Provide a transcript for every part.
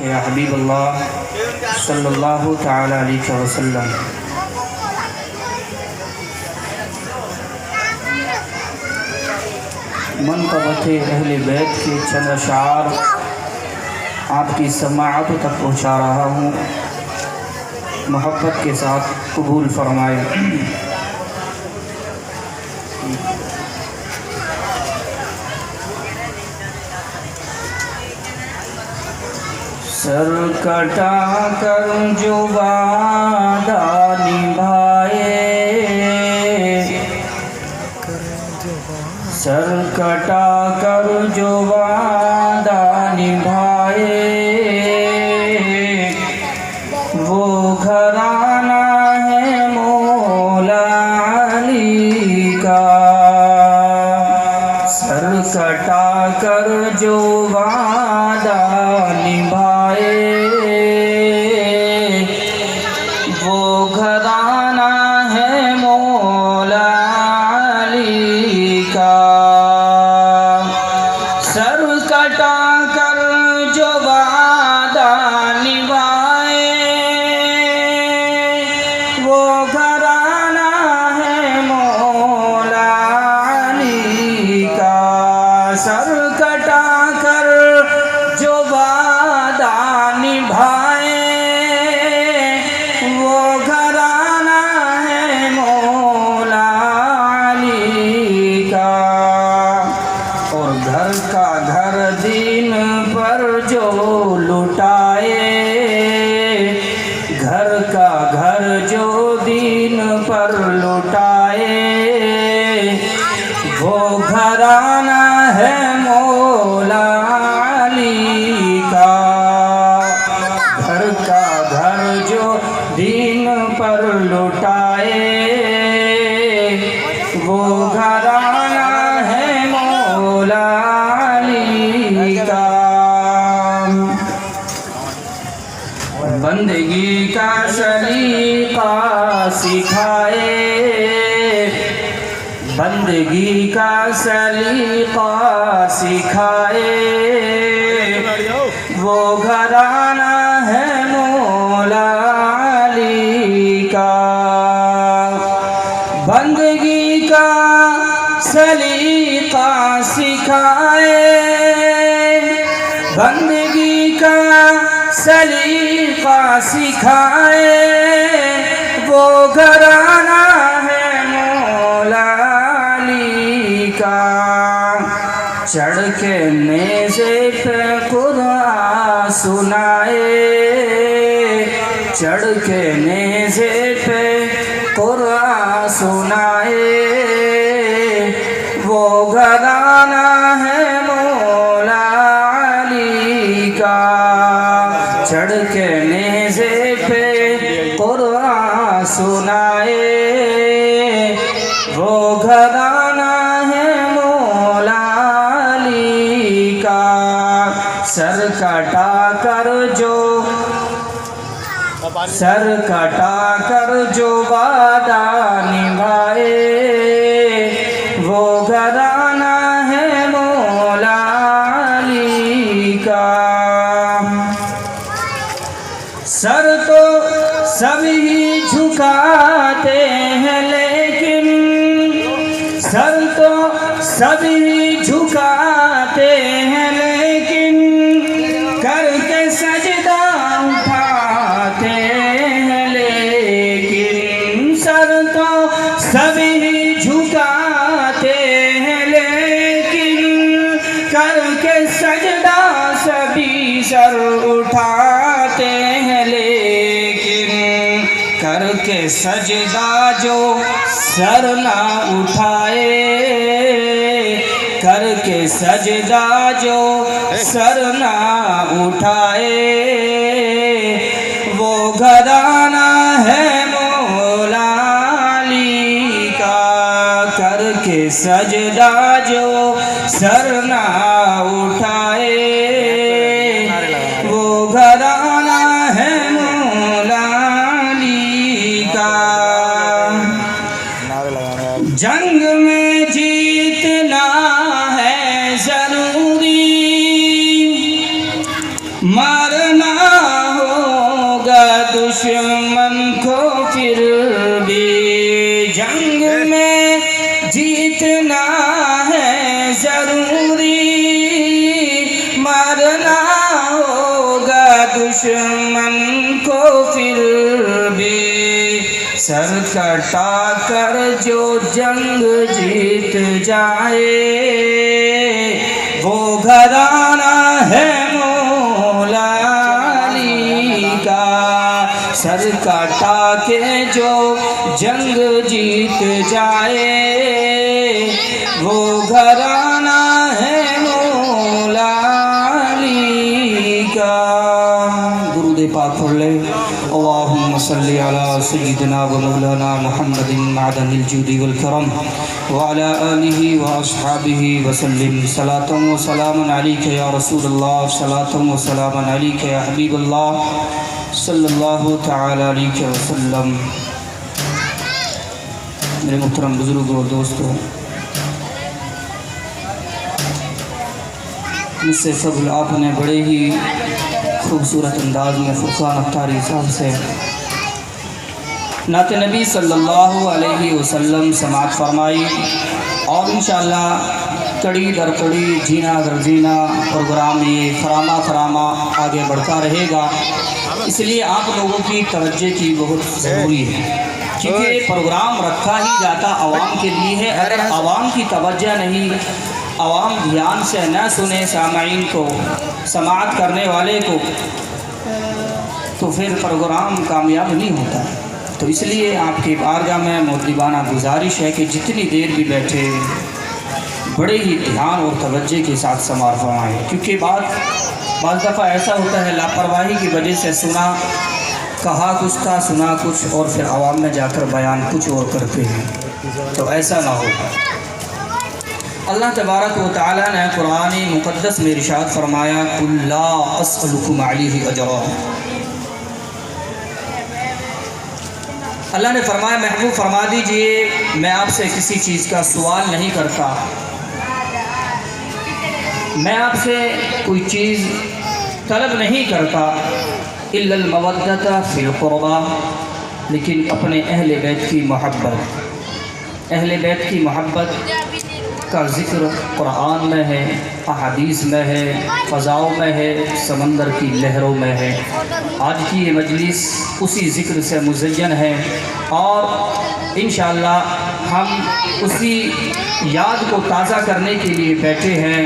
یا حبیب اللہ صلی اللہ تعالی علیہ وسلم۔ منقبت اہل بیت کے چند اشعار آپ کی سماعت تک پہنچا رہا ہوں، محبت کے ساتھ قبول فرمائے۔ سر کٹا کر جو وعدہ نبھائے، سر کٹا کر جو وعدہ نبھائے، وہ گھرانہ ہے مولا علی کا۔ سر کٹا کر جو وعدہ نبھائے، وہ گھرانہ ہے مولا علی کا۔ سر کٹا کر جو وعدہ نبھائے، وہ گھرانہ ہے مولا علی کا۔ سر کٹا کر جو وعدہ نبھائے، وہ گھرانہ ہے مولا علی کا۔ اور گھر کا گھر دین پر جو لٹائے، گھر کا گھر جو دین پر لٹائے، وہ گھرانہ ہے مولا علی کا۔ گھر کا گھر جو دین پر لٹائے، وہ گھرانہ ہے مولا علی کا۔ بندگی کا سلیقہ سکھائے، بندگی کا سلیقہ سکھائے، وہ گھرانہ ہے مولا علی کا۔ بندگی کا سلیقہ سکھائے، بندگی کا سلیقہ سکھائے، وہ گھرانہ ہے مولا علی کا۔ چڑھ کے نیزے پہ قرآن سنائے، چڑھ کے نیزے پہ قرآن سنائے، وہ گھرانہ ہے مولا علی کا۔ چڑھ کے نیزے پہ قرآن سنائے، وہ گھرانہ ہے مولا علی کا۔ سر کٹا کر جو، سر کٹا کر جو وعدہ نبھائے، وہ گھرانہ ہے مولا علی کا۔ سر تو سب ہی جھکاتے ہیں، لیکن سر تو سب ہی جھکاتے ہیں، لیکن کر کے سجدہ اٹھاتے ہیں، لیکن سر تو سب ہی جھکاتے ہیں، لیکن کر کے سجدہ سبھی سر اٹھاتے ہیں، لیکن کر کے سجدہ جو سر نہ اٹھائے، کر کے سجدہ جو سر نہ اٹھائے، وہ گھرانہ ہے مولا علی کا۔ کر کے سجدہ جو سر نہ اٹھائے، وہ گھرانہ ہے مولا علی کا۔ جنگ میں جیتنا ہے ضروری، مرنا دشمن کو پھر بھی جنگ میں جیتنا ہے ضروری، مارنا ہوگا دشمن کو پھر بھی، سر کٹا کر جو جنگ جیت جائے وہ گھرانہ ہے مولا علی کا، سر کٹا کے جو جنگ جیت جائے وہ گھرانہ ہے مولا علی کا۔ درود پاک پڑھ لے۔ اللہم صلی علی سیدنا و مولانا محمد معدن الجود والکرم وعلى آلہ واصحابہ وسلم، صلاۃ و سلام علیک یا رسول اللہ، صلاۃ و سلام علیک یا حبیب اللہ صلی اللہ تعالی علیہ وسلم۔ میرے محترم بزرگوں اور دوستوں، مجھ سے قبل آپ نے بڑے ہی خوبصورت انداز میں فرقان اختاری صاحب سے نعت نبی صلی اللہ علیہ وسلم سماعت فرمائی، اور انشاءاللہ کڑی در کڑی، جینا در جینا پروگرام یہ خرامہ آگے بڑھتا رہے گا، اس لیے آپ لوگوں کی توجہ کی بہت ضروری ہے، کیونکہ پروگرام رکھا ہی جاتا عوام کے لیے ہے، اگر عوام کی توجہ نہیں، عوام دھیان سے نہ سنے سامعین کو، سماعت کرنے والے کو، تو پھر پروگرام کامیاب نہیں ہوتا۔ تو اس لیے آپ کی بارگاہ میں مؤدبانہ گزارش ہے کہ جتنی دیر بھی بیٹھے بڑے ہی دھیان اور توجہ کے ساتھ سماعت فرمائیں، کیونکہ بعض دفعہ ایسا ہوتا ہے لاپرواہی کی وجہ سے سنا کہا کچھ تھا، سنا کچھ اور پھر عوام میں جا کر بیان کچھ اور کرتے ہیں، تو ایسا نہ ہو۔ اللہ تبارک و تعالیٰ نے قرآن مقدس میں ارشاد فرمایا قُلْ لَا أَسْأَلُكُمْ عَلَيْهِ أَجْرًا، اللہ نے فرمایا محبوب فرما دیجئے میں آپ سے کسی چیز کا سوال نہیں کرتا، میں آپ سے کوئی چیز طلب نہیں کرتا، إِلَّا الْمَوَدَّةَ فِي الْقُرْبَى، لیکن اپنے اہل بیت کی محبت، اہل بیت کی محبت کا ذکر قرآن میں ہے، احادیث میں ہے، فضاؤں میں ہے، سمندر کی لہروں میں ہے۔ آج کی یہ مجلس اسی ذکر سے مزین ہے، اور انشاءاللہ ہم اسی یاد کو تازہ کرنے کے لیے بیٹھے ہیں،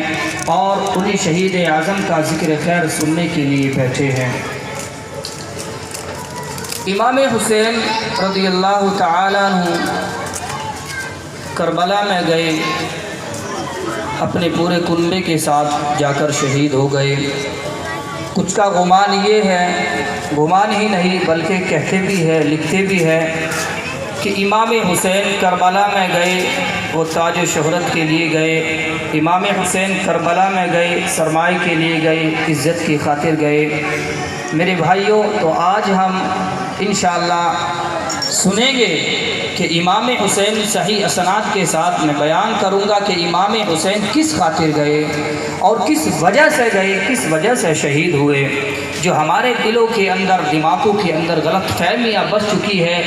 اور انہی شہید اعظم کا ذکر خیر سننے کے لیے بیٹھے ہیں۔ امام حسین رضی اللہ تعالیٰ عنہ کربلا میں گئے، اپنے پورے کنبے کے ساتھ جا کر شہید ہو گئے۔ کچھ کا گمان یہ ہے، گمان ہی نہیں بلکہ کہتے بھی ہے، لکھتے بھی ہے کہ امام حسین کربلا میں گئے، وہ تاج و شہرت کے لیے گئے، امام حسین کربلا میں گئے، سرمائے کے لیے گئے، عزت کی خاطر گئے۔ میرے بھائیوں، تو آج ہم انشاءاللہ سنیں گے کہ امام حسین صحیح اسناد کے ساتھ میں بیان کروں گا کہ امام حسین کس خاطر گئے اور کس وجہ سے گئے، کس وجہ سے شہید ہوئے۔ جو ہمارے دلوں کے اندر، دماغوں کے اندر غلط فہمیاں بس چکی ہے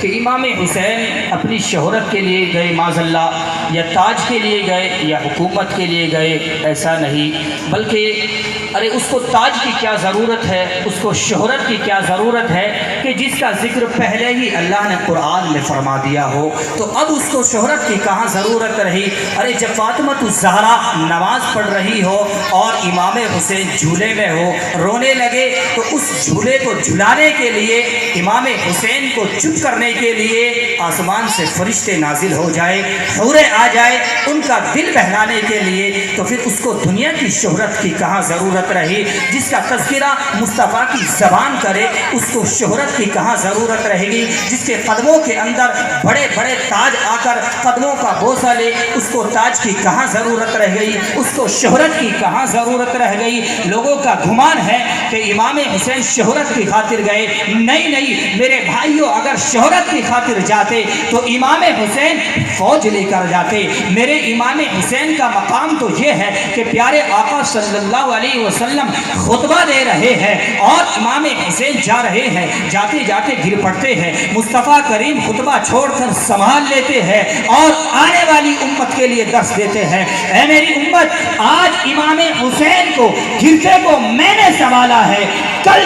کہ امام حسین اپنی شہرت کے لیے گئے معاذ اللہ، یا تاج کے لیے گئے، یا حکومت کے لیے گئے، ایسا نہیں، بلکہ ارے اس کو تاج کی کیا ضرورت ہے، اس کو شہرت کی کیا ضرورت ہے کہ جس کا ذکر پہلے ہی اللہ نے قرآن میں فرما دیا ہو، تو اب اس کو شہرت کی کہاں ضرورت رہی۔ ارے جب فاطمۃ الزہرا نماز پڑھ رہی ہو اور امام حسین جھولے میں ہو، رونے لگے، تو اس جھولے کو جھلانے کے لیے، امام حسین کو چپ کرنے کے لیے آسمان سے فرشتے نازل ہو جائے، حوریں آ جائے ان کا دل بہلانے کے لیے، تو پھر اس کو دنیا کی شہرت کی کہاں ضرورت رہی۔ جس کا تذکرہ مصطفیٰ کی زبان کرے اس کو شہرت کی کہاں ضرورت رہے گی، جس کے قدموں کے اندر بڑے بڑے تاج آ کر قدموں کا بوسہ لے اس کو تاج کی کہاں ضرورت رہ گئی، اس کو شہرت کی کہاں ضرورت رہ گئی۔ لوگوں کا گمان ہے کہ امام حسین شہرت کی خاطر گئے، نہیں میرے بھائیوں، اگر شہرت شہرت کی خاطر جاتے تو امام حسین فوج لے کر جاتے۔ میرے امام حسین کا مقام تو یہ ہے کہ پیارے آقا صلی اللہ علیہ وسلم خطبہ دے رہے ہیں اور امام حسین جا رہے ہیں، جاتے جاتے گر پڑتے ہیں، مصطفیٰ کریم خطبہ چھوڑ کر سنبھال لیتے ہیں اور آنے والی امت کے لیے درس دیتے ہیں۔ اے میری امت، آج امام حسین کو گرتے کو میں نے سنبھالا ہے، کل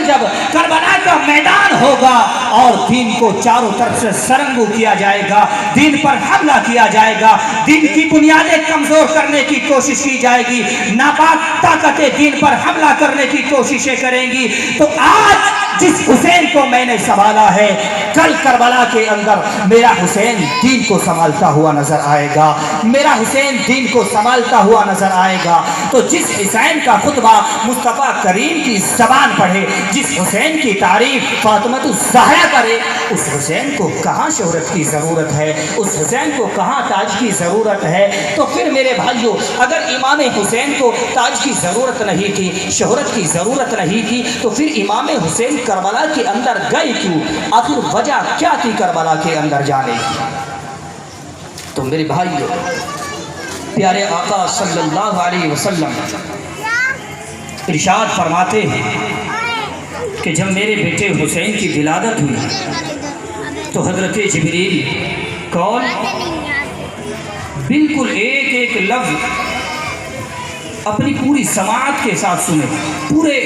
جب کربلا کا میدان ہوگا اور دین کو چاروں طرف سے سرنگو کیا جائے گا، دین پر حملہ کیا جائے گا، دین کی بنیادیں کمزور کرنے کی کوشش کی جائے گی، ناپاک طاقتیں دین پر حملہ کرنے کی کوششیں کریں گی، تو آج جس حسین کو میں نے سنبھالا ہے، کل کربلا کے اندر میرا حسین دین کو سنبھالتا ہوا نظر آئے گا، میرا حسین دین کو سنبھالتا ہوا نظر آئے گا۔ تو جس حسین کا خطبہ مصطفیٰ کریم کی زبان پڑھے، جس حسین کی تعریف فاطمہ الزہرا کرے، اس حسین کو کہاں شہرت کی ضرورت ہے، اس حسین کو کہاں تاج کی ضرورت ہے؟ تو پھر میرے بھائیو، اگر امام حسین کو تاج کی ضرورت نہیں تھی، شہرت کی ضرورت نہیں تھی، تو پھر امام حسین کربلا کے اندر گئے کیوں؟ آخر وجہ کیا تھی کربلا کے اندر جانے کی؟ تو میرے بھائیو، پیارے آقا صلی اللہ علیہ وسلم ارشاد فرماتے ہیں کہ جب میرے بیٹے حسین کی ولادت ہوئی تو حضرت جبریل کون بالکل ایک ایک لفظ اپنی پوری سماعت کے ساتھ سنے، پورے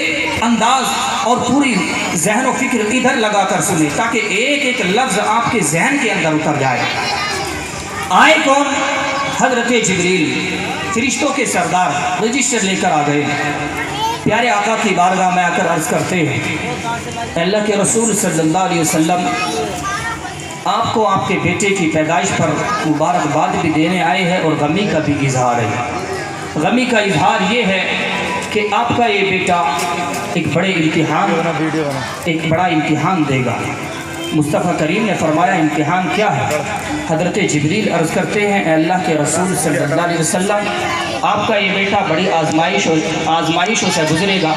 انداز اور پوری ذہن و فکر ادھر لگا کر سنے تاکہ ایک ایک لفظ آپ کے ذہن کے اندر اتر جائے۔ آئے کون؟ حضرت جبریل، فرشتوں کے سردار، رجسٹر لے کر آ گئے، پیارے آقا کی بارگاہ میں آ کر عرض کرتے ہیں، اللہ کے رسول صلی اللہ علیہ وسلم آپ کو آپ کے بیٹے کی پیدائش پر مبارکباد بھی دینے آئے ہیں اور غمی کا بھی اظہار ہے۔ غمی کا اظہار یہ ہے کہ آپ کا یہ بیٹا ایک بڑا امتحان دے گا۔ مصطفیٰ کریم نے فرمایا امتحان کیا ہے؟ حضرت جبریل عرض کرتے ہیں، اے اللہ کے رسول صلی اللہ علیہ وسلم آپ کا یہ بیٹا بڑی آزمائشوں سے گزرے گا،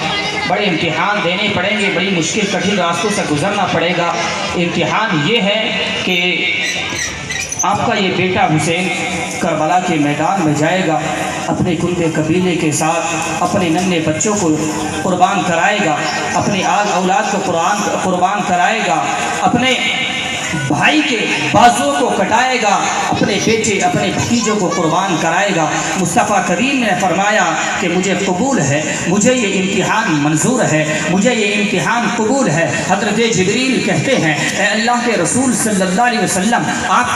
بڑے امتحان دینے پڑیں گے، بڑی مشکل کٹھن راستوں سے گزرنا پڑے گا۔ امتحان یہ ہے کہ آپ کا یہ بیٹا حسین کربلا کے میدان میں جائے گا، اپنے کنبے قبیلے کے ساتھ اپنے ننھے بچوں کو قربان کرائے گا، اپنی اولاد کو قربان کرائے گا، اپنے بھائی کے بازو کو کٹائے گا، اپنے بیٹے اپنے بھتیجوں کو قربان کرائے گا۔ مصطفیٰ کریم نے فرمایا کہ مجھے قبول ہے، مجھے یہ امتحان منظور ہے، مجھے یہ امتحان قبول ہے۔ حضرت جبریل کہتے ہیں، اے اللہ کے رسول صلی اللہ علیہ وسلم آپ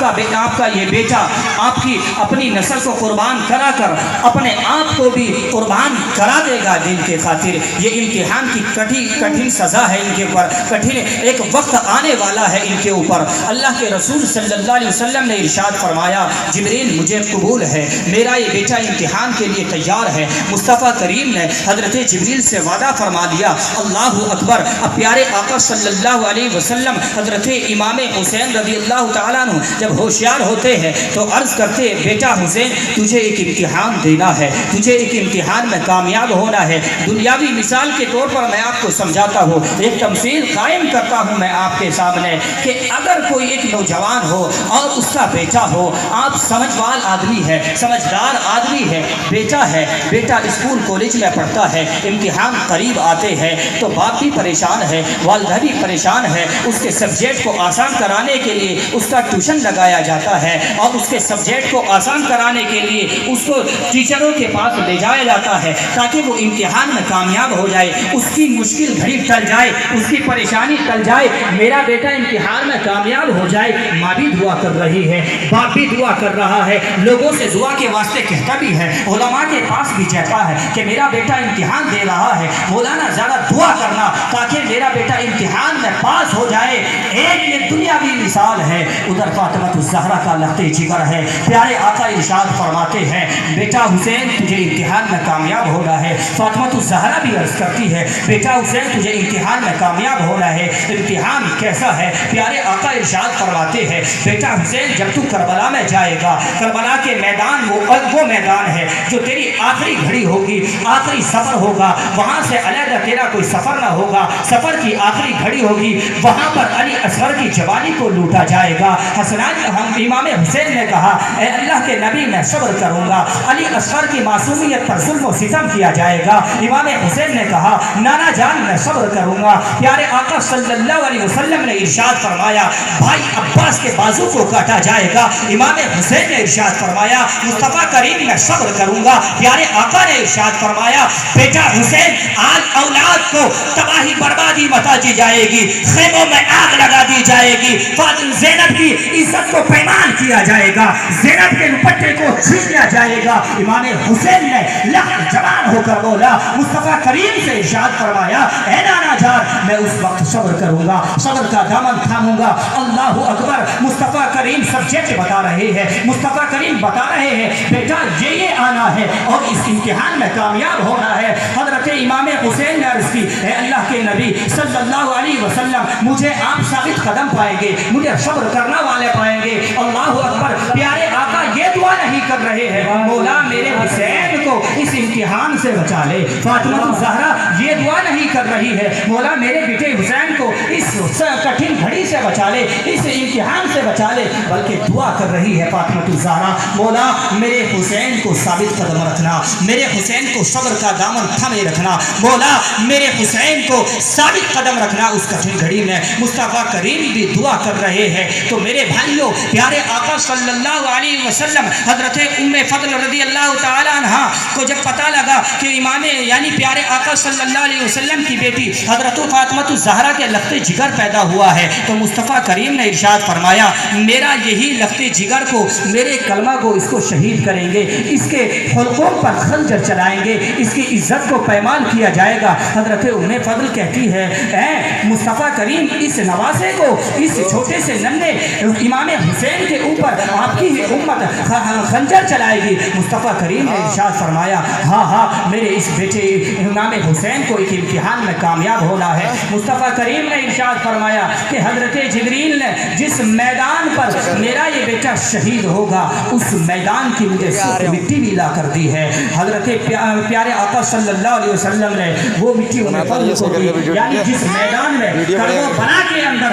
کا یہ بیٹا آپ کی اپنی نسل کو قربان کرا کر اپنے آپ کو بھی قربان کرا دے گا دین کے خاطر۔ یہ امتحان کی کٹھن سزا ہے ان کے اوپر، کٹھن ایک وقت آنے والا ہے ان کے اوپر۔ اللہ کے رسول صلی اللہ علیہ وسلم نے ارشاد فرمایا، جبریل مجھے قبول ہے، میرا یہ بیٹا امتحان کے لیے تیار ہے۔ مصطفیٰ کریم نے حضرت جبریل سے وعدہ فرما دیا۔ اللہ اکبر۔ اب پیارے آقا صلی اللہ علیہ وسلم حضرت امام حسین رضی اللہ تعالیٰ عنہ جب ہوشیار ہوتے ہیں تو عرض کرتے، بیٹا حسین تجھے ایک امتحان دینا ہے، تجھے ایک امتحان میں کامیاب ہونا ہے۔ دنیاوی مثال کے طور پر میں آپ کو سمجھاتا ہوں، ایک تمثیل قائم کرتا ہوں میں آپ کے سامنے کہ اگر کوئی ایک نوجوان ہو اور اس کا بیٹا ہو، آپ سمجھوال آدمی ہے، سمجھدار آدمی ہے، بیٹا اسکول کالج میں پڑھتا ہے، امتحان قریب آتے ہیں تو باپ بھی پریشان ہے، والدہ بھی پریشان ہے، اس کے سبجیکٹ کو آسان کرانے کے لیے اس کا ٹیوشن لگایا جاتا ہے اور اس کے سبجیکٹ کو آسان کرانے کے لیے اس کو ٹیچروں کے پاس لے جایا جاتا ہے تاکہ وہ امتحان میں کامیاب ہو جائے، اس کی مشکل گھڑی ٹل جائے، اس کی پریشانی ٹل جائے، میرا بیٹا امتحان میں کامیاب ہو جائے۔ ماں بھی دعا کر رہی ہے، باپ بھی دعا کر رہا ہے، لوگوں سے دعا کے واسطے کہتا بھی ہے، علماء کے پاس بھی جاتا ہے کہ میرا بیٹا امتحان دے رہا ہے، مولانا زیادہ دعا کرنا تاکہ میرا بیٹا امتحان میں پاس ہو جائے۔ ایک یہ دنیاوی مثال ہے، ادھر فاطمہ الزہرا کا لخت جگر ہے۔ پیارے آقا ارشاد فرماتے ہیں، بیٹا حسین تجھے امتحان میں کامیاب ہونا ہے۔ فاطمہ الزہرا بھی عرض کرتی ہے، بیٹا حسین تجھے امتحان میں کامیاب ہونا ہے۔ امتحان کیسا ہے؟ پیارے آقا ارشاد فرماتے ہیں، بیٹا حسین جب تو کربلا میں جائے گا، کربلا کے میدان وہ میدان ہے جو تیری آخری گھڑی ہوگی، آخری سفر ہوگا، وہاں سے علیحدہ تیرا کوئی سفر نہ ہوگا۔ ہوگا، سفر کی آخری گھڑی ہوگی، وہاں پر علی اصغر کی جوانی کو لوٹا جائے گا۔ امام حسین نے کہا اے اللہ کے نبی میں صبر کروں گا، علی اصغر کی معصومیت پر ظلم و ستم کیا جائے گا۔ امام حسین نے کہا نانا جان میں صبر کروں گا۔ پیارے آقا صلی اللہ علیہ وسلم نے ارشاد فرمایا بھائی عباس کے بازو کو کاٹا جائے گا۔ امام حسین نے ارشاد فرمایا مصطفیٰ کریم میں صبر کروں گا۔ پیارے آقا نے ارشاد فرمایا بیٹا حسین آل اولاد کو تباہی بربادی مچا دی جائے گی، خیموں میں آگ لگا دی جائے گی، زینب کی عزت کو پیمان کیا جائے گا، زینب کے دوپٹے کو چھین لیا جائے گا۔ امام حسین نے لخت جوان ہو کر بولا مصطفیٰ کریم سے ارشاد فرمایا اے نانا جان میں اس وقت صبر کروں گا، صبر کا دامن تھاموں گا۔ اللہ اکبر، مصطفیٰ کریم سبجیکٹ بتا رہے ہیں، مصطفیٰ کریم بتا رہے ہیں بیٹا یہ آنا ہے اور اس امتحان میں کامیاب ہونا ہے۔ حضرت امام حسین نے عرض کی اے اللہ کے نبی صلی اللہ علیہ وسلم مجھے آپ ثابت قدم پائیں گے، مجھے صبر کرنا والے پائیں گے۔ اللہ اکبر، پیارے آقا یہ دعا نہیں کر رہے ہیں مولا میرے حسین کو اس امتحان سے بچا لے، فاطمہ الزہرا یہ دعا نہیں کر رہی ہے مولا میرے بیٹے حسین کو اس کٹھن گھڑی سے بچا لے، اس امتحان سے بچا لے، بلکہ دعا کر رہی ہے فاطمہ الزہرا مولا میرے حسین کو ثابت قدم رکھنا، میرے حسین کو صبر کا دامن تھامے رکھنا، مولا میرے حسین کو ثابت قدم رکھنا اس کٹھن گھڑی میں۔ مصطفیٰ کریم بھی دعا کر رہے ہیں۔ تو میرے بھائیوں پیارے آقا صلی اللہ علیہ وسلم حضرت ام فضل رضی اللہ تعالی عنہ کو جب پتہ لگا کہ امام یعنی پیارے آقا صلی اللہ علیہ وسلم کی بیٹی حضرت فاطمہ الزہرا کے لخت جگر پیدا ہوا ہے تو مصطفیٰ کریم نے ارشاد فرمایا میرا یہی لخت جگر کو میرے کلمہ کو اس کو شہید کریں گے، اس کے حلقوں پر خنجر چلائیں گے، اس کی عزت کو پائمال کیا جائے گا۔ حضرت ام فضل کہتی ہے اے مصطفیٰ کریم اس نواسے کو اس چھوٹے سے ننھے امام حسین کے اوپر آپ کی امت خنجر چلائے گی۔ مصطفیٰ کریم نے ارشاد فرمایا ہاں میرے اس بیٹے امام حسین کو ایک امتحان میں کامیاب ہونا ہے۔ مصطفیٰ کریم نے ارشاد فرمایا کہ حضرت جبریل نے جس میدان پر میرا یہ بیٹا شہید ہوگا اس میدان کی مجھے سرخ مٹی بھی لا کر دی ہے۔ حضرت پیارے آقا صلی اللہ علیہ وسلم نے وہ مٹی انہیں فضل کو دی، یعنی جس میدان میں کربلا کے اندر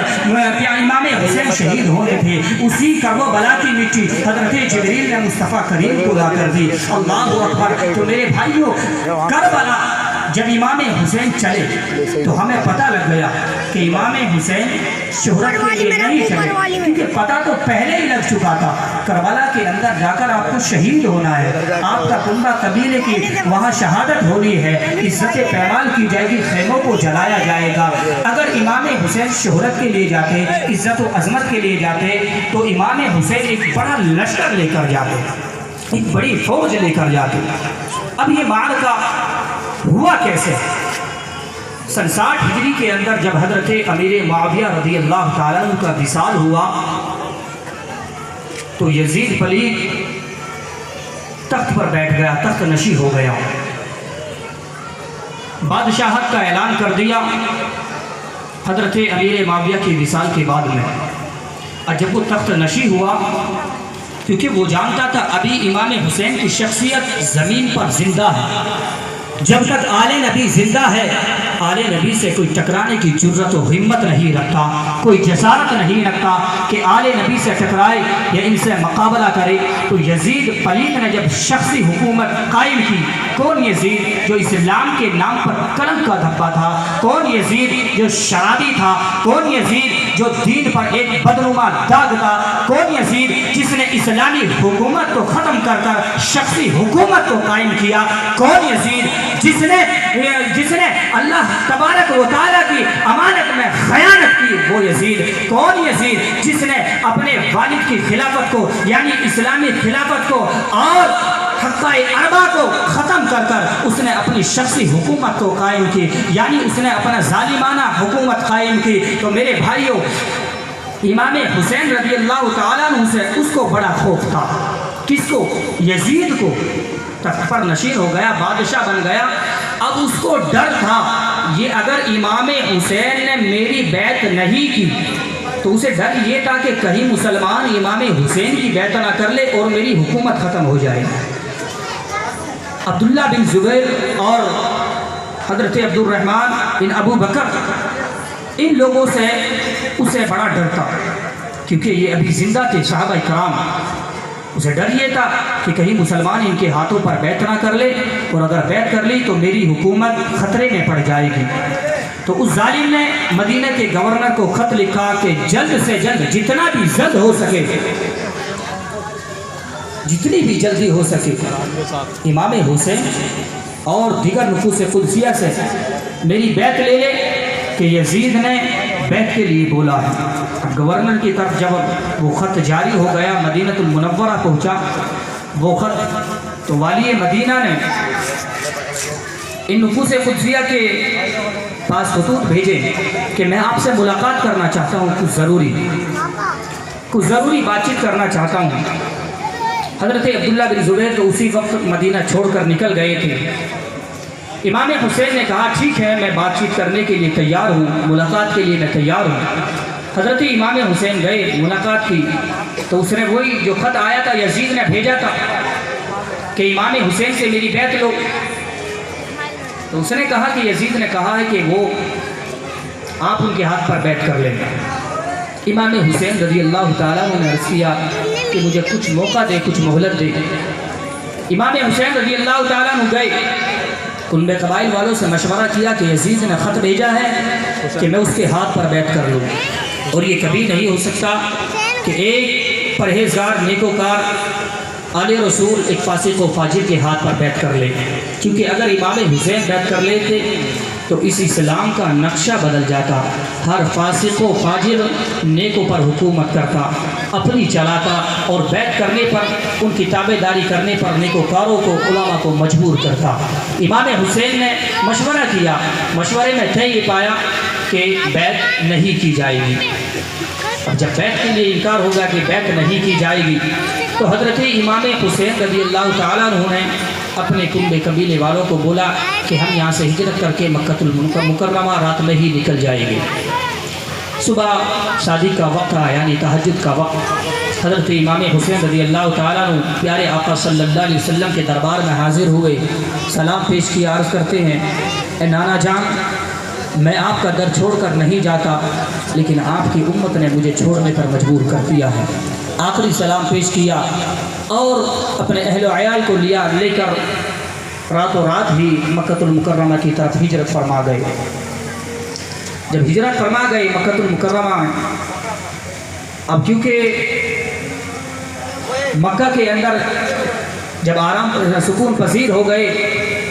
امام حسین شہید ہونے تھے اسی کربلا کی مٹی حضرت جبریل نے مصطفیٰ کریم کو لا کر دی۔ اللہ اکبر۔ تو میرے بھائیوں کربلا جب امام حسین چلے تو ہمیں پتہ لگ گیا کہ امام حسین شہرت کے لیے نہیں چلے، کیونکہ پتہ تو پہلے ہی لگ چکا تھا کربلا کے اندر جا کر آپ کو شہید ہونا ہے، آپ کا کنبہ قبیلے کی وہاں شہادت ہونی ہے، عزت پیمال کی جائے گی، خیموں کو جلایا جائے گا۔ اگر امام حسین شہرت کے لیے جاتے، عزت و عظمت کے لیے جاتے تو امام حسین ایک بڑا لشکر لے کر جاتے، ایک بڑی فوج لے کر جاتے۔ اب یہ معرکہ ہوا کیسے؟ سن 60 ہجری کے اندر جب حضرت امیر معاویہ رضی اللہ تعالیٰ عنہ کا وصال ہوا تو یزید پلید تخت پر بیٹھ گیا، تخت نشی ہو گیا، بادشاہت کا اعلان کر دیا حضرت امیر معاویہ کے وصال کے بعد میں۔ اور جب وہ تخت نشی ہوا کیونکہ وہ جانتا تھا ابھی امام حسین کی شخصیت زمین پر زندہ ہے، جب تک آل نبی زندہ ہے آل نبی سے کوئی ٹکرانے کی جرت و ہمت نہیں رکھتا، کوئی جسارت نہیں رکھتا کہ آل نبی سے ٹکرائے یا ان سے مقابلہ کرے۔ تو یزید پلید نے جب شخصی حکومت قائم کی، کون یزید جو اسلام کے نام پر کلنک کا دھبا تھا، کون یزید جو شرابی تھا، کون یزید جو دین پر ایک بدنما داغ تھا، کون یزید جس نے اسلامی حکومت کو ختم کر کر شخصی حکومت کو قائم کیا، کون یزید جس نے اللہ تبارک و تعالیٰ کی امانت میں خیانت کی، وہ یزید۔ کون یزید جس نے اپنے والد کی خلافت کو یعنی اسلامی خلافت کو اور حقہ اربا کو ختم کر کر اس نے اپنی شخصی حکومت کو قائم کی، یعنی اس نے اپنا ظالمانہ حکومت قائم کی۔ تو میرے بھائیوں امام حسین رضی اللہ تعالیٰ عنہ سے اس کو بڑا خوف تھا، کس کو؟ یزید کو۔ تخت پر نشین ہو گیا، بادشاہ بن گیا، اب اس کو ڈر تھا یہ اگر امام حسین نے میری بیعت نہیں کی تو اسے ڈر یہ تھا کہ کہیں مسلمان امام حسین کی بیعت نہ کر لے اور میری حکومت ختم ہو جائے۔ عبداللہ بن زبیر اور حضرت عبد الرحمن بن ابو بکر ان لوگوں سے اسے بڑا ڈر تھا، کیونکہ یہ ابھی زندہ تھے صحابہ کرام۔ اسے ڈر یہ تھا کہ کہیں مسلمان ان کے ہاتھوں پر بیعت نہ کر لے، اور اگر بیعت کر لی تو میری حکومت خطرے میں پڑ جائے گی۔ تو اس ظالم نے مدینہ کے گورنر کو خط لکھا کہ جلد سے جلد، جتنا بھی جلد ہو سکے، جتنی بھی جلدی ہو سکے، امام حسین اور دیگر نفوس قدسیہ سے میری بیعت لے لے کہ یزید نے بیعت کے لیے بولا ہے۔ اب گورنر کی طرف جب وہ خط جاری ہو گیا، مدینہ المنورہ پہنچا وہ خط، تو والی مدینہ نے ان نفوس قدسیہ کے پاس خطوط بھیجے کہ میں آپ سے ملاقات کرنا چاہتا ہوں، کچھ ضروری بات چیت کرنا چاہتا ہوں۔ حضرت عبداللہ بن زبیر تو اسی وقت مدینہ چھوڑ کر نکل گئے تھے۔ امام حسین نے کہا ٹھیک ہے، میں بات چیت کرنے کے لیے تیار ہوں، ملاقات کے لیے میں تیار ہوں۔ حضرت امام حسین گئے، ملاقات کی، تو اس نے وہی جو خط آیا تھا یزید نے بھیجا تھا کہ امام حسین سے میری بیعت لو، تو اس نے کہا کہ یزید نے کہا ہے کہ وہ آپ ان کے ہاتھ پر بیعت کر لیں گے۔ امام حسین رضی اللہ تعالیٰ عنہ نے عرض کیا کہ مجھے کچھ موقع دے، کچھ مہلت دے۔ امام حسین رضی اللہ تعالیٰ عنہ گئے، کنبے قبائل والوں سے مشورہ کیا کہ یزید نے خط بھیجا ہے کہ میں اس کے ہاتھ پر بیعت کر لوں، اور یہ کبھی نہیں ہو سکتا کہ ایک پرہیزگار نیکوکار آل رسول ایک فاسق و فاجر کے ہاتھ پر بیعت کر لے، کیونکہ اگر امام حسین بیعت کر لیتے تو اس اسلام کا نقشہ بدل جاتا۔ ہر فاسق و فاجر نیکوں پر حکومت کرتا، اپنی چلاتا، اور بیعت کرنے پر، ان کی تابع داری کرنے پر نیکوکاروں کو، علماء کو مجبور کرتا۔ امام حسین نے مشورہ کیا، مشورے میں طے یہ پایا کہ بیعت نہیں کی جائے گی۔ اب جب بیعت کے لیے انکار ہوگا کہ بیعت نہیں کی جائے گی، تو حضرت امام حسین رضی اللہ تعالیٰ عنہ نے اپنے کنبے قبیلے والوں کو بولا کہ ہم یہاں سے ہجرت کر کے مکہ المکرمہ رات میں ہی نکل جائیں گے۔ صبح شادی کا وقت تھا، یعنی تہجد کا وقت۔ حضرت امام حسین رضی اللہ تعالیٰ عنہ پیارے آقا صلی اللہ علیہ وسلم کے دربار میں حاضر ہوئے، سلام پیش کیا، عرض کرتے ہیں اے نانا جان، میں آپ کا در چھوڑ کر نہیں جاتا، لیکن آپ کی امت نے مجھے چھوڑنے پر مجبور کر دیا ہے۔ آخری سلام پیش کیا اور اپنے اہل و عیال کو لے کر راتوں رات ہی مکہ المکرمہ کی طرف ہجرت فرما گئے۔ جب ہجرت فرما گئے مکہ المکرمہ، اب کیونکہ مکہ کے اندر جب آرام سکون پذیر ہو گئے،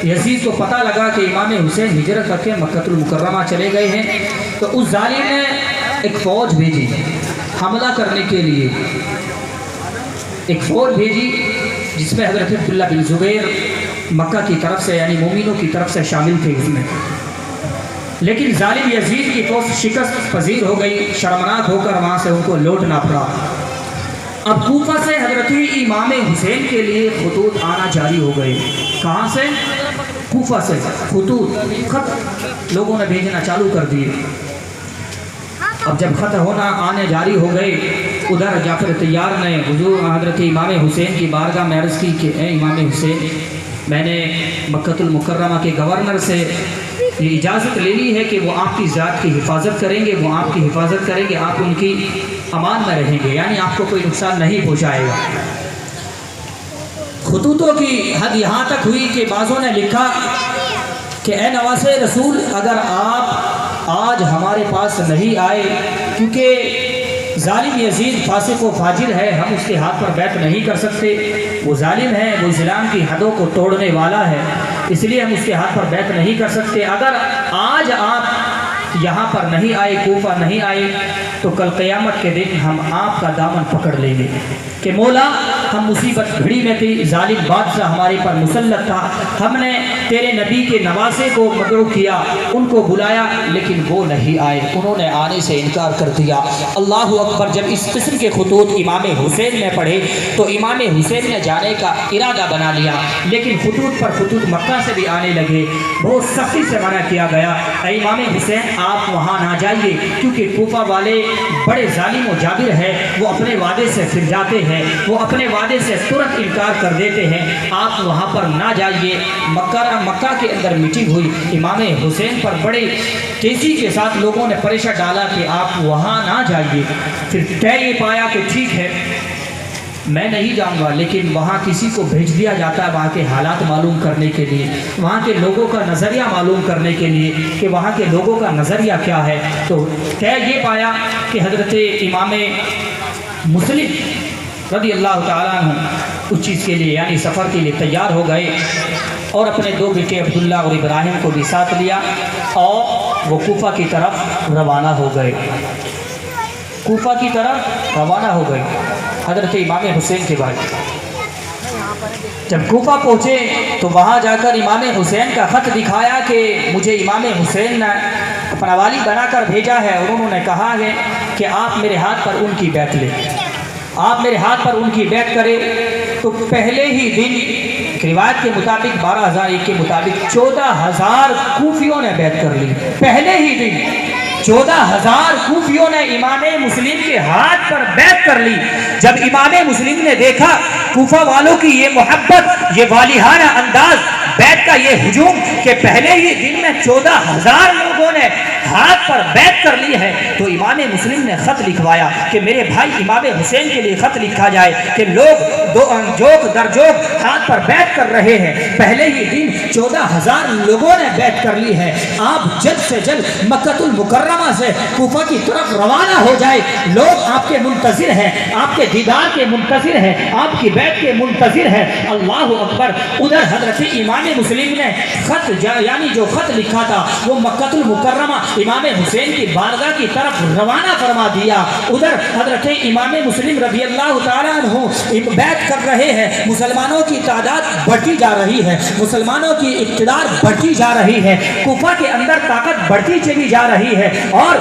یزید کو پتہ لگا کہ امام حسین ہجرت کر کے مکہ المکرمہ چلے گئے ہیں، تو اس ظالم نے ایک فوج بھیجی حملہ کرنے کے لیے، ایک فوج بھیجی جس میں حضرت عبداللہ بن زبیر مکہ کی طرف سے، یعنی مومنوں کی طرف سے شامل تھے اس میں۔ لیکن ظالم یزید کی فوج شکست پذیر ہو گئی، شرمناک ہو کر وہاں سے ان کو لوٹنا پڑا۔ اب کوفہ سے حضرت امام حسین کے لیے خطوط آنا جاری ہو گئے۔ کہاں سے؟ کوفہ سے خط لوگوں نے بھیجنا چالو کر دیے۔ اب جب خط آنے جاری ہو گئے، ادھر جعفر طیار نے حضور حضرت امام حسین کی بارگاہ میں عرض کی کہ اے امام حسین، میں نے مکہ المکرمہ کے گورنر سے یہ اجازت لے لی ہے کہ وہ آپ کی ذات کی حفاظت کریں گے، وہ آپ کی حفاظت کریں گے، آپ ان کی امان میں رہیں گے، یعنی آپ کو کوئی نقصان نہیں پہنچائے گا۔ خطوطوں کی حد یہاں تک ہوئی کہ بعضوں نے لکھا کہ اے نواز رسول، اگر آپ آج ہمارے پاس نہیں آئے، کیونکہ ظالم یزید فاسق و فاجر ہے، ہم اس کے ہاتھ پر بیعت نہیں کر سکتے، وہ ظالم ہے، وہ اسلام کی حدوں کو توڑنے والا ہے، اس لیے ہم اس کے ہاتھ پر بیعت نہیں کر سکتے۔ اگر آج آپ یہاں پر نہیں آئے، کوفہ نہیں آئے، تو کل قیامت کے دن ہم آپ کا دامن پکڑ لیں گے کہ مولا، ہم مصیبت گھڑی میں تھی، ظالم بادشاہ ہمارے پر مسلط تھا، ہم نے تیرے نبی کے نواسے کو مدعو کیا، ان کو بلایا، لیکن وہ نہیں آئے، انہوں نے آنے سے انکار کر دیا۔ اللہ اکبر۔ جب اس قسم کے خطوط امام حسین نے پڑھے تو امام حسین نے جانے کا ارادہ بنا لیا، لیکن خطوط پر خطوط مکہ سے بھی آنے لگے، بہت سختی سے منع کیا گیا، اے امام حسین آپ وہاں نہ جائیے، کیونکہ کوفہ والے بڑے ظالم و جابر ہیں، وہ اپنے وعدے سے پھر جاتے ہیں، وہ اپنے وعدے سے ترنت انکار کر دیتے ہیں، آپ وہاں پر نہ جائیے۔ مکہ کے اندر میٹنگ ہوئی، امام حسین پر بڑے تیزی کے ساتھ لوگوں نے پریشر ڈالا کہ آپ وہاں نہ جائیے۔ پھر طے یہ پایا کہ ٹھیک ہے میں نہیں جاؤں گا، لیکن وہاں کسی کو بھیج دیا جاتا ہے وہاں کے حالات معلوم کرنے کے لیے، وہاں کے لوگوں کا نظریہ معلوم کرنے کے لیے کہ وہاں کے لوگوں کا نظریہ کیا ہے۔ تو طے یہ پایا کہ حضرت امام مسلم رضی اللہ تعالیٰ عنہ اس چیز کے لیے یعنی سفر کے لیے تیار ہو گئے، اور اپنے دو بیٹے عبداللہ اور ابراہیم کو بھی ساتھ لیا، اور وہ کوفہ کی طرف روانہ ہو گئے۔ کوفہ کی طرف روانہ ہو گئے حضرت امام حسین کے بھائی۔ جب کوفہ پہنچے تو وہاں جا کر امام حسین کا خط دکھایا کہ مجھے امام حسین نے اپنا والی بنا کر بھیجا ہے، اور انہوں نے کہا ہے کہ آپ میرے ہاتھ پر ان کی بیعت لیں، آپ میرے ہاتھ پر ان کی بیعت کریں۔ تو پہلے ہی دن روایت کے مطابق 12,001 کے مطابق 14,000 کوفیوں نے بیعت کر لی۔ پہلے ہی دن 14,000 کوفیوں نے امام مسلم کے ہاتھ پر بیعت کر لی۔ جب امام مسلم نے دیکھا کوفہ والوں کی یہ محبت، یہ والیانہ انداز، بیعت کا یہ ہجوم کہ پہلے ہی دن میں 14,000 لوگوں نے ہاتھ پر بیعت کر لی ہے، تو امام مسلم نے خط لکھوایا کہ میرے بھائی امام حسین کے لیے خط لکھا جائے کہ لوگ جوک در جوک ہاتھ پر بیعت کر رہے ہیں، پہلے ہی دن 14,000 لوگوں نے بیعت کر لی ہے، آپ جلد سے جلد مکہ المکرمہ سے کوفہ کی طرف روانہ ہو جائے، لوگ آپ کے منتظر ہیں، آپ کے دیدار کے منتظر ہیں، آپ کی بیعت کے منتظر ہیں۔ اللہ اکبر۔ ادھر حضرت امام مسلم نے خط یعنی جو خط لکھا تھا وہ مکہ المکرمہ امام حسین کی بارگاہ کی طرف روانہ فرما دیا۔ ادھر حضرت امام مسلم رضی اللہ تعالیٰ عنہ بیعت کر رہے ہیں، مسلمانوں کی تعداد بڑھتی جا رہی ہے، مسلمانوں کی اقتدار بڑھتی جا رہی ہے، کوفہ کے اندر طاقت بڑھتی چلی جا رہی ہے، اور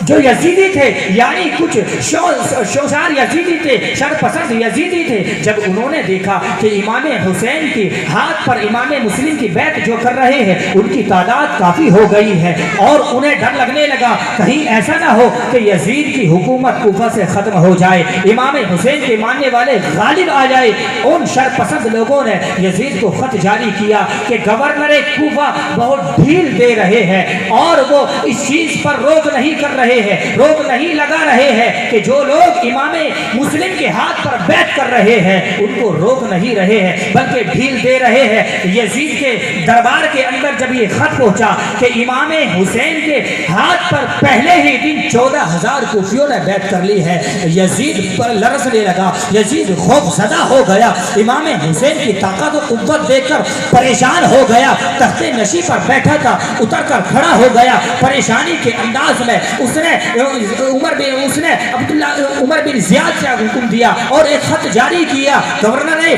جو یزیدی تھے یعنی کچھ شوشار یزیدی تھے، شرپسند یزیدی تھے، جب انہوں نے دیکھا کہ امام حسین کی ہاتھ پر امام مسلم کی بیعت جو کر رہے ہیں ان کی تعداد کافی ہو گئی ہے، اور انہیں ڈر لگنے لگا کہیں ایسا نہ ہو کہ یزید کی حکومت کوفہ سے ختم ہو جائے، امام حسین کے ماننے والے غالب آ جائے۔ ان شرپسند لوگوں نے یزید کو خط جاری کیا کہ گورنر کوفہ بہت ڈھیل دے رہے ہیں، اور وہ اس چیز پر روک نہیں کر رہے ہیں، روک نہیں لگا رہے ہیں کہ جو لوگ امام مسلم کے ہاتھ پر بیعت کر رہے ہیں ان کو روک نہیں رہے ہیں بلکہ ڈھیل دے رہے ہیں۔ یزید کے دربار کے اندر جب یہ خط پہنچا کہ امام حسین کے ہاتھ پر پہلے ہی دن 14,000 کوفیوں نے بیعت کر لی ہے، یزید پر لرزنے لگا، یزید خوف زدہ ہو گیا، امام حسین کی طاقت و قوت دیکھ کر پریشان ہو گیا، تخت نشی پر بیٹھا تھا اتر کر کھڑا ہو گیا، پریشانی کے انداز میں اس نے عمر بن زیاد سے حکم دیا اور ایک خط جاری کیا، گورنر نے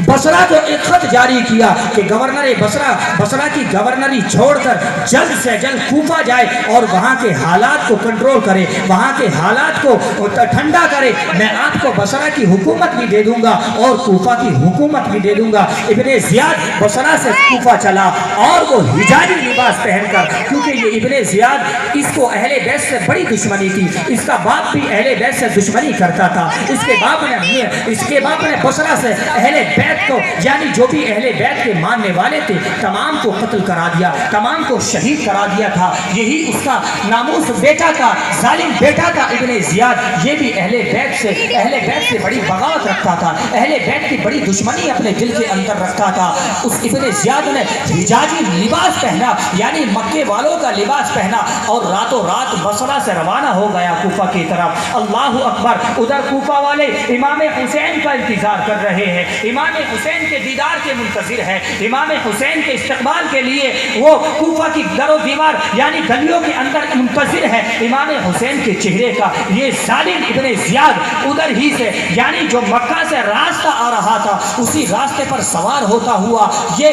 بصرہ کو ایک خط جاری کیا کہ گورنر بصرہ کی گورنری چھوڑ کر جلد سے جلد کوفہ جائے اور وہاں کے حالات کو کنٹرول کرے، وہاں کے حالات کو ٹھنڈا کرے، میں آپ کو بصرہ کی حکومت بھی دے دوں گا اور کوفہ کی حکومت بھی دے دوں گا۔ ابن زیاد بصرہ سے کوفہ چلا اور وہ حجازی لباس پہن کر، کیونکہ یہ ابن زیاد اس کو اہل بیت سے بڑی دشمنی تھی، اس کا باپ بھی اہل بیت سے دشمنی کرتا تھا، اس کے باپ نے بصرہ سے اہل بیت کو یعنی جو بھی اہل بیت کے ماننے والے تھے تمام کو قتل کرا دیا، تمام کو شہید کرا دیا تھا۔ یہی اس کا ناموس بیٹا تھا، ظالم بیٹا تھا ابن زیاد، یہ بھی اہل بیت سے بڑی بغاوت رکھتا تھا، اہل بیت کی بڑی دشمنی اپنے دل کے اندر رکھتا تھا۔ اس ابن زیاد نے حجازی لباس پہنا یعنی مکے والوں کا لباس پہنا اور راتوں رات بصرہ سے روانہ ہو گیا کوفہ کی طرف۔ اللہ اکبر۔ ادھر کوفہ والے امام حسین کا انتظار کر رہے ہیں، امام حسین کے دیدار کے منتظر ہے، امام حسین کے استقبال کے لیے وہ کوفہ کی در و دیوار یعنی گلیوں کے اندر منتظر ہے امام حسین کے چہرے کا۔ یہ ظالم ابن زیاد ادھر ہی سے یعنی جو مکہ سے راستہ آ رہا تھا اسی راستے پر سوار ہوتا ہوا یہ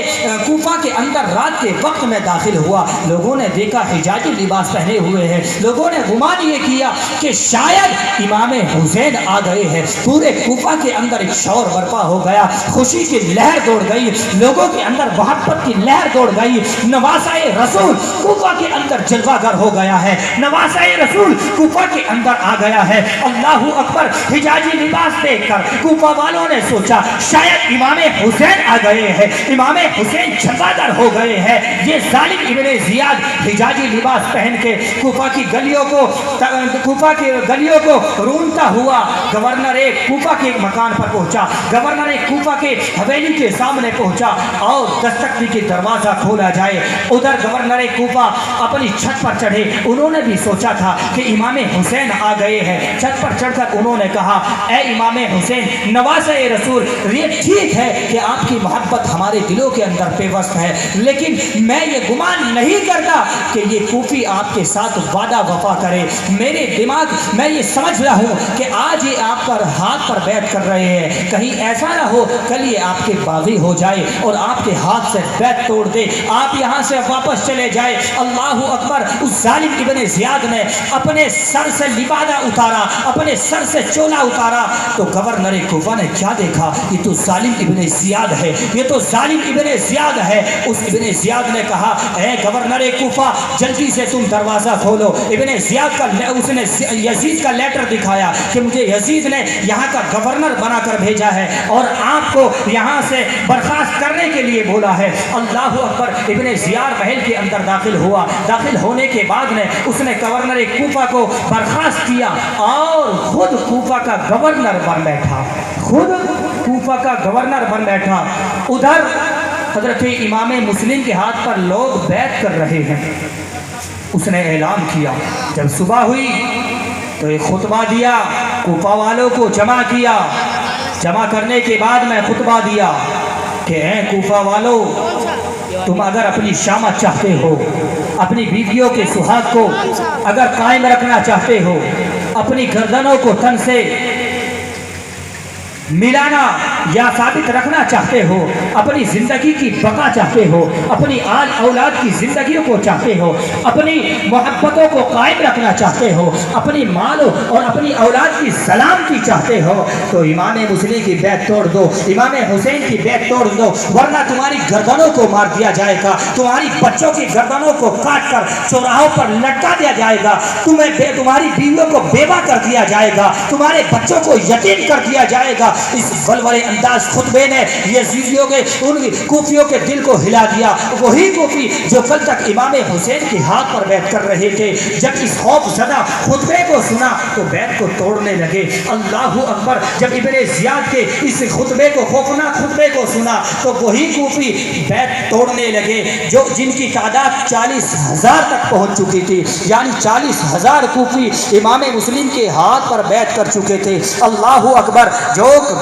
کوفہ کے اندر رات کے وقت میں داخل ہوا۔ لوگوں نے دیکھا حجازی لباس پہنے ہوئے ہیں، لوگوں نے گمان یہ کیا کہ شاید امام حسین آ گئے ہیں۔ پورے کوفہ کے اندر ایک شور برپا ہو گیا، خوشی کی لہر دوڑ گئی، لوگوں کے اندر محبت کی لہر دوڑ گئی۔ نواسۂ رسول کوفہ کے اندر جلوہ گر ہو گیا ہے، نواسۂ رسول کوفہ کے اندر آ گیا ہے۔ اللہ اکبر! حجازی لباس دیکھ کر کوفہ والوں نے سوچا شاید امام حسین آ گئے ہیں، امام حسین جلوہ گر ہو گئے ہیں۔ یہ ظالم ابن زیاد حجازی لباس پہن کے کوفہ کی گلیوں کو رونتا ہوا گورنر کوفہ کے مکان پر پہنچا، گورنر کوفہ کے حویلی کے سامنے پہنچا اور دستک دی کہ دروازہ کھولا جائے۔ ادھر گورنر کوفہ اپنی چھت پر چڑھے، انہوں نے بھی سوچا تھا کہ امام حسین آ گئے ہیں۔ چھت پر چڑھ کر انہوں نے کہا اے امام حسین نواسۂ رسول، یہ ٹھیک ہے کہ آپ کی محبت ہمارے دلوں کے اندر پیوست ہے، لیکن میں یہ گمان نہیں کرتا کہ یہ کوفی آپ کے ساتھ وعدہ وفا کرے۔ میرے دماغ میں یہ سمجھ رہا ہوں کہ آج یہ آپ پر ہاتھ پر بیعت کر رہے ہیں، کہیں ایسا نہ ہو کل یہ آپ کے باغی ہو جائے اور آپ کے ہاتھ سے بیعت توڑ دے، آپ یہاں سے واپس چلے جائے۔ اللہ اکبر! اس ظالم ابن زیاد نے اپنے سر سے لبادہ اتارا، اپنے سر سے چولا اتارا تو گورنر کوفہ نے کیا دیکھا؟ یہ تو ظالم ابن زیاد ہے، یہ تو ظالم ابن زیاد ہے۔ اس ابن زیاد نے کہا اے گورنر کوفہ جلدی سے تم دروازہ کھولو۔ ابن زیاد کا اس نے یزید کا لیٹر دکھایا کہ مجھے یزید نے یہاں کا گورنر بنا کر بھیجا ہے اور آپ کو یہاں سے برخاست کرنے کے لیے بولا ہے۔ اللہ اکبر! ابن زیاد محل کے اندر داخل ہوا، داخل ہونے کے بعد اس نے گورنر کوفہ کو برخاست کیا اور خود کوفہ کا گورنر بن بیٹھا، خود کوفہ کا گورنر بن بیٹھا۔ ادھر حضرت امام مسلم کے ہاتھ پر لوگ بیعت کر رہے ہیں۔ اس نے اعلان کیا، جب صبح ہوئی تو ایک خطبہ دیا، کوفہ والوں کو جمع کیا۔ جمع کرنے کے بعد میں خطبہ دیا کہ اے کوفہ والو، تم اگر اپنی شامت چاہتے ہو، اپنی بیویوں کے سہاگ کو اگر قائم رکھنا چاہتے ہو، اپنی گردنوں کو تن سے ملانا یا ثابت رکھنا چاہتے ہو، اپنی زندگی کی بقا چاہتے ہو، اپنی آل اولاد کی زندگیوں کو چاہتے ہو، اپنی محبتوں کو قائم رکھنا چاہتے ہو، اپنی مالوں اور اپنی اولاد کی سلامتی چاہتے ہو تو امام مسلم کی بیعت توڑ دو، امام حسین کی بیعت توڑ دو، ورنہ تمہاری گردنوں کو مار دیا جائے گا، تمہاری بچوں کی گردنوں کو کاٹ کر چوراہوں پر لٹکا دیا جائے گا، تمہاری بیویوں کو بیوہ کر دیا جائے گا، تمہارے بچوں کو یتیم کر دیا جائے گا۔ اس ولولے انداز خطبے نے یزیدیوں کے ان کوفیوں کے دل کو ہلا دیا۔ وہی کوفی جو کل تک امام حسین کے ہاتھ پر بیعت کر رہے تھے، جب اس خوف زدہ خطبے کو سنا تو بیعت کو توڑنے لگے۔ اللہ اکبر! جب ابن زیاد کے اس خطبے کو، خوفناک خطبے کو سنا تو وہی کوفی بیعت توڑنے لگے، جن کی تعداد 40,000 تک پہنچ چکی تھی، یعنی 40,000 کوفی امام مسلم کے ہاتھ پر بیعت کر چکے تھے۔ اللہ اکبر!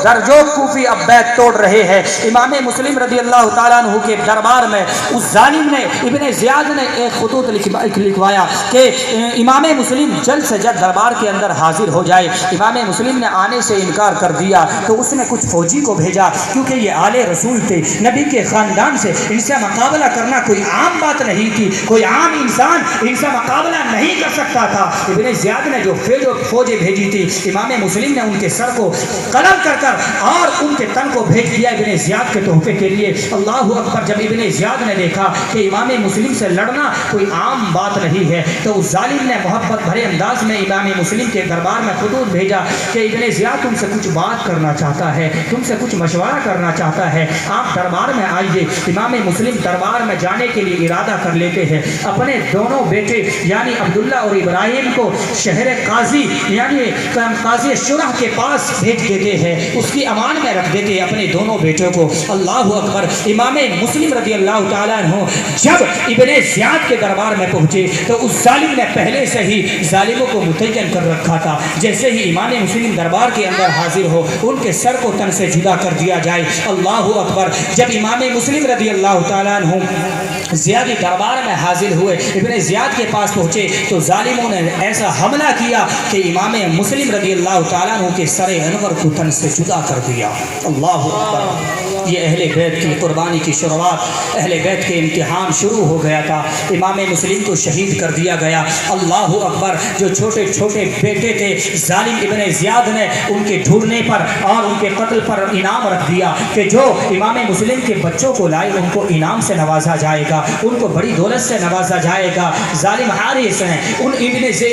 درجوں کوفی اب بیعت توڑ رہے ہیں۔ امام مسلم رضی اللہ تعالیٰ عنہ کے دربار میں اس ظالم نے، ابن زیاد نے ایک خطوط لکھوایا کہ امام مسلم جلد سے جلد دربار کے اندر حاضر ہو جائے۔ امام مسلم نے آنے سے انکار کر دیا تو اس نے کچھ فوجی کو بھیجا، کیونکہ یہ آل رسول تھے، نبی کے خاندان سے، ان سے مقابلہ کرنا کوئی عام بات نہیں تھی، کوئی عام انسان ان سے مقابلہ نہیں کر سکتا تھا۔ ابن زیاد نے جو فوجیں بھیجی تھی، امام مسلم نے ان کے سر کو قلم کر اور ان کے تن کو بھیج دیا ابن زیاد کے تحفے کے لیے۔ اللہ اکبر! جب ابن زیاد نے دیکھا کہ امام مسلم سے لڑنا کوئی عام بات نہیں ہے تو اس ظالم نے محبت بھرے انداز میں امام مسلم کے دربار میں خطوط بھیجا کہ ابن زیاد تم سے کچھ بات کرنا چاہتا ہے، تم سے کچھ مشورہ کرنا چاہتا ہے، آپ دربار میں آئیے۔ امام مسلم دربار میں جانے کے لیے ارادہ کر لیتے ہیں، اپنے دونوں بیٹے یعنی عبداللہ اور ابراہیم کو شہر قاضی یعنی قاضی شرح کے پاس بھیج دیتے ہیں، اس کی امان میں رکھ دیتے اپنے دونوں بیٹوں کو۔ اللہ اکبر! امام مسلم رضی اللہ تعالیٰ عنہ جب ابن زیاد کے دربار میں پہنچے تو اس ظالم نے پہلے سے ہی ظالموں کو متعین کر رکھا تھا، جیسے ہی امام مسلم دربار کے اندر حاضر ہو ان کے سر کو تن سے جدا کر دیا جائے۔ اللہ اکبر! جب امام مسلم رضی اللہ تعالیٰ عنہ زیادی دربار میں حاضر ہوئے، ابن زیاد کے پاس پہنچے تو ظالموں نے ایسا حملہ کیا کہ امام مسلم رضی اللہ تعالیٰ عنہ کے سر انور کو تن سے جدا کر دیا۔ اللہ اکبر۔ یہ اہل بیت کی قربانی کی شروعات، اہل بیت کے امتحان شروع ہو گیا تھا، امام مسلم کو شہید کر دیا گیا۔ اللہ اکبر۔ جو چھوٹے چھوٹے بیٹے تھے ظالم ابن زیاد نے ان کے ڈھونڈنے پر اور ان کے قتل پر انعام رکھ دیا کہ جو امام مسلم کے بچوں کو لائے ان کو انعام سے نوازا جائے گا، ان کو بڑی دولت سے نوازا جائے گا۔ ظالم حارث نے ان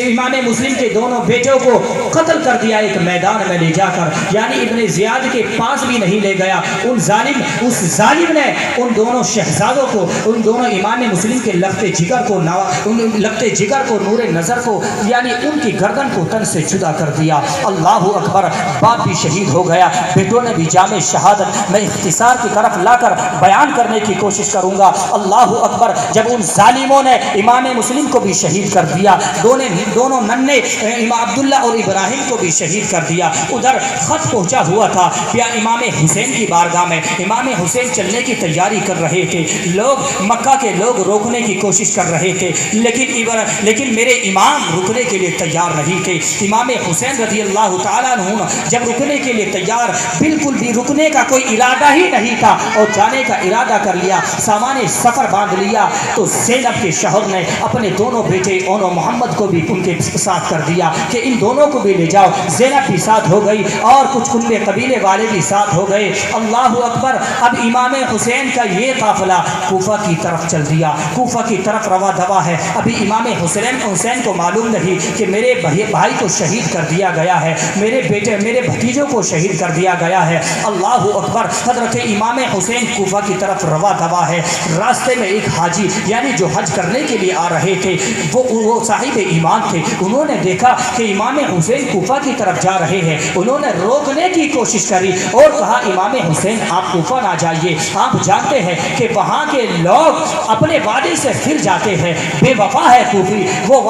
امام مسلم کے دونوں بیٹوں کو قتل کر دیا ایک میدان میں لے جا کر، یعنی ابن زیاد کے پاس بھی نہیں لے گیا۔ اس ظالم نے ان دونوں شہزادوں کو، ان دونوں امام مسلم کے لخت جگر کو نور نظر کو، یعنی ان کی گردن کو تن سے جدا کر دیا۔ اللہ اکبر۔ باپ بھی شہید ہو گیا، بیٹوں نے بھی جامع شہادت۔ میں اختصار کی طرف لا کر بیان کرنے کی کوشش کروں گا۔ اللہ اکبر۔ جب ان ظالموں نے امام مسلم کو بھی شہید کر دیا، دونوں ننے امام عبداللہ اور ابراہیم کو بھی شہید کر دیا، ادھر خط پہنچا ہوا تھا یا امام حسین کی بارگاہ میں امام حسین چلنے کی تیاری کر رہے تھے، لوگ مکہ کے لوگ روکنے کی کوشش کر رہے تھے، لیکن میرے امام رکنے کے لیے تیار نہیں تھے۔ امام حسین رضی اللہ تعالیٰ عنہ جب رکنے کے لیے تیار، بالکل بھی رکنے کا کوئی ارادہ ہی نہیں تھا اور جانے کا ارادہ کر لیا، سامان سفر باندھ لیا، تو زینب کے شوہر نے اپنے دونوں بیٹے اون و محمد کو بھی ان کے ساتھ کر دیا کہ ان دونوں کو بھی لے جاؤ۔ زینب بھی ساتھ ہو گئی اور کچھ کنبے قبیلے والے بھی ساتھ ہو گئے۔ اللہ اکبر۔ اب امام حسین کا یہ قافلہ کوفہ کی طرف چل دیا، کوفہ کی طرف رواں دوا ہے۔ ابھی امام حسین کو معلوم نہیں کہ میرے بھائی کو شہید کر دیا گیا ہے، میرے بھتیجوں کو شہید کر دیا گیا ہے۔ اللہ اکبر۔ حضرت امام حسین کوفہ کی طرف رواں دوا ہے۔ راستے میں ایک حاجی یعنی جو حج کرنے کے لیے آ رہے تھے، وہ صاحب ایمان تھے، انہوں نے دیکھا کہ امام حسین کوفہ کی طرف جا رہے ہیں، انہوں نے روکنے کی کوشش کری اور کہا امام حسین آپ کوفہ نہ جائیے، آپ جانتے ہیں کہ وہاں کے لوگ اپنے وعدے سے پھر جاتے ہیں، بے وفا ہے کوفی، وہ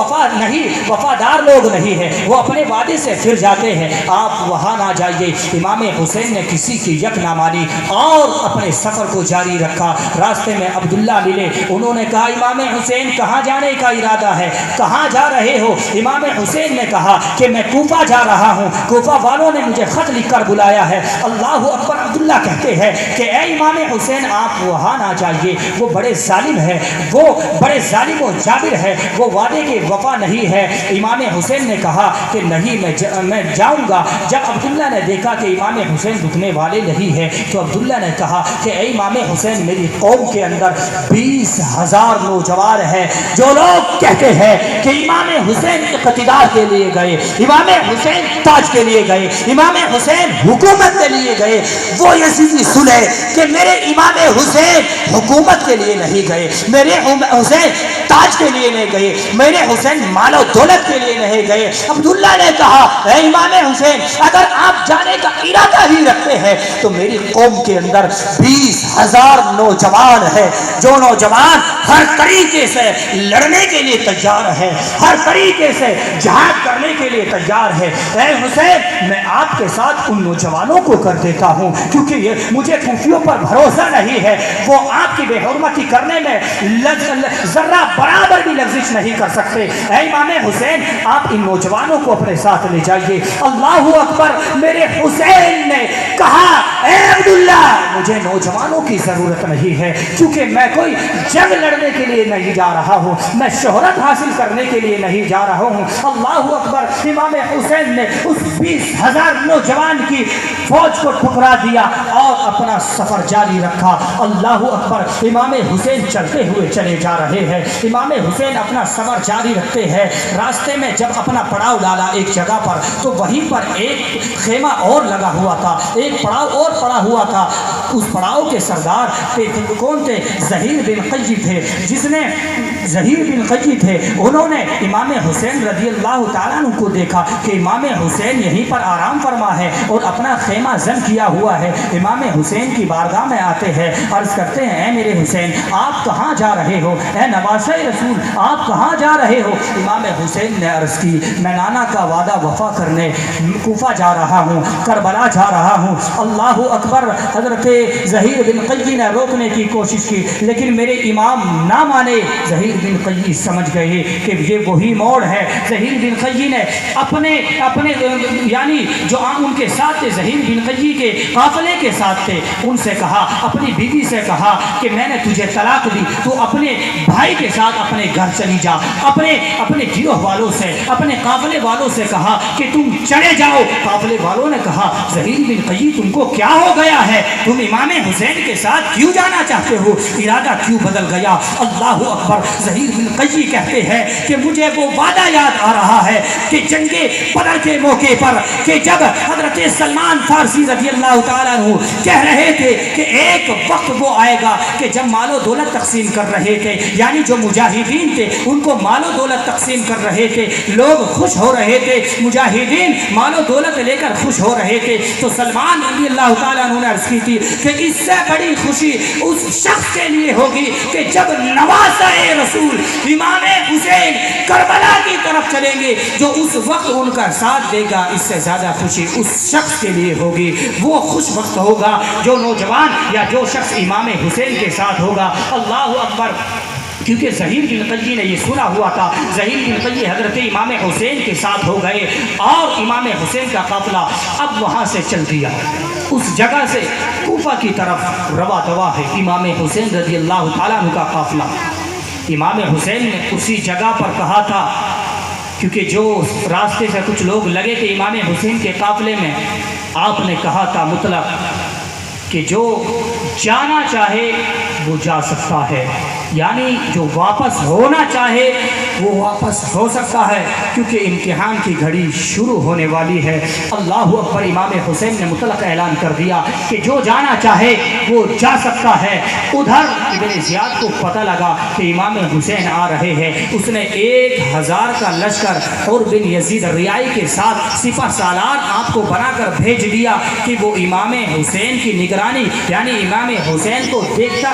وفادار لوگ نہیں ہیں، وہ اپنے وعدے سے پھر جاتے ہیں، آپ وہاں نہ جائیے۔ امام حسین نے کسی کی یک نہ مانی اور اپنے سفر کو جاری رکھا۔ راستے میں عبداللہ ملے، انہوں نے کہا امام حسین کہاں جانے کا ارادہ ہے، کہاں جا رہے ہو؟ امام حسین نے کہا کہ میں کوفہ جا رہا ہوں، کوفہ والوں نے مجھے خط لکھ کر بلایا ہے۔ اللہ اکبر۔ عبداللہ کہتے ہیں کہ اے امام حسین آپ وہاں نہ جائیے، وہ بڑے ظالم ہے، وہ بڑے ظالم و جابر ہے، وہ وعدے کے وفا نہیں ہے۔ امام حسین نے کہا کہ نہیں میں جاؤں گا۔ جب عبداللہ نے دیکھا کہ امام حسین رکنے والے نہیں ہے تو عبداللہ نے کہا کہ اے امام حسین میری قوم کے اندر 20,000 نوجوان ہیں جو لوگ کہتے ہیں کہ امام حسین اقتدار کے لیے گئے، امام حسین تاج کے لیے گئے، امام حسین حکومت کے لیے گئے، وہ یزیدی سنے کہ میرے امام حسین حکومت کے لیے نہیں گئے، میرے حسین تاج کے لیے نہیں گئے، میرے حسین مال و دولت کے لیے نہیں گئے۔ عبداللہ نے کہا اے امام حسین اگر آپ جانے کا ارادہ ہی رکھتے ہیں تو میری قوم کے اندر 20,000 نوجوان ہیں، جو نوجوان ہر طریقے سے لڑنے کے لیے تیار ہے، ہر طریقے سے جہاد کرنے کے لیے تیار ہے۔ اے حسین میں آپ کے ساتھ ان نوجوانوں کو کر دیتا ہوں کیونکہ مجھے کوفیوں پر بھروسہ نہیں ہے، وہ آپ کی بے حرمتی کرنے میں ذرہ برابر بھی لغزش نہیں کر سکتے۔ اے امام حسین آپ ان نوجوانوں کو اپنے ساتھ لے جائیے۔ اللہ اکبر۔ میرے حسین نے کہا اے عبداللہ مجھے نوجوانوں کی ضرورت نہیں ہے کیونکہ میں کوئی جنگ لڑنے کے لیے نہیں جا رہا ہوں، میں شہرت حاصل کرنے کے لیے نہیں جا رہا ہوں۔ اللہ اکبر۔ امام حسین نے اس 20,000 نوجوان کی فوج کو ٹھکرا دیا اور اپنا سفر جاری رکھا۔ اللہ اکبر۔ امام حسین چلتے ہوئے چلے جا رہے ہیں، امام حسین اپنا سفر جاری رکھتے ہیں۔ راستے میں جب اپنا پڑاؤ ڈالا ایک جگہ پر تو وہیں پر ایک خیمہ اور لگا ہوا تھا، ایک پڑاؤ اور پڑا ہوا تھا۔ اس پڑاؤ کے سردار کون تھے؟ زہیر بن قیی تھے، انہوں نے امام حسین رضی اللہ تعالیٰ عنہ کو دیکھا کہ امام حسین یہیں پر آرام فرما ہے اور اپنا خیمہ زن کیا ہوا ہے۔ امام حسین کی بارگاہ میں آتے ہیں، عرض کرتے ہیں اے میرے حسین آپ کہاں جا رہے ہو؟ اے نواسہ رسول آپ کہاں جا رہے ہو؟ امام حسین نے عرض کی میں نانا کا وعدہ وفا کرنے کوفہ جا رہا ہوں، کربلا جا رہا ہوں۔ اللہ اکبر۔ حضرت ظہیر بن قیی نے روکنے کی کوشش کی لیکن میرے امام نہ مانے۔ ظہیر بن قیی سمجھ گئے کہ یہ وہی موڑ ہے۔ ظہیر بن قیی نے اپنے یعنی جو ان کے ساتھ تھے، ظہیر بن قیی کے قافلے کے ساتھ تھے، ان سے کہا، اپنی بیوی سے کہا کہ میں نے تجھے طلاق دی، تو اپنے بھائی کے ساتھ اپنے گھر چلی جا۔ اپنے گروہ والوں سے، اپنے قافلے والوں سے کہا کہ تم چلے جاؤ۔ قافلے والوں نے کہا ظہیر بن قیی تم کو کیا ہو گیا ہے؟ تم امام حسین کے ساتھ کیوں جانا چاہتے ہو؟ ارادہ کیوں بدل گیا؟ اللہ اکبر۔ ظہیر بن قیی کہتے ہیں کہ مجھے وہ وعدہ یاد آ رہا ہے کہ جنگ بدر کے موقع پر کہ جب حضرت سلمان فارسی رضی اللہ تعالیٰ عنہ کہہ رہے تھے کہ ایک وقت وہ آئے گا کہ جب مال و دولت تقسیم کر رہے تھے، یعنی جو مجاہدین تھے ان کو مال و دولت تقسیم کر رہے تھے، لوگ خوش ہو رہے تھے، مجاہدین مال و دولت لے کر خوش ہو رہے تھے، تو سلمان رضی اللہ تعالیٰ عنہ نے عرض کی تھی کہ اس سے بڑی خوشی اس شخص کے لیے ہوگی کہ جب نواسہ رسول امام حسین کربلا کی طرف چلیں گے، جو اس وقت ان کا ساتھ دے گا، اس سے زیادہ خوشی اس شخص کے لیے ہوگی۔ وہ خوش وقت ہوگا جو نوجوان یا جو شخص امام حسین کے ساتھ ہوگا۔ اللہ اکبر۔ کیونکہ ظہیر بن قیی نے یہ سنا ہوا تھا، ظہیر بن قیی حضرت امام حسین کے ساتھ ہو گئے اور امام حسین کا قافلہ اب وہاں سے چل دیا، اس جگہ سے کوفہ کی طرف روا دوا ہے امام حسین رضی اللہ تعالیٰ عنہ کا قافلہ۔ امام حسین نے اسی جگہ پر کہا تھا، کیونکہ جو راستے سے کچھ لوگ لگے تھے امام حسین کے قافلے میں، آپ نے کہا تھا مطلق کہ جو جانا چاہے وہ جا سکتا ہے، یعنی جو واپس ہونا چاہے وہ واپس ہو سکتا ہے، کیونکہ امتحان کی گھڑی شروع ہونے والی ہے۔ اللہ اکبر۔ امام حسین نے مطلق اعلان کر دیا کہ جو جانا چاہے وہ جا سکتا ہے۔ ادھر ابن زیاد کو پتہ لگا کہ امام حسین آ رہے ہیں، اس نے 1000 کا لشکر اور بن یزید ریائی کے ساتھ سپہ سالار آپ کو بنا کر بھیج دیا کہ وہ امام حسین کی نگرانی، یعنی امام حسین کو دیکھتا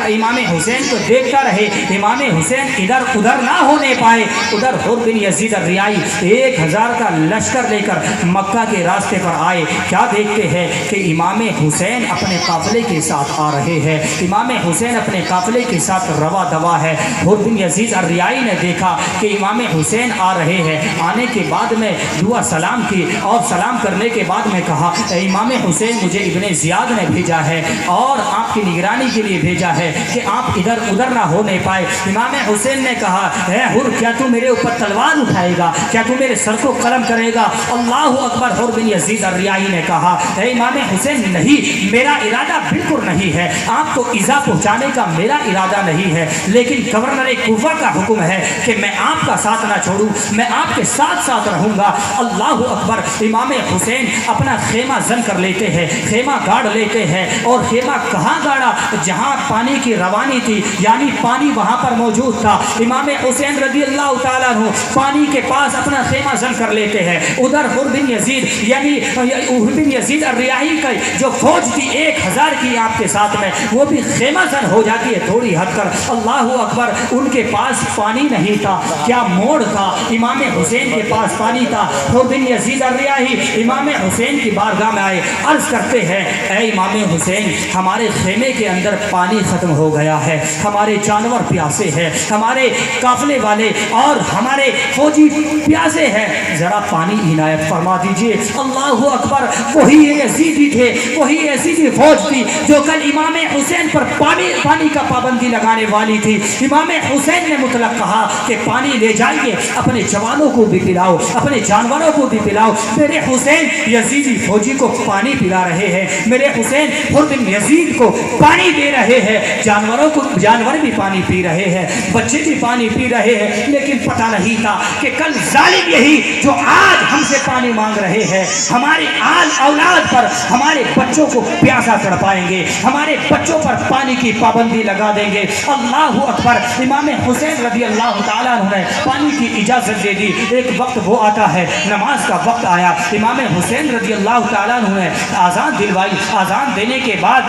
رہے، امام حسین ادھر ادھر نہ ہونے پائے۔ ادھر حر بن یزید الریائی 1000 کا لشکر لے کر مکہ کے راستے پر آئے، کیا دیکھتے ہیں کہ امام حسین اپنے قافلے کے ساتھ آ رہے ہیں، امام حسین اپنے قافلے کے ساتھ روا دوا ہے۔ حر بن یزید الریائی نے دیکھا کہ امام حسین آ رہے ہیں، آنے کے بعد میں دعا سلام کی اور سلام کرنے کے بعد میں کہا اے امام حسین مجھے ابن زیاد نے بھیجا ہے اور آپ کی نگرانی کے لیے بھیجا ہے کہ آپ ادھر ادھر نہ ہونے پائے۔ امام حسین نے کہا اے حر کیا تو میرے اوپر تلوار اٹھائے گا؟ کیا تو میرے سر کو قلم کرے گا؟ اللہ اکبر۔ حر بن یزید الریائی نے کہا اے امام حسین نہیں، میرا ارادہ بالکل نہیں ہے، آپ کو ایذا پہنچانے کا میرا ارادہ نہیں ہے، لیکن گورنر کوفہ کا حکم ہے کہ میں آپ کا ساتھ نہ چھوڑوں، میں آپ کے ساتھ ساتھ رہوں گا۔ اللہ اکبر۔ امام حسین اپنا خیمہ زن کر لیتے ہیں، خیمہ گاڑ لیتے ہیں، اور خیمہ کہاں گاڑا؟ جہاں پانی کی روانی تھی، یعنی پانی وہاں پر موجود تھا۔ امام حسین رضی اللہ تعالیٰ عنہ پانی کے پاس اپنا خیمہ زن کر لیتے ہیں۔ ادھر حر بن یزید یعنی حر بن یزید الریائی کا جو فوج تھی 1000 کی آپ کے ساتھ میں، وہ بھی خیمہ زن ہو جاتی ہے تھوڑی ہٹ کر۔ اللہ اکبر۔ ان کے پاس پانی نہیں تھا، کیا موڑ تھا؟ امام حسین کے پاس پانی تھا۔ حر بن یزید الریائی امام حسین کی بارگاہ میں آئے، عرض کرتے ہیں اے امام حسین ہمارے خیمے کے اندر پانی ختم ہو گیا ہے، ہمارے جانور پیاسے ہیں، ہمارے قافلے والے اور ہمارے فوجی پیاسے ہیں، ذرا پانی عنایت فرما دیجئے۔ اللہ اکبر۔ وہی یزیدی تھے، وہی یزیدی فوج تھی جو کل امام حسین پر پانی کا پابندی لگانے والی تھی۔ امام حسین نے مطلق کہا کہ پانی لے جائیے، اپنے جوانوں کو بھی پلاؤ، اپنے جانوروں کو بھی پلاؤ۔ میرے حسین یزیدی فوجی کو پانی پلا رہے ہیں، میرے حسین حر بن یزید کو پانی دے رہے ہیں، جانور بھی پانی پی رہے ہیں، بچے بھی پانی پی رہے ہیں، لیکن پتہ نہیں تھا کہ کل ظالم یہی جو آج ہم سے پانی مانگ رہے ہیں ہماری آل اولاد پر، ہمارے بچوں کو پیاسا تڑپائیں گے، ہمارے بچوں پر پانی کی پابندی لگا دیں گے۔ اللہ اکبر۔ امام حسین رضی اللہ تعالیٰ عنہ نے پانی کی اجازت دے دی۔ ایک وقت وہ آتا ہے، نماز کا وقت آیا، امام حسین رضی اللہ تعالیٰ عنہ نے آذان دلوائی۔ آذان دینے کے بعد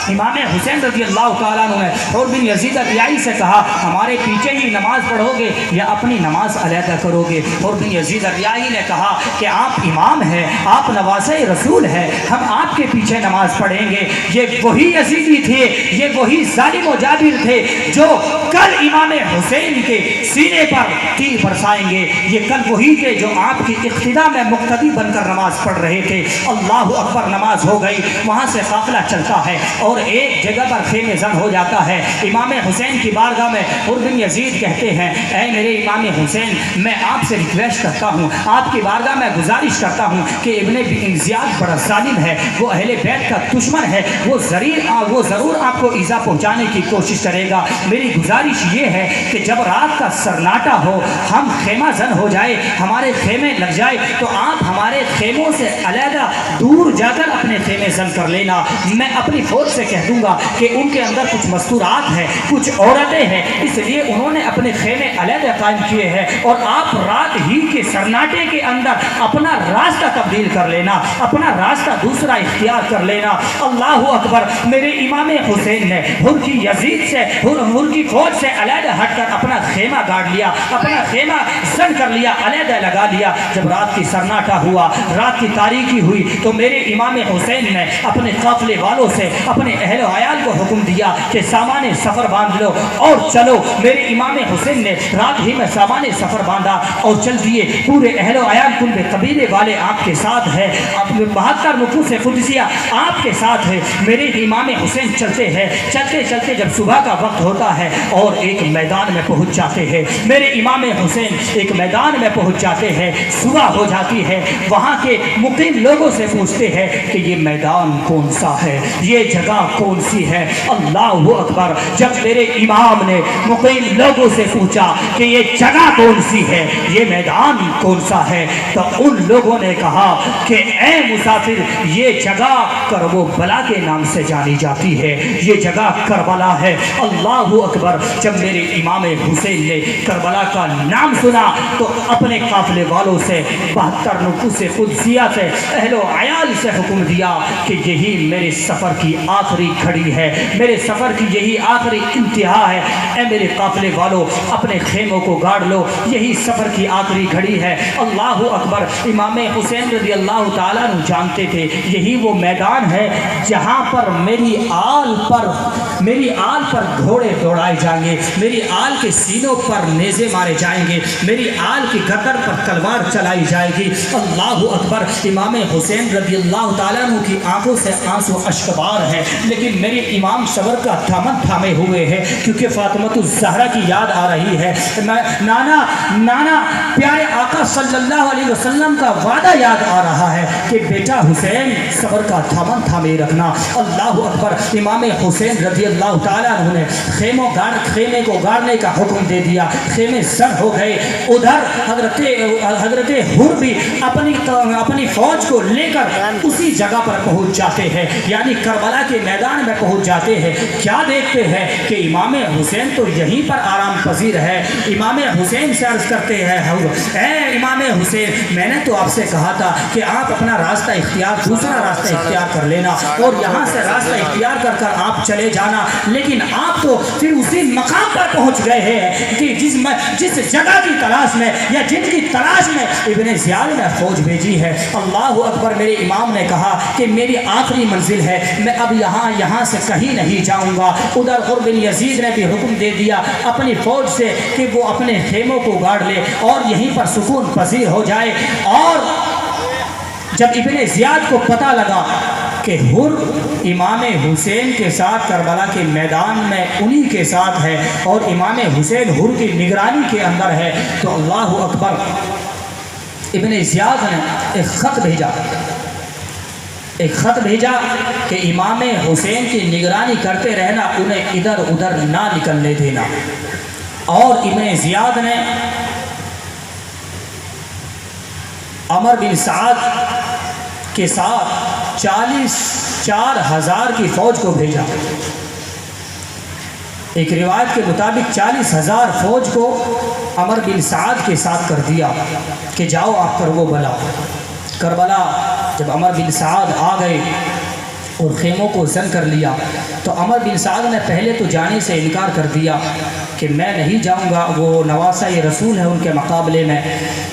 امام حسین رضی اللہ تعالیٰ عنہ نے حر بن یزید ریائی سے کہا ہمارے پیچھے ہی نماز پڑھو گے یا اپنی نماز علیحدہ کرو گے؟ حر بن یزید ریائی نے کہا کہ آپ امام ہیں، آپ نواسۂ رسول ہیں، ہم آپ کے پیچھے نماز پڑھیں گے۔ یہ وہی یزیدی تھے، یہ وہی ظالم و جابر تھے جو کل امام حسین کے سینے پر تیر برسائیں گے، یہ کل وہی تھے جو آپ کی اقتدا میں مقتدی بن کر نماز پڑھ رہے تھے۔ اللہ اکبر، نماز ہو گئی، وہاں سے قافلہ چلتا ہے اور ایک جگہ پر خیمے زن ہو جاتا ہے۔ امام حسین کی بارگاہ میں حر بن یزید کہتے ہیں اے میرے امام حسین، میں آپ سے ریکویسٹ کرتا ہوں، آپ کی بارگاہ میں گزارش کرتا ہوں کہ ابن زیاد بڑا ظالم ہے، وہ اہل بیت کا دشمن ہے، وہ ضرور آپ کو ایذا پہنچانے کی کوشش کرے گا۔ میری گزارش یہ ہے کہ جب رات کا سرناٹا ہو، ہم خیمہ زن ہو جائے، ہمارے خیمے لگ جائے، تو آپ ہمارے خیموں سے علیحدہ دور جا کر اپنے خیمے زن کر لینا۔ میں اپنی فوج سے کہہ دوں گا کہ ان کے اندر کچھ مستورات ہیں، کچھ عورتیں ہیں، اس لیے انہوں نے اپنے خیمے علیحدہ قائم کیے ہیں، اور آپ رات ہی کے سرناٹے کے اندر اپنا راستہ تبدیل کر لینا، اپنا راستہ دوسرا اختیار کر لینا۔ اللہ اکبر، میرے امام حسین نے حر کی یزید سے، حر کی فوج سے علیحدہ ہٹ کر اپنا خیمہ گاڑ لیا، اپنا خیمہ زن کر لیا، علیحدہ لگا لیا۔ جب رات کی سرناٹا ہوا، رات کی تاریکی ہوئی، تو میرے امام حسین نے اپنے قافلے والوں سے، اپنے اہل و عیال کو حکم دیا کہ سامان سفر باندھ لو اور چلو۔ میرے امام حسین نے رات ہی میں سامان سفر باندھا اور چل دیے۔ پورے اہل و عیال کل قبیلے والے آپ کے ساتھ ہیں، 72 نفوس قدسیہ آپ کے ساتھ ہے۔ میرے امام حسین چلتے ہیں، چلتے چلتے جب صبح کا وقت ہوتا ہے اور ایک میدان میں پہنچ جاتے ہیں، میرے امام حسین ایک میدان میں پہنچ جاتے ہیں، صبح ہو جاتی ہے۔ وہاں کے مقیم لوگوں سے پوچھتے ہیں کہ یہ میدان کون سا ہے، یہ جگہ کون سی ہے؟ اللہ اکبر، جب میرے امام نے مقیم لوگوں سے پوچھا کہ یہ جگہ کون سی ہے، یہ میدان کون سا ہے، تو ان لوگوں نے کہا کہ اے مسافر، یہ جگہ کربلا کے نام سے جانی جاتی ہے، یہ جگہ کربلا ہے۔ اللہ اکبر، جب میرے امام حسین نے کربلا کا نام سنا تو اپنے قافلے والوں سے، 72 نفوس قدسیہ سے، اہل و عیال سے حکم دیا کہ یہی میرے سفر کی آخری گھڑی ہے، میرے سفر کی یہی آخری انتہا ہے۔ اے میرے قافلے والوں، اپنے خیموں کو گاڑ لو، یہی سفر کی آخری گھڑی ہے۔ اللہ اکبر، امام حسین رضی اللہ تعالیٰ عنہ جانتے تھے یہی وہ میدان ہے جہاں پر میری آل پر گھوڑے دوڑائے جائیں گے، میری آل کے سینوں پر نیزے مارے جائیں گے، میری آل کی گردن پر تلوار چلائی جائے گی۔ اللہ اکبر، امام حسین رضی اللہ تعالیٰ عنہ کی آنکھوں سے آنسو اشکبار ہیں، لیکن میرے امام صبر کا دامن تھامے ہوئے ہیں، کیونکہ فاطمۃ الزہرا کی یاد آ رہی ہے، نانا پیارے آقا صلی اللہ علیہ وسلم کا وعدہ یاد آ رہا ہے کہ بیٹا حسین صبر کا دامن تھامے رکھنا۔ اللہ اکبر، امام حسین رضی اللہ تعالیٰ عنہ نے خیمے کو گاڑنے کا حکم دے دیا، خیمے سر ہو گئے۔ ادھر حضرت حر بھی اپنی فوج کو لے کر اسی جگہ پر پہنچ جاتے ہیں، یعنی کربلا کے میدان میں پہنچ جاتے ہیں۔ کیا دیکھتے ہیں کہ امام حسین تو یہیں پر آرام پذیر ہے۔ امام حسین سے عرض کرتے ہیں اے امام حسین، میں نے تو آپ سے کہا تھا کہ آپ اپنا راستہ دوسرا راستہ اختیار کر لینا اور یہاں سے راستہ اختیار کر کر آپ چلے جانا، لیکن آپ تو پھر اسی مقام پر پہنچ گئے ہیں کہ جس جگہ کی تلاش میں یا جن کی تلاش میں ابن زیاد نے فوج بھیجی ہے۔ اللہ اکبر، میرے امام نے کہا کہ میری آخری منزل ہے، میں اب یہاں سے کہیں نہیں جاؤں گا۔ ادھر حر بن یزید نے بھی حکم دے دیا اپنی فوج سے کہ وہ اپنے خیموں کو گاڑ لے اور یہیں پر سکون پذیر ہو جائے۔ اور جب ابن زیاد کو پتہ لگا کہ حر امام حسین کے ساتھ کربلا کے میدان میں انہی کے ساتھ ہے اور امام حسین حر کی نگرانی کے اندر ہے، تو اللہ اکبر، ابن زیاد نے ایک خط بھیجا کہ امام حسین کی نگرانی کرتے رہنا، انہیں ادھر ادھر نہ نکلنے دینا۔ اور ابن زیاد نے عمر بن سعد کے ساتھ 44,000 کی فوج کو بھیجا۔ ایک روایت کے مطابق 40,000 فوج کو عمر بن سعد کے ساتھ کر دیا کہ جاؤ آپ کربلا۔ کربلا جب عمر بن سعد آ گئے اور خیموں کو زن کر لیا، تو عمر بن سعد نے پہلے تو جانے سے انکار کر دیا کہ میں نہیں جاؤں گا، وہ نواسہ رسول ہے ان کے مقابلے میں۔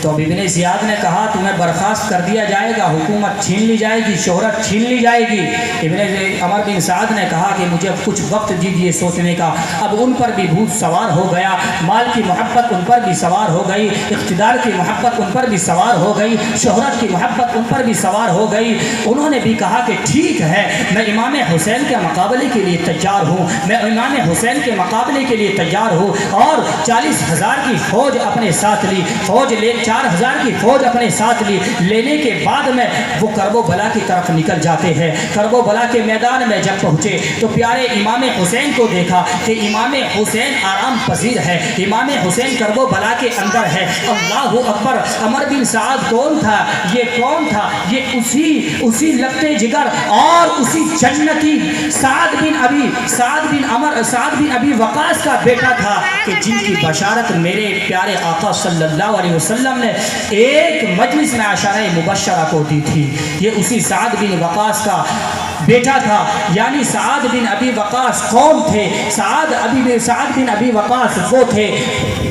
تو اب ابن زیاد نے کہا تمہیں برخاست کر دیا جائے گا، حکومت چھین لی جائے گی، شہرت چھین لی جائے گی۔ عمر بن سعد نے کہا کہ مجھے کچھ وقت دیجیے سوچنے کا۔ اب ان پر بھی بھوت سوار ہو گیا، مال کی محبت ان پر بھی سوار ہو گئی، اقتدار کی محبت ان پر بھی سوار ہو گئی، شہرت کی محبت ان پر بھی سوار ہو گئی۔ انہوں نے بھی کہا کہ ٹھیک ہے، میں امام حسین کے مقابلے کے لیے تیار ہوں، میں امام حسین کے مقابلے کے لیے تیار ہوں۔ اور 40,000 کی فوج اپنے ساتھ لی، 4,000 کی فوج اپنے ساتھ لی۔ لینے کے بعد میں وہ کرب و بلا کی طرف نکل جاتے ہیں۔ کرب و بلا کے میدان میں جب پہنچے تو پیارے امام حسین کو دیکھا کہ امام حسین آرام پذیر ہے، امام حسین کرب و بلا کے اندر ہے۔ اللہ اکبر! عمر بن سعد کون تھا؟ یہ کون تھا؟ یہ اسی لگتے جگر اور اسی جنتی سعد بن ابی وقاص کا بیٹا تھا کہ جن کی بشارت میرے پیارے آقا صلی اللہ علیہ وسلم نے ایک مجلس میں عشرہ مبشرہ کو دی تھی۔ یہ اسی سعد بن وقاص کا بیٹا تھا۔ یعنی سعد بن ابی وقاص کون تھے؟ سعد بن ابی وقاص وہ تھے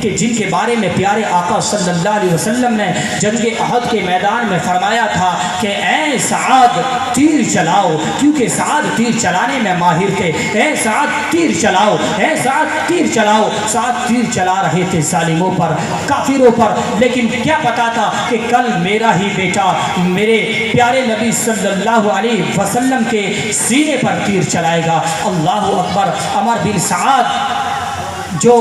کہ جن کے بارے میں پیارے آقا صلی اللہ علیہ وسلم نے جنگ احد کے میدان میں فرمایا تھا کہ اے سعد تیر چلاؤ، کیونکہ سعد تیر چلانے میں ماہر تھے۔ اے سعد تیر چلاؤ، اے سعد تیر چلاؤ۔ سعد تیر چلا رہے تھے ظالموں پر، کافروں پر، لیکن کیا پتا تھا کہ کل میرا ہی بیٹا میرے پیارے نبی صلی اللہ علیہ وسلم کے سینے پر تیر چلائے گا۔ اللہ اکبر! عمر بن سعد جو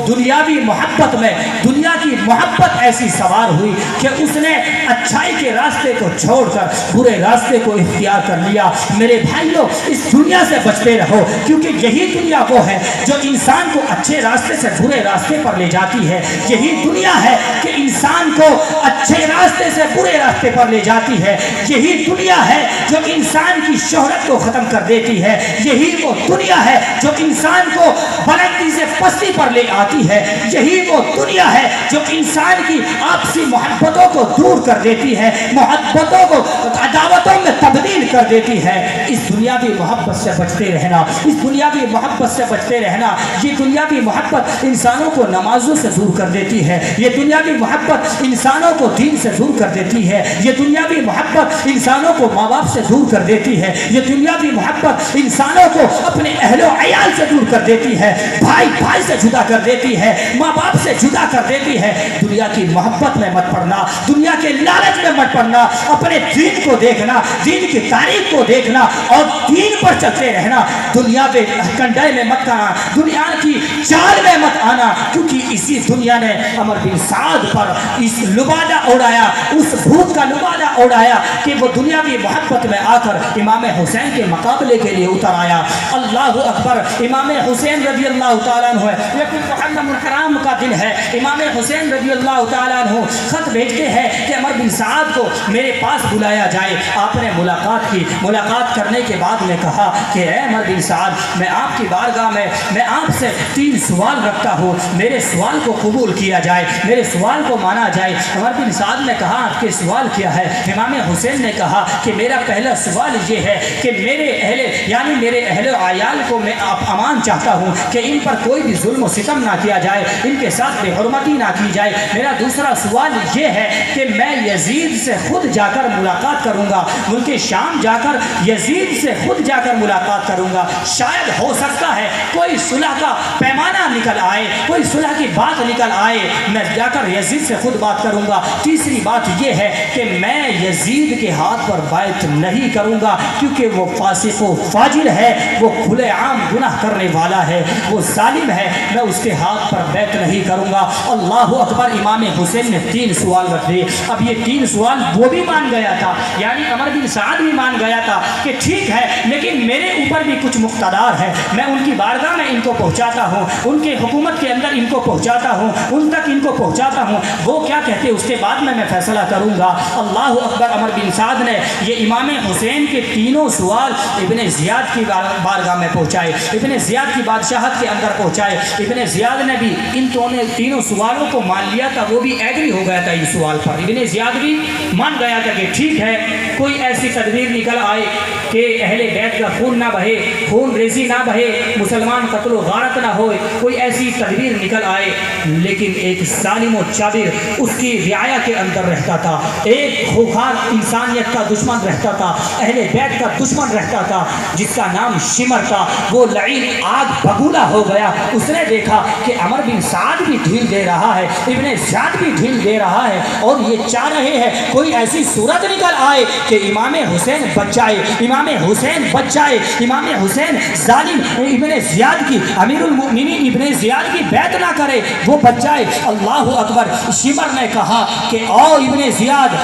دنیاوی محبت میں دنیا کی محبت ایسی سوار ہوئی کہ اس نے اچھائی کے راستے کو چھوڑ کر برے راستے کو اختیار کر لیا۔ میرے بھائیوں، اس دنیا سے بچتے رہو، کیونکہ یہی دنیا وہ ہے جو انسان کو اچھے راستے سے برے راستے پر لے جاتی ہے۔ یہی دنیا ہے کہ انسان کو اچھے راستے سے برے راستے پر لے جاتی ہے۔ یہی دنیا ہے جو انسان کی شہرت کو ختم کر دیتی ہے۔ یہی وہ دنیا ہے جو انسان کو بلندی سے پستی پر لے آتی ہے۔ یہی وہ دنیا ہے جو انسان کی آپسی محبتوں کو دور کر دیتی ہے، محبتوں کو عداوتوں میں تبدیل کر دیتی ہے۔ اس دنیاوی محبت سے بچتے رہنا، اس دنیاوی محبت سے بچتے رہنا۔ یہ دنیاوی محبت انسانوں کو نمازوں سے دور کر دیتی ہے، یہ دنیاوی محبت انسانوں کو دین سے دور کر دیتی ہے، یہ دنیاوی محبت انسانوں کو ماں باپ سے دور کر دیتی ہے، یہ دنیاوی محبت انسانوں کو اپنے اہل و عیال سے دور کر دیتی ہے، بھائی بھائی سے جدا کر دیتی ہے، ماں باپ سے جدا کر دیتی ہے۔ دنیا کی محبت میں مت پڑنا، دنیا کے لالچ میں مت پڑنا، اپنے دین کو دیکھنا، دین کی تاریخ کو دیکھنا اور دین پر چلتے رہنا۔ دنیا کے کنڈے میں مت آنا، دنیا کی چال میں مت آنا، کیونکہ اسی دنیا نے عمر بن سعد پر اس لبادہ اڑایا، اس بھوت کا لبادہ اڑایا کہ وہ دنیاوی محبت میں آ کر امام حسین کے مقابلے کے لیے اتر آیا۔ اللہ اکبر! امام حسین رضی اللہ تعالیٰ عنہ ہے، لیکن محرم الحرام کا دن ہے۔ امام حسین رضی اللہ تعالیٰ عنہ خط بھیجتے ہیں کہ عمر بن سعد کو میرے پاس بلایا جائے۔ آپ نے ملاقات کی، ملاقات کرنے کے بعد میں کہا کہ اے عمر بن سعد، میں آپ کی بارگاہ میں آپ سے 3 سوال رکھتا ہوں، میرے سوال کو قبول کیا جائے، میرے سوال کو مانا جائے۔ عمر بن سعد نے کہا آپ کے سوال کیا ہے؟ امام حسین نے کہا کہ میرا پہلا سوال یہ ہے کہ میرے اہل و عیال کو میں امان چاہتا ہوں کہ ان پر کوئی بھی ظلم و ستم نہ کیا جائے، ان کے ساتھ بے حرمتی نہ کی جائے۔ میرا دوسرا سوال یہ ہے کہ میں یزید سے خود جا کر ملاقات کروں گا، ملک شام جا کر یزید سے خود جا کر ملاقات کروں گا۔ شاید ہو سکتا ہے کوئی صلح کا پیمانہ نکل آئے، کوئی صلح کی بات نکل آئے، میں جا کر یزید سے خود بات کروں گا۔ تیسری بات یہ ہے کہ میں یزید کے ہاتھ پر بیعت نہیں کروں گا، کیونکہ وہ فاسق و فاجر ہے، وہ کھلے عام گناہ کرنے والا ہے، وہ ظالم ہے، میں اس کے ہاتھ پر بیعت نہیں کروں گا۔ اللہ اکبر! امام حسین نے 3 سوال رکھ دیے۔ اب یہ 3 سوال وہ بھی مان گیا تھا، یعنی عمر بن سعد بھی مان گیا تھا کہ ٹھیک ہے، لیکن میرے اوپر بھی کچھ مقتدار ہے، میں ان کی بارگاہ میں ان کو پہنچاتا ہوں، ان کے حکومت کے اندر ان کو پہنچاتا ہوں، ان تک ان کو پہنچاتا ہوں، وہ کیا کہتے اس کے بعد میں فیصلہ کروں گا۔ اللہ اکبر عمر بن سعد نے یہ امام حسین کے تینوں سوال ابن زیاد کی بارگاہ میں پہنچائے، ابن زیاد کی بادشاہت کے اندر پہنچائے۔ ابن زیاد نے بھی ان تینوں سوالوں کو مان لیا تھا، وہ بھی ایگری ہو گیا تھا اس سوال پر۔ ابن زیاد بھی مان گیا تھا کہ ٹھیک ہے، کوئی ایسی تدبیر نکل آئے کہ اہل بیت کا خون نہ بہے، خون ریزی نہ بہے، مسلمان قتل و غارت نہ ہوئے، کوئی ایسی تدبیر نکل آئے، لیکن ایک ظالم و جابر اس کی رعایا کے اندر رہتا تھا، ایک خوخار انسانیت کا دشمن رہتا تھا، اہل بیت کا دشمن رہتا تھا، جس کا نام شمر تھا۔ وہ لعین آگ بگولا ہو گیا، اس نے دیکھا کہ عمر بن سعد بھی ڈھیل دے رہا ہے، ابن زیاد بھی ڈھیل دے رہا ہے، اور یہ چاہ رہے ہیں کوئی ایسی صورت نکل آئے کہ امام حسین بچ جائے، امام حسین بچ جائے، امام حسین ظالم ابن زیاد کی، امیر المؤمنین ابن زیاد کی بیعت نہ کرے، وہ بچ جائے۔ اللہ اکبر۔ شمر نے کہا کہ او ابن زیاد،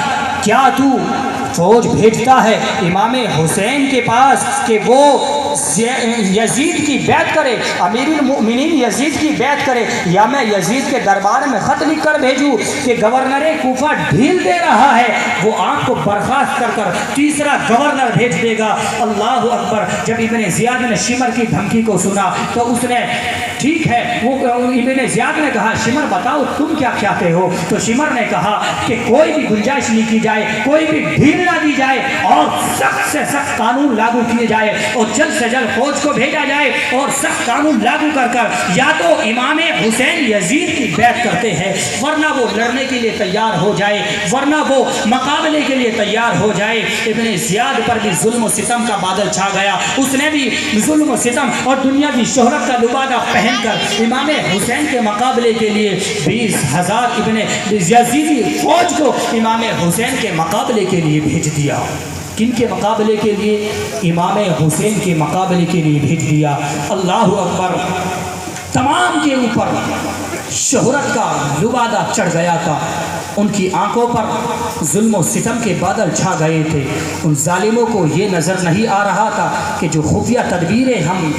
کیا تو فوج بھیجتا ہے امام حسین کے پاس کہ وہ یزید کی بیعت کرے، امیر المؤمنین یزید کی بیعت کرے، یا میں یزید کے دربار میں خط لکھ کر بھیجوں کہ گورنر کوفہ ڈھیل دے رہا ہے، وہ آنکھ کو برخاست کر کر تیسرا گورنر بھیج دے گا۔ اللہ اکبر۔ جب ابن زیاد نے شمر کی دھمکی کو سنا تو اس نے ٹھیک ہے، وہ ابن زیاد نے کہا شمر بتاؤ تم کیا چاہتے ہو؟ تو شمر نے کہا کہ کوئی بھی گنجائش نہیں کی جائے، کوئی بھی ڈھیل نہ دی جائے، اور سخت سے سخت قانون لاگو کیے جائے، اور جلد سے جلد فوج کو بھیجا جائے، اور سخت قانون لاگو کر کر یا تو امام حسین یزید کی بیعت کرتے ہیں، ورنہ وہ لڑنے کے لیے تیار ہو جائے، ورنہ وہ مقابلے کے لیے تیار ہو جائے۔ ابن زیاد پر بھی ظلم و ستم کا بادل چھا گیا، اس نے بھی ظلم و ستم اور دنیاوی شہرت کا لبادہ پہن کر امام حسین کے مقابلے کے لیے 20,000 ابن یزیدی فوج کو امام حسین کے مقابلے کے لیے بھیج دیا۔ کن کے مقابلے کے لیے؟ امام حسین کے مقابلے کے لیے بھیج دیا۔ اللہ اکبر۔ تمام کے اوپر شہرت کا لبادہ چڑھ گیا تھا، ان کی آنکھوں پر ظلم و ستم کے بادل چھا گئے تھے۔ ان ظالموں کو یہ نظر نہیں آ رہا تھا کہ جو خفیہ تدبیریں ہم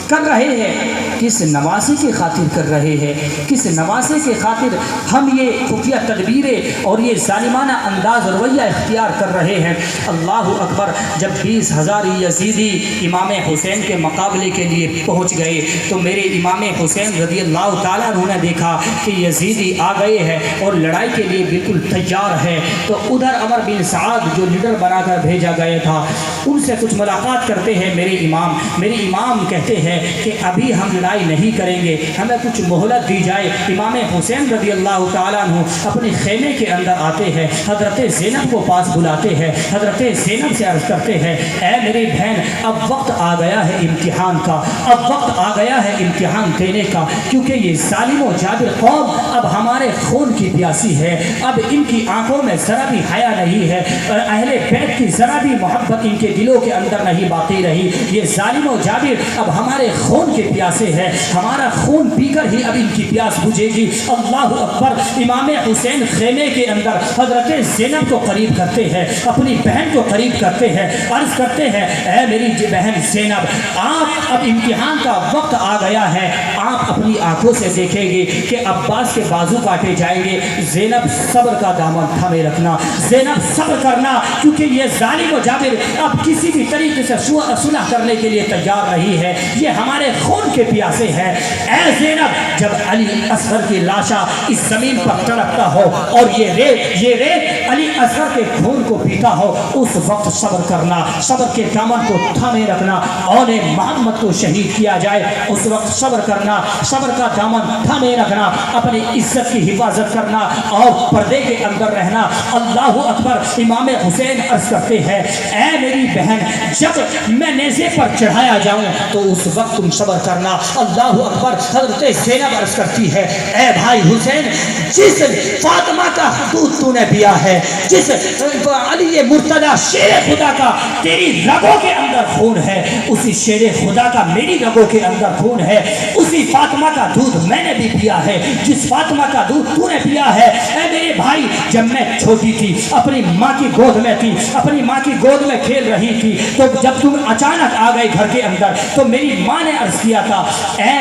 کر رہے ہیں کس نوازی کی خاطر کر رہے ہیں، کس نوازی کی خاطر ہم یہ خفیہ تدبیریں اور یہ ظالمانہ انداز رویہ اختیار کر رہے ہیں۔ اللہ اکبر۔ جب 20,000 یزیدی امام حسین کے مقابلے کے لیے پہنچ گئے تو میرے امام حسین رضی اللہ تعالیٰ عنہ نے دیکھا کہ یزیدی آ گئے ہیں اور لڑائی کے لیے بالکل تیار ہے، تو ادھر عمر بن سعد جو لیڈر بنا کر بھیجا گیا تھا ان سے کچھ ملاقات کرتے ہیں میرے امام کہتے ہیں کہ ابھی ہم لڑائی نہیں کریں گے، ہمیں کچھ مہلت دی جائے۔ امام حسین رضی اللہ تعالیٰ عنہ اپنے خیمے کے اندر آتے ہیں، حضرت زینب کو پاس بلاتے ہیں، حضرت زینب سے عرض کرتے ہیں اے میری بہن، اب وقت آ گیا ہے امتحان کا، اب وقت آ گیا ہے امتحان دینے کا، کیونکہ یہ ظالم و جابر قوم اب ہمارے خون کی پیاسی ہے، اب ان کی آنکھوں میں ذرا بھی حیا نہیں ہے، اہل بیت کی ذرا بھی محبت ان کے دلوں کے اندر نہیں باقی رہی، یہ ظالم و جابر اب ہمارے خون کے پیاسے ہیں، ہمارا خون پی کر ہی اب ان کی پیاس بجھے گی۔ اللہ اکبر۔ امام حسین خیمے کے اندر حضرت زینب کو قریب کرتے ہیں، اپنی بہن کو قریب کرتے ہیں، عرض کرتے ہیں اے میری بہن زینب، آپ اب امتحان کا وقت آ گیا ہے، آپ اپنی آنکھوں سے دیکھیں گے کہ عباس کے بازو کاٹے جائیں گے، زینب صبر کا دامن تھامے رکھنا، زینب صبر کرنا، کیونکہ یہ ظالم و جابر اب کسی بھی طریقے سے صلح کرنے کے لیے تیار نہیں ہے، یہ ہمارے خون کے پیاسے ہیں۔ اے زینب، جب علی اصغر کی لاشا اس زمین پر تڑپتا ہو اور یہ ریت علی اصغر کے خون کو پیتا ہو، اس وقت صبر کرنا، صبر کے دامن کو تھامے رکھنا، اور محمد کو شہید کیا جائے اس وقت صبر کرنا، صبر کا دامن تھامے رکھنا، اپنی عزت کی حفاظت کرنا اور پردے کے اندر رہنا۔ اللہ اکبر۔ امام حسین عرض کرتے ہیں اے میری بہن، جب میں نیزے پر چڑھایا جاؤں تو اس وقت تم صبر کرنا۔ اللہ اکبر۔ حضرت زینب عرض کرتی ہے اے بھائی حسین، جس فاطمہ کا دودھ تو نے پیا ہے، جس علی مرتضی شیر خدا کا تیری رگوں کے اندر خون ہے، اسی شیر خدا کا میری رگوں کے اندر خون ہے، اسی فاطمہ کا دودھ میں نے بھی پیا ہے، جس فاطمہ کا دودھ تو نے پیا ہے۔ اے میرے بھائی، جب میں چھوٹی تھی، اپنی ماں کی گود میں تھی، اپنی ماں کی گود میں کھیل رہی تھی، تو جب تم اچانک آ گئے گھر کے اندر تو میری ماں ماں نے عرض کیا تھا اے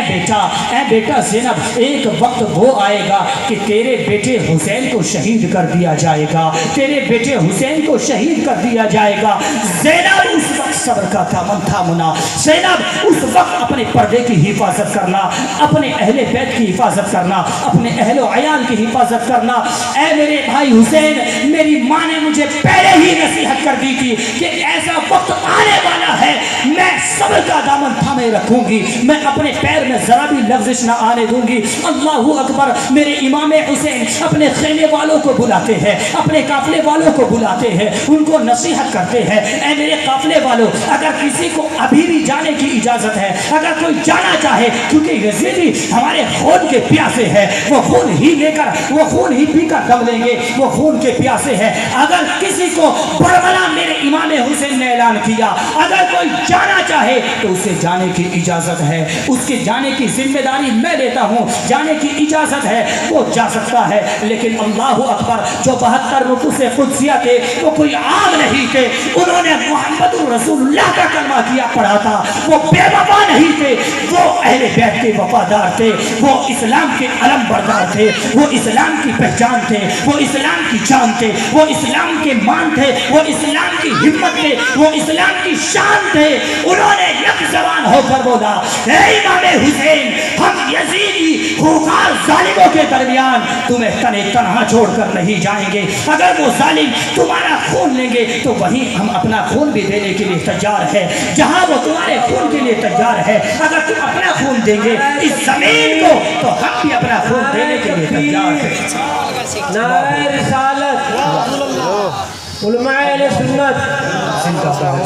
بیٹا زینب، ایک وقت وہ آئے گا کہ تیرے بیٹے حسین کو شہید کر دیا جائے گا، تیرے بیٹے حسین کو شہید کر دیا جائے گا۔ زینب اس وقت صبر کا دامن تھامنا، زینب اس وقت اپنے پردے کی حفاظت کرنا، اپنے اہل بیت کی حفاظت کرنا، اپنے اہل و عیال کی حفاظت کرنا۔ اے میرے بھائی حسین، میری ماں نے مجھے پہلے ہی نصیحت کر دی تھی کہ ایسا وقت آنے والا ہے، میں صبر کا دامن تھامے رکھوں گی، میں اپنے پیر میں ذرا بھی لغزش نہ آنے دوں گی۔ اللہ اکبر۔ میرے امام حسین اپنے خیمے والوں کو بلاتے ہیں، اپنے قافلے والوں کو بلاتے ہیں، ان کو نصیحت کرتے ہیں، اے میرے قافلے والوں، اگر کسی کو ابھی بھی جانے کی اجازت ہے، اگر کوئی جانا چاہے، کیونکہ یزیدی ہمارے خون کے پیاسے ہیں، وہ خون ہی لے کر، وہ خون ہی پی کر دم لیں گے، وہ خون کے پیاسے ہیں۔ اگر کسی کو برملا میرے امام حسین نے اعلان کیا، اگر کوئی جانا چاہے تو اسے جانے کی اجازت ہے، اس کے جانے کی ذمہ داری میں لیتا ہوں، جانے کی اجازت ہے، وہ جا سکتا ہے۔ لیکن اللہ اکبر، جو 72 نفوس قدسیہ تھے وہ کوئی عام نہیں تھے، انہوں نے محمد رسول اللہ کا کلمہ کیا پڑھا تھا، وہ بے وفا نہیں تھے، وہ اہل بیت کے وفادار تھے، وہ اسلام کے علم بردار تھے، وہ اسلام کی پہچان تھے، وہ اسلام کی جان تھے، وہ اسلام کے مان تھے، وہ اسلام کی ہمت تھے، وہ اسلام کی شان تھے۔ انہوں نے یک زبان ہو کر بولا، اے امام حسین، ہم یزیدی خوکار ظالموں کے درمیان تمہیں تنہا چھوڑ کر نہیں جائیں گے، اگر وہ ظالم تمہارا خون لیں گے تو وہیں ہم اپنا خون بھی دینے کے لیے تیار ہے، جہاں وہ تمہارے خون کے لیے تیار ہے، اگر تم اپنا خون دیں گے اس زمین کو تو ہم بھی اپنا خون دینے کے لیے تیار ہیں۔ نعرہ رسالت، علماء اہل سنت،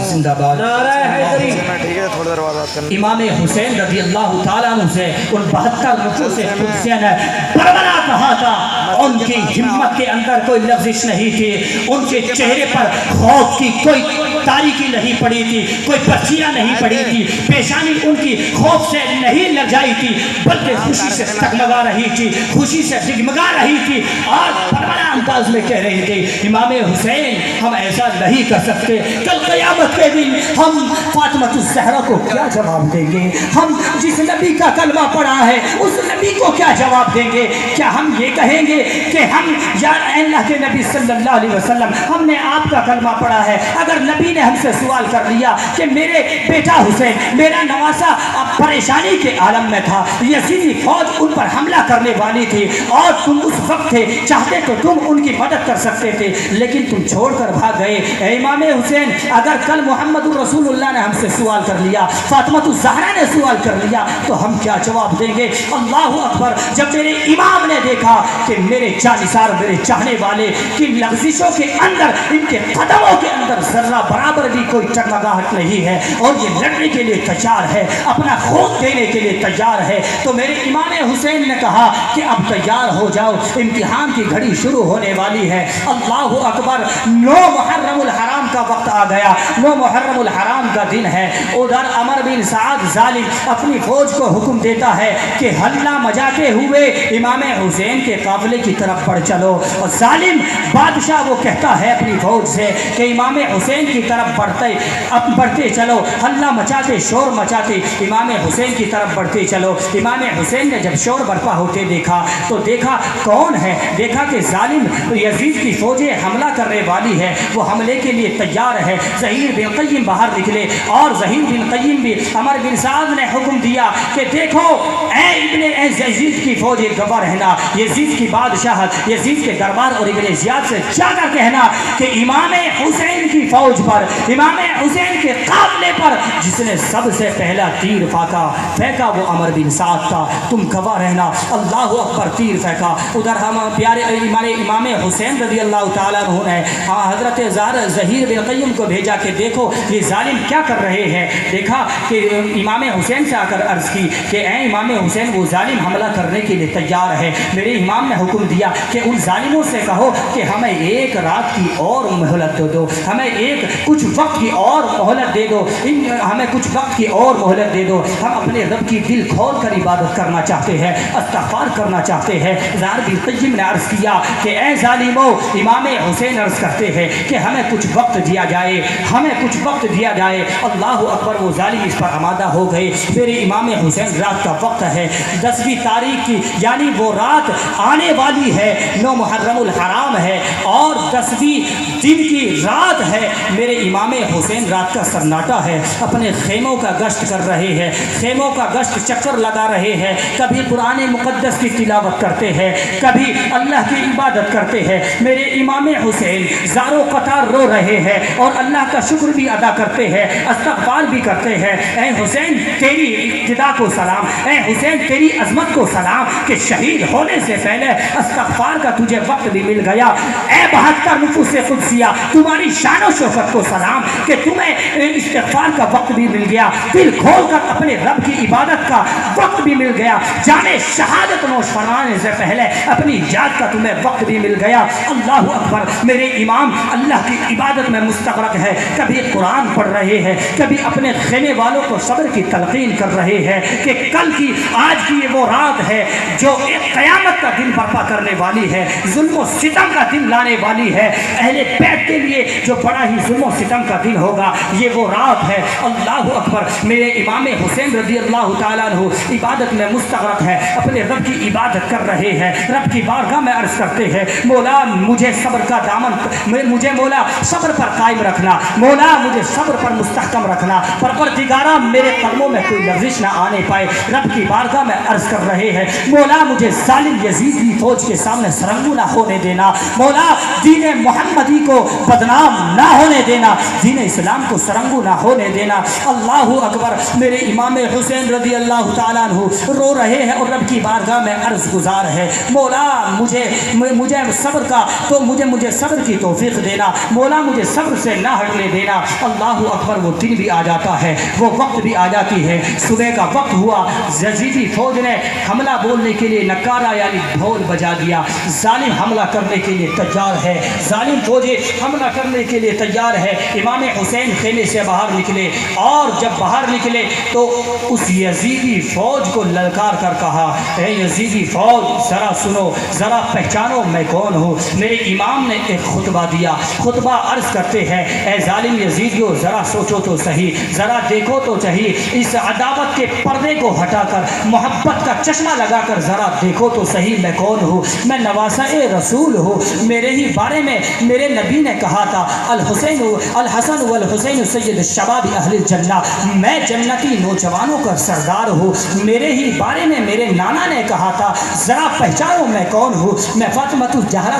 زندہ باد، نعرہ حیدری۔ امام حسین رضی اللہ تعالیٰ عنہ سے ان 72 نفوس قدسیہ نے بربلا کہا تھا، ان کی ہمت کے اندر کوئی لغزش نہیں تھی، ان کے چہرے پر خوف کی کوئی تاریکی نہیں پڑی تھی، کوئی پرچیاں نہیں پڑی تھی، پیشانی ان کی خوف سے نہیں لرزائی تھی، بلکہ خوشی سے ٹگمگا رہی تھی، خوشی سے ڈگمگا رہی تھی، اور بربلا انداز میں کہہ رہی تھی، امام حسین ہم ایسا نہیں کر سکتے، کل قیامت کے دن ہم فاطمہ الزہرا کو کیا جواب دیں گے؟ ہم جس نبی کا کلمہ پڑھا ہے اس نبی کو کیا جواب دیں گے؟ کیا ہم یہ کہیں گے کہ ہم یا اللہ کے نبی صلی اللہ علیہ وسلم ہم نے آپ کا کلمہ پڑھا ہے، اگر نبی نے ہم سے سوال کر لیا کہ میرے بیٹا حسین، میرا نواسا اب پریشانی کے عالم میں تھا، یزیدی فوج ان پر حملہ کرنے والی تھی اور تم اس وقت تھے، چاہتے تو تم ان کی مدد کر سکتے تھے لیکن تم چھوڑ کر بھاگ گئے، اے امام حسین اگر کل محمد رسول اللہ نے ہم سے سوال کر لیا، فاطمہ الزہرا نے سوال کر لیا تو ہم کیا جواب دیں گے؟ اللہ اکبر۔ جب میرے امام نے دیکھا کہ میرے جانثار، میرے چاہنے والے کی لغزشوں کے اندر، ان کے قدموں کے اندر ذرہ برابر بھی کوئی ٹگمگاہٹ نہیں ہے اور یہ لڑنے کے لیے تیار ہے، اپنا خون دینے کے لیے تیار ہے، تو میرے امام حسین نے کہا کہ اب تیار ہو جاؤ، امتحان کی گھڑی شروع ہونے والی ہے۔ اللہ اکبر۔ 9 محرم الحرام کا وقت آ گیا، 9 محرم الحرام کا دن ہے۔ ادھر عمر بن سعد ظالم اپنی فوج کو حکم دیتا ہے کہ ہلہ مچاتے ہوئے امام حسین کے قافلے کی طرف بڑھ چلو، اور ظالم بادشاہ وہ کہتا ہے اپنی فوج سے کہ امام حسین کی طرف بڑھتے چلو، ہلہ مچاتے، شور مچاتے امام حسین کی طرف بڑھتے چلو۔ امام حسین نے جب شور برپا ہوتے دیکھا تو دیکھا کون ہے، دیکھا کہ ظالم یزید کی فوجیں حملہ کرنے والی ہے، وہ حملے کے لیے تیار ہے۔ زہیر بن قیم باہر نکلے اور زہیر بن قیم بھی عمر بن سعد نے حکم دیا کہ دیکھو اے یزید کی فوج گواہ رہنا، یزید کی بادشاہت، یزید کے دربار اور ابن زیاد سے جا کر کہنا کہ امام حسین کی فوج پر، امام حسین کے قافلے پر جس نے سب سے پہلا تیر پھینکا وہ عمر بن سعد تھا، تم گواہ رہنا۔ اللہ اکبر، تیر پھینکا۔ ادھر ہم پیارے ہمارے امام حسین رضی اللہ تعالیٰ عنہ نے حضرت زہیر بن قیم کو بھیجا کہ دیکھو یہ ظالم کیا کر رہے ہیں۔ دیکھا کہ امام حسین سے آ کر عرض کی کہ اے امام حسین، وہ ظالم ظالم حملہ کرنے کے لیے تیار ہے۔ میرے امام نے حکم دیا کہ ان ظالموں سے کہو کہ ہمیں ایک رات کی اور مہلت دے دو، ہمیں کچھ وقت کی اور مہلت دے دو، ہمیں کچھ وقت کی اور مہلت دے دو، ہم اپنے رب کی دل کھول کر عبادت کرنا چاہتے ہیں، استغفار کرنا چاہتے ہیں۔ زہر بن قیم نے عرض کیا کہ اے ظالموں، امام حسین عرض کرتے ہیں کہ ہمیں کچھ وقت دیا جائے، ہمیں کچھ وقت دیا جائے۔ اللہ اکبر، وہ ظالم اس پر آمادہ ہو گئے۔ میرے امام حسین رات کا وقت ہے، 10ویں تاریخ کی، یعنی وہ رات آنے والی ہے، 9 محرم الحرام ہے اور 10ویں دن کی رات ہے۔ میرے امام حسین رات کا سناٹا ہے، اپنے خیموں کا گشت کر رہے ہیں، خیموں کا گشت چکر لگا رہے ہیں، کبھی قرآن مقدس کی تلاوت کرتے ہیں، کبھی اللہ کی عبادت کرتے ہیں۔ میرے امام حسین زارو قطار رو رہے ہیں اور اللہ کا شکر بھی ادا کرتے ہیں، استغفار بھی کرتے ہیں۔ اے حسین تیری ابتدا کو سلام، اے حسین تیری عظمت کو سلام کہ شہید ہونے سے پہلے استغفار کا تجھے وقت بھی مل گیا۔ اے 72 نفوس قدسیہ تمہاری شان و شوکت کو سلام کہ تمہیں استغفار کا وقت بھی مل گیا، دل کھول کر اپنے رب کی عبادت کا وقت بھی مل گیا، جانے شہادت نوش فرمانے سے پہلے اپنی یاد کا تمہیں وقت بھی مل گیا۔ اللہ اکبر، میرے امام اللہ کی عبادت میں مستغرق ہے، کبھی قرآن پڑھ رہے ہیں، کبھی اپنے خیمے والوں کو صبر کی تلقین کر رہے ہیں کہ کل کی آج کی وہ رات ہے جو ایک قیامت کا دن برپا کرنے والی ہے، ظلم و ستم کا دن لانے والی ہے، اہل بیت کے لیے جو بڑا ہی ظلم و ستم کا دن ہوگا، یہ وہ رات ہے۔ اللہ اکبر، میرے امام حسین رضی اللہ تعالیٰ عنہ عبادت میں مستغرق ہے، اپنے رب کی عبادت کر رہے ہیں، رب کی بارگاہ میں عرض کرتے ہیں مولا مجھے صبر کا دامن، مجھے مولا صبر پر قائم رکھنا، مولا مجھے صبر پر مستحکم رکھنا، پروردگارا میرے قدموں میں کوئی لرزش نہ آنے پائے۔ رب کی بارگاہ میں عرض کر رہے ہیں مولا مجھے ظالم یزیدی فوج کے سامنے سرنگو نہ ہونے دینا، مولا دین محمدی کو بدنام نہ ہونے دینا، دین اسلام کو سرنگو نہ ہونے دینا۔ اللہ اکبر، میرے امام حسین رضی اللہ تعالیٰ عنہ رو رہے ہیں اور رب کی بارگاہ میں عرض گزار ہے مولا مجھے صبر کا تو مجھے صبر کی توفیق دینا، مولا مجھے صبر سے نہ ہٹنے دینا۔ اللہ اکبر، وہ دن بھی آ جاتا ہے، وہ وقت بھی آ جاتی ہے، صبح کا وقت ہوا، یزیدی فوج نے حملہ بولنے کے لیے نکارا یعنی ڈھول بجا دیا، ظالم حملہ کرنے کے لیے تیار ہے، ظالم فوجیں حملہ کرنے کے لیے تیار ہے۔ امام حسین خیمے سے باہر نکلے اور جب باہر نکلے تو اس یزیدی فوج کو للکار کر کہا اے یزیدی فوج ذرا سنو، ذرا پہچانو میں کون ہوں۔ میرے امام نے ایک خطبہ دیا، خطبہ عرض کرتے ہیں اے ظالم یزیدیو ذرا سوچو تو صحیح، ذرا دیکھو تو صحیح، اس عداوت کے پردے کو ہٹا کر محبت کا چشمہ لگا کر ذرا دیکھو تو صحیح میں کون ہوں۔ میں نواسہ رسول ہوں، میرے ہی بارے میں میرے نبی نے کہا تھا الحسن والحسین سید الشباب اہل الجنہ، میں جنتی نوجوانوں کا سردار ہوں، میرے ہی بارے میں میرے نانا نے کہا تھا ذرا پہچانو میں کون ہوں، میں فاطمۃ الزہرا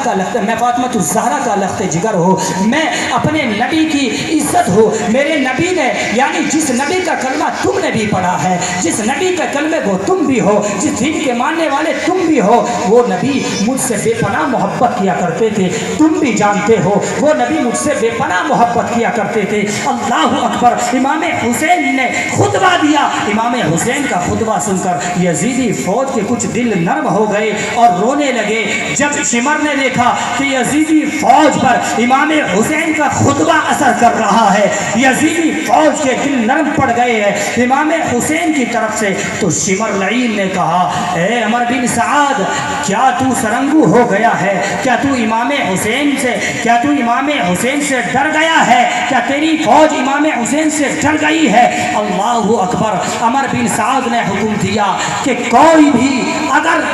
کا لخت جگر ہوں، میں اپنے نبی کی عزت ہوں۔ میرے نبی نے یعنی جس نبی کا کلمہ تم نے بھی پڑھا ہے، جس نبی کا کلمے کو تم بھی ہو، جس دین کے ماننے والے تم بھی ہو، وہ نبی مجھ سے بے پناہ محبت کیا کرتے تھے، تم بھی جانتے ہو وہ نبی مجھ سے بے پناہ محبت کیا کرتے تھے۔ اللہ اکبر، امام حسین نے خطبہ دیا، امام حسین کا خطبہ سن کر یزیدی فوج کے کچھ دل نرم ہو گئے اور رونے لگے۔ جب شمر نے دیکھا کہ یزیدی فوج پر امام حسین کا خطبہ اثر کر رہا ہے، یزیدی فوج کے دل نرم پڑ گئے ہیں امام حسین کی طرف سے، تو شمر لعین نے کہا اے عمر بن سعد کیا تو سرنگو ہو گیا ہے؟ کیا تو امام حسین سے ڈر گیا ہے؟ کیا تیری فوج امام حسین سے ڈر گئی ہے؟ اللہ اکبر، عمر بن سعد نے حکم دیا کہ کوئی بھی اگر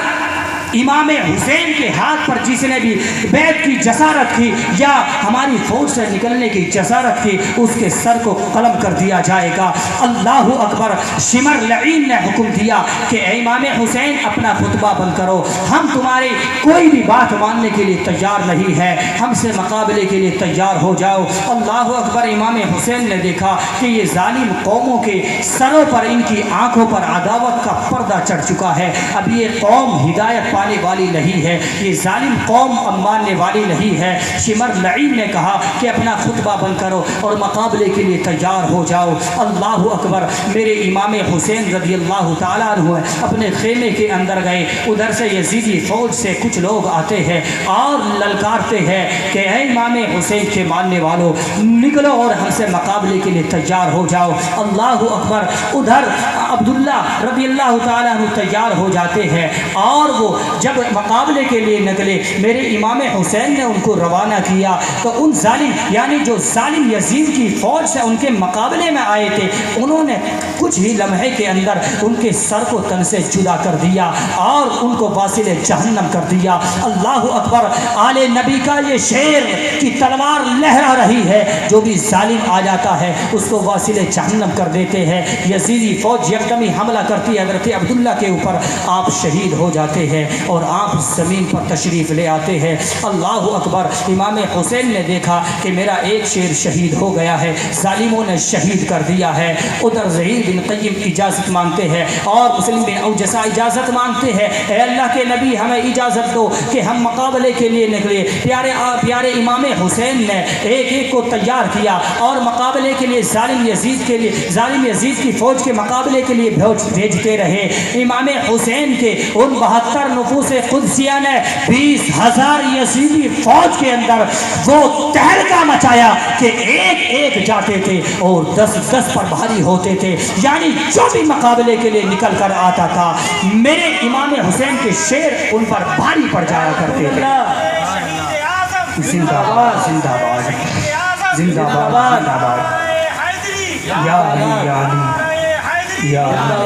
امام حسین کے ہاتھ پر جس نے بھی بیعت کی جسارت کی یا ہماری فوج سے نکلنے کی جسارت کی، اس کے سر کو قلم کر دیا جائے گا۔ اللہ اکبر، شمر لعین نے حکم دیا کہ اے امام حسین اپنا خطبہ بند کرو، ہم تمہاری کوئی بھی بات ماننے کے لیے تیار نہیں ہے، ہم سے مقابلے کے لیے تیار ہو جاؤ۔ اللہ اکبر، امام حسین نے دیکھا کہ یہ ظالم قوموں کے سروں پر، ان کی آنکھوں پر عداوت کا پردہ چڑھ چکا ہے، اب یہ قوم ہدایت پائے جانے والی نہیں ہے، یہ ظالم قوم اب ماننے والی نہیں ہے۔ شمر لعین نے کہا کہ اپنا خطبہ بند کرو اور مقابلے کے لیے تیار ہو جاؤ۔ اللہ اکبر، میرے امام حسین رضی اللہ تعالیٰ عنہ اپنے خیمے کے اندر گئے، ادھر سے یزیدی فوج سے کچھ لوگ آتے ہیں اور للکارتے ہیں کہ اے امام حسین کے ماننے والوں، نکلو اور ہم سے مقابلے کے لیے تیار ہو جاؤ۔ اللہ اکبر، ادھر عبداللہ رضی اللہ تعالیٰ عنہ تیار ہو جاتے ہیں اور وہ جب مقابلے کے لیے نکلے، میرے امام حسین نے ان کو روانہ کیا تو ان ظالم یعنی جو ظالم یزید کی فوج سے ان کے مقابلے میں آئے تھے، انہوں نے کچھ ہی لمحے کے اندر ان کے سر کو تن سے جدا کر دیا اور ان کو واصل جہنم کر دیا۔ اللہ اکبر، آل نبی کا یہ شیر کی تلوار لہرا رہی ہے، جو بھی ظالم آ جاتا ہے اس کو واصل جہنم کر دیتے ہیں۔ یزیدی فوج یکدمی حملہ کرتی ہے حضرت عبداللہ کے اوپر، آپ شہید ہو جاتے ہیں اور آپ زمین پر تشریف لے آتے ہیں۔ اللہ اکبر، امام حسین نے دیکھا کہ میرا ایک شیر شہید ہو گیا ہے، ظالموں نے شہید کر دیا ہے۔ ادھر زہیر بن قیم اجازت مانگتے ہیں اور مسلم بن اوجسا اجازت مانگتے ہیں، اے اللہ کے نبی ہمیں اجازت دو کہ ہم مقابلے کے لیے نکلے۔ پیارے امام حسین نے ایک ایک کو تیار کیا اور مقابلے کے لیے ظالم یزید کی فوج کے مقابلے کے لیے بھیجتے رہے۔ امام حسین کے ان 72 نفوس قدسیہ نے 20,000 یزیدی فوج کے اندر وہ تہلکہ مچایا کہ ایک ایک جاتے تھے اور 10 پر بھاری ہوتے تھے، یعنی جو بھی مقابلے کے لیے نکل کر آتا تھا میرے امام حسین کے شیر ان پر بھاری پڑ جایا کرتے تھے۔ زندہ باد، زندہ باد، زندہ باد، زندہ باد، یا علی یا علی یا علی۔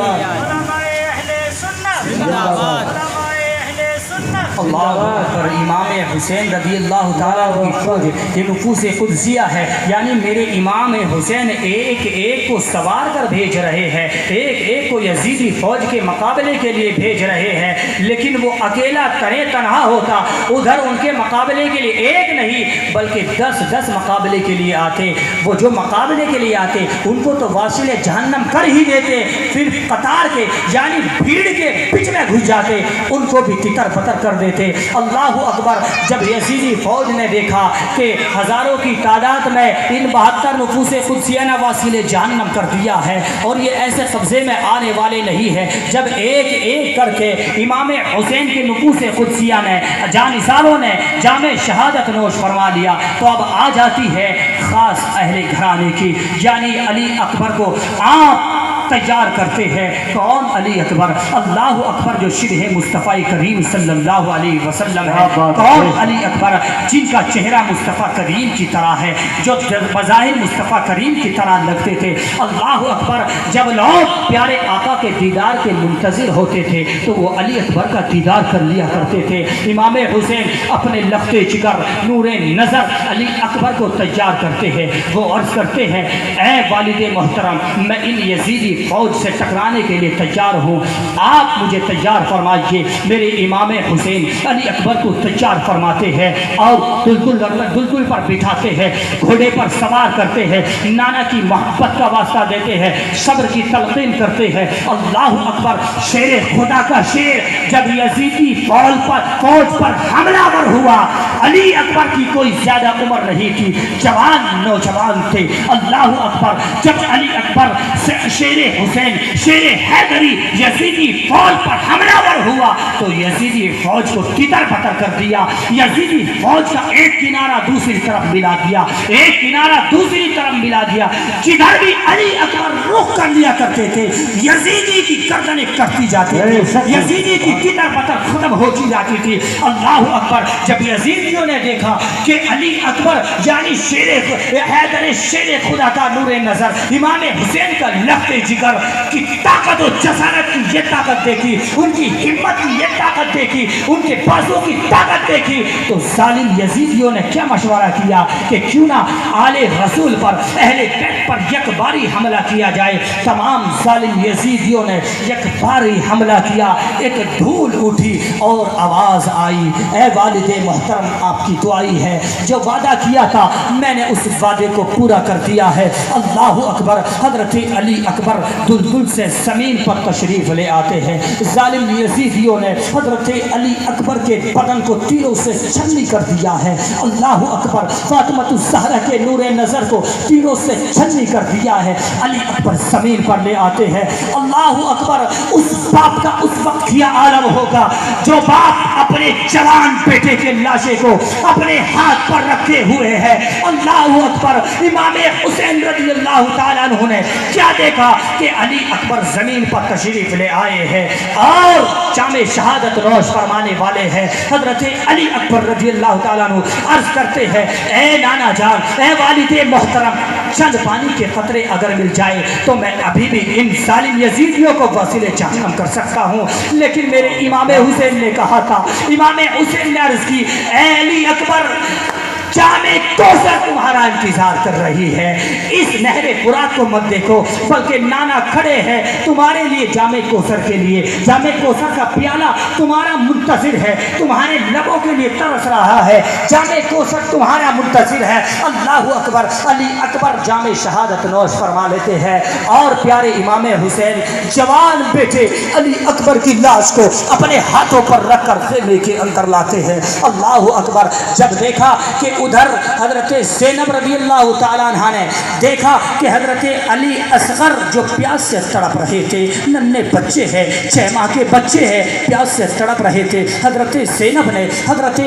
اللہ اکبر، امام حسین رضی اللہ تعالیٰ کی فوج یہ نفوس قدسیہ ہے، یعنی میرے امام حسین ایک ایک کو سوار کر بھیج رہے ہیں، ایک ایک کو یزیدی فوج کے مقابلے کے لیے بھیج رہے ہیں، لیکن وہ اکیلا تنہا ہوتا، ادھر ان کے مقابلے کے لیے ایک نہیں بلکہ 10 مقابلے کے لیے آتے۔ وہ جو مقابلے کے لیے آتے ان کو تو واصل جہنم کر ہی دیتے، پھر قطار کے یعنی بھیڑ کے بیچ میں گھس جاتے، ان کو بھی تتر پتر کر دیتے۔ اللہ اکبر، جب یزیدی فوج نے دیکھا کہ ہزاروں کی تعداد میں ان 72 نفوس قدسیہ نے واصل جہنم کر دیا ہے اور یہ ایسے قبضے میں آنے والے نہیں ہے، جب ایک ایک کر کے امام حسین کے نفوس قدسیہ نے جانثاروں نے جام شہادت نوش فرما لیا، تو اب آ جاتی ہے خاص اہل گھرانے کی، یعنی علی اکبر کو آپ تیار کرتے ہیں۔ کون علی اکبر؟ اللہ اکبر جو شبہ مصطفیٰ کریم صلی اللہ علیہ وسلم ہے۔ کون علی اکبر؟ جن کا چہرہ مصطفیٰ کریم کی طرح ہے، جو بظاہر مصطفیٰ کریم کی طرح لگتے تھے۔ اللہ اکبر، جب لوگ پیارے آقا کے دیدار کے منتظر ہوتے تھے تو وہ علی اکبر کا دیدار کر لیا کرتے تھے۔ امام حسین اپنے لختے جگر نور نظر علی اکبر کو تیار کرتے ہیں، وہ عرض کرتے ہیں، اے والد محترم، میں ان یزیدی فوج سے ٹکرانے کے لیے تیار ہوں، آپ مجھے تیار فرمائیے۔ میرے امام حسین علی اکبر کو تیار فرماتے ہیں اور دلدل پر بٹھاتے ہیں، گھوڑے پر سوار کرتے ہیں، نانا کی محبت کا واسطہ دیتے ہیں، صبر کی تلقین کرتے ہیں۔ اللہ اکبر، شیر خدا کا شیر جب یزیدی فوج پر حملہ ور ہوا، علی اکبر کی کوئی زیادہ عمر نہیں تھی، جوان نوجوان تھے۔ اللہ اکبر، جب علی اکبر شیر حسین شیر حیدری یزیدی فوج پر حملہ ور ہوا تو یزیدی فوج کو تتر پتر کر دیا، یزیدی فوج کا ایک کنارہ دوسری طرف ملا دیا، ایک کنارہ دوسری طرف ملا دیا، جدھر بھی علی اکبر رخ کر لیا کرتے تھے یزیدی کی گردنیں کٹتی جاتی تھی، یزیدی کی تتر پتر ختم ہوتی جاتی تھی۔ اللہ اکبر، جب یزیدیوں نے دیکھا کہ علی اکبر یعنی شیر حیدر شیر خدا کا نور نظر امام حسین کا لخت جگر کی طاقت و جسارت کی یہ طاقت دیکھی، ان کی ہمت کی یہ طاقت دیکھی، ان کے بازو کی طاقت دیکھی، تو ظالم یزیدیوں نے کیا مشورہ کیا کہ کیوں نہ آل رسول پر اہل بیت پر یک باری حملہ کیا جائے۔ تمام ظالم یزیدیوں نے یک باری حملہ کیا، ایک دھول اٹھی اور آواز آئی، اے والد محترم، آپ کی دعائی ہے، جو وعدہ کیا تھا میں نے اس وعدے کو پورا کر دیا ہے۔ اللہ اکبر، حضرت علی اکبر دلدل سے زمین پر تشریف لے آتے ہیں۔ ظالم یزیدیوں نے حضرت علی اکبر کے بدن کو تیروں سے چھلنی کر دیا ہے۔ اللہ اکبر، فاطمہ الزہرا کے نور نظر کو تیروں سے چھلنی کر دیا ہے۔ علی اکبر زمین پر لے آتے ہیں۔ اللہ اکبر، اس باپ کا اس وقت کیا عالم ہوگا جو باپ اپنے جوان بیٹے کے لاشے کو اپنے ہاتھ پر رکھے ہوئے ہے۔ اللہ اکبر، امام حسین رضی اللہ تعالیٰ عنہ نے کیا دیکھا کہ علی اکبر زمین پر تشریف لے آئے ہیں اور جامع شہادت نوش فرمانے والے ہیں۔ حضرت علی اکبر رضی اللہ تعالیٰ عنہ عرض کرتے ہیں، اے نانا جان، اے والد محترم، چند پانی کے قطرے اگر مل جائے تو میں ابھی بھی ان ظالم یزیدیوں کو وسیلے جہنم کر سکتا ہوں۔ لیکن میرے امام حسین نے کہا تھا، امام حسین نے عرض کی، اے علی اکبر، جامع کوثر تمہارا انتظار کر رہی ہے، اس نہر فرات کو مت دیکھو، بلکہ نانا کھڑے ہیں تمہارے لیے جامع کوثر کے لیے، جامع کوثر کا پیالہ تمہارا منتظر ہے، تمہارے لبوں کے لیے ترس رہا ہے، جامع کوثر تمہارا منتظر ہے۔ اللہ اکبر، علی اکبر جامع شہادت نوش فرما لیتے ہیں اور پیارے امام حسین جوان بیٹے علی اکبر کی لاش کو اپنے ہاتھوں پر رکھ کر خیمے کے اندر لاتے ہیں۔ اللہ اکبر، جب دیکھا کہ ادھر حضرت زینب رضی اللہ تعالیٰ عنہ نے دیکھا کہ حضرت علی اصغر جو پیاس سے تڑپ رہے تھے، ننھے بچے ہیں، 6 ماہ کے بچے ہیں، پیاس سے تڑپ رہے تھے، حضرت زینب نے حضرت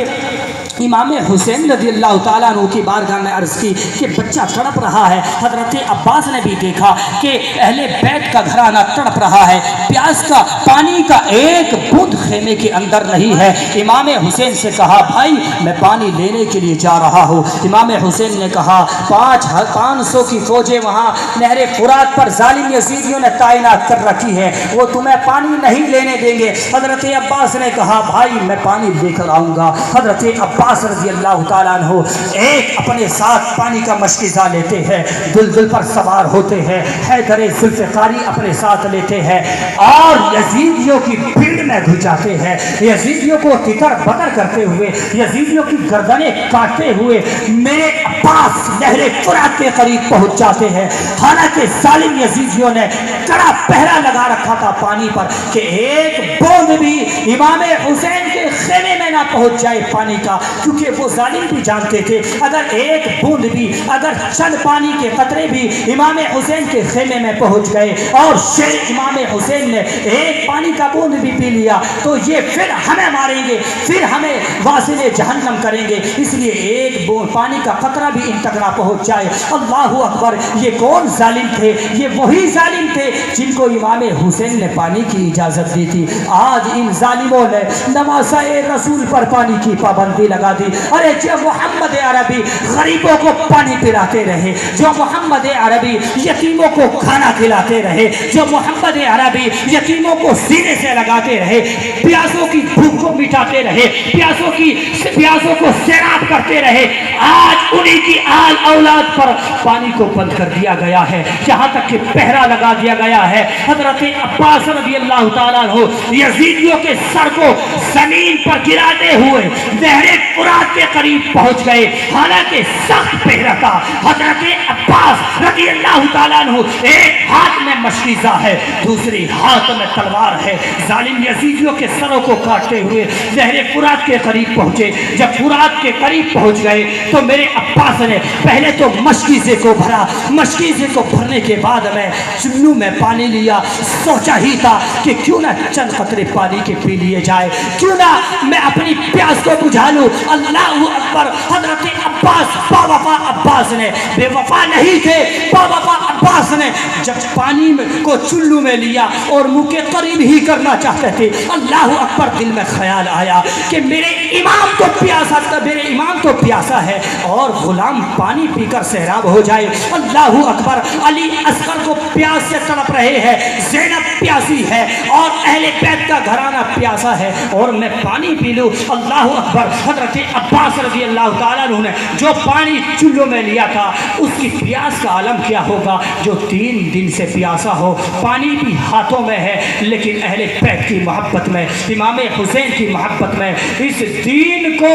امام حسین رضی اللہ تعالیٰ عنہ کی بارگاہ میں عرض کی کہ بچہ تڑپ رہا ہے۔ حضرت عباس نے بھی دیکھا کہ اہل بیت کا گھرانہ تڑپ رہا ہے، پیاس کا پانی کا ایک بوند خیمے کے اندر نہیں ہے۔ امام حسین سے کہا، بھائی میں پانی لینے کے لیے جا رہا ہوں۔ امام حسین نے کہا، 500 کی فوجیں وہاں نہر فرات پر ظالم یزیدیوں نے تعینات کر رکھی ہے، وہ تمہیں پانی نہیں لینے دیں گے۔ حضرت عباس نے کہا، بھائی میں پانی لے کر آؤں گا۔ حضرت عباس رضی اللہ تعالیٰ عنہ ایک اپنے ساتھ پانی کا مشکیزہ لیتے ہیں، دلدل پر سوار ہوتے ہیں، حیدر ذوالفقاری اپنے ساتھ لیتے ہیں اور یزیدیوں کی بھیڑ میں گھس جاتے ہیں، یزیدیوں کو تتر بتر کرتے ہوئے، یزیدیوں کی گردنیں کاٹتے ہوئے میرے عباس نہر فرات کے قریب پہنچ جاتے ہیں۔ حالانکہ ظالم یزیدیوں نے کڑا پہرا لگا رکھا تھا پانی پر کہ ایک بوند بھی امام حسین کے خیمے میں نہ پہنچ جائے پانی کا، کیونکہ وہ ظالم بھی جانتے تھے اگر ایک بوند بھی، اگر چند پانی کے قطرے بھی امام حسین کے خیمے میں پہنچ گئے اور شیر امام حسین نے ایک پانی کا بوند بھی پی لیا تو یہ پھر ہمیں ماریں گے، پھر ہمیں واصل جہنم کریں گے، اس لیے ایک بوند پانی کا قطرہ بھی ان تک نہ پہنچ جائے۔ اللہ اکبر، یہ کون ظالم تھے؟ یہ وہی ظالم تھے جن کو امام حسین نے پانی کی اجازت دی تھی۔ آج ان ظالموں نے نواسہ رسول پر پانی کی پابندی لگا دی۔ ارے جو محمد عربی غریبوں کو پانی پلاتے رہے، جو محمد عربی یتیموں کو کھانا کھلاتے رہے، جو محمد عربی یتیموں کو سینے سے لگاتے رہے، پیاسوں کی بھوک کو مٹاتے رہے، پیاسوں کو سیراب کرتے رہے، آج انہی کی آل اولاد پر پانی کو بند کر دیا گیا ہے، یہاں تک کہ پہرا لگا دیا گیا ہے۔ حضرت عباس رضی اللہ تعالیٰ عنہ یزیدیوں کے سر کو زمین پر گراتے ہوئے نہر فرات کے قریب پہنچ گئے، حالانکہ سخت پہرا تھا۔ حضرت عباس رضی اللہ تعالیٰ عنہ ایک ہاتھ میں مشکیزہ ہے، دوسری ہاتھ میں تلوار ہے، ظالم یزیدیوں کے سروں کو کاٹتے ہوئے نہر فرات کے قریب پہنچے۔ جب فرات کے قریب پہنچ گئے تو میرے عباس نے پہلے تو مشکیزے کو بھرا، مشکیزے کو بھرنے کے بعد میں چلو میں پانی لیا، سوچا ہی تھا کہ کیوں نہ چند قطرے پانی کے پی لیے جائے، کیوں نہ میں اپنی پیاس کو بجھا لوں۔ اللہ اکبر، حضرت عباس باوفا عباس نے، بے وفا نہیں تھے، باوفا عباس نے جب پانی کو چلو میں لیا اور منہ کے قریب ہی کرنا چاہتے تھے، اللہ اکبر، دل میں خیال آیا کہ میرے امام تو پیاسا تھا، میرے امام تو پیاسا ہے اور غلام پانی پی کر سیراب ہو جائے۔ اللہ اکبر، علی اصغر کو پیاس سے تڑپ رہے ہیں، زینب پیاسی ہے اور اہل بیت کا گھرانہ پیاسا ہے اور میں پانی پی لوں۔ اللہ اکبر، حضرت عباس رضی اللہ تعالیٰ عنہ نے جو پانی چلو میں لیا تھا اس کی پیاس کا عالم کیا ہوگا جو 3 دن سے پیاسا ہو، پانی بھی ہاتھوں میں ہے لیکن اہل بیت کی محبت میں، امام حسین کی محبت میں، اس دین کو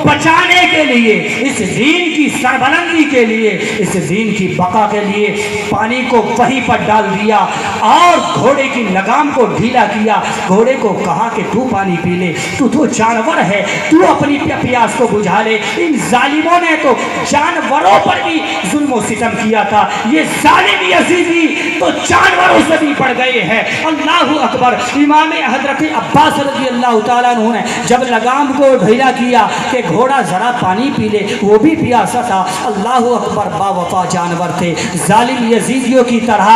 بچانے کے لیے، اس دین کی سربلندی کے لیے، اس دین کی بقا کے لیے پانی کو وہیں پر ڈال دیا اور گھوڑے کی لگام کو ڈھیلا کیا۔ گھوڑے کو کہا کہ تو پانی پی لے، تو جانور ہے، تو اپنی پیاس کو بجھا لے۔ ان ظالموں نے تو جانوروں پر بھی ظلم و ستم کیا تھا، یہ ظالم یزیدی تو جانوروں سے بھی پڑ گئے ہیں۔ اللہ اکبر۔ امام حضرت عباس رضی اللہ تعالیٰ عنہ نے جب لگام کو ڈھیلا کیا کہ گھوڑا ذرا پانی پی لے، وہ بھی پیاسا تھا۔ اللہ اکبر۔ با وفا جانور تھے، ظالم یزیدیوں کی طرح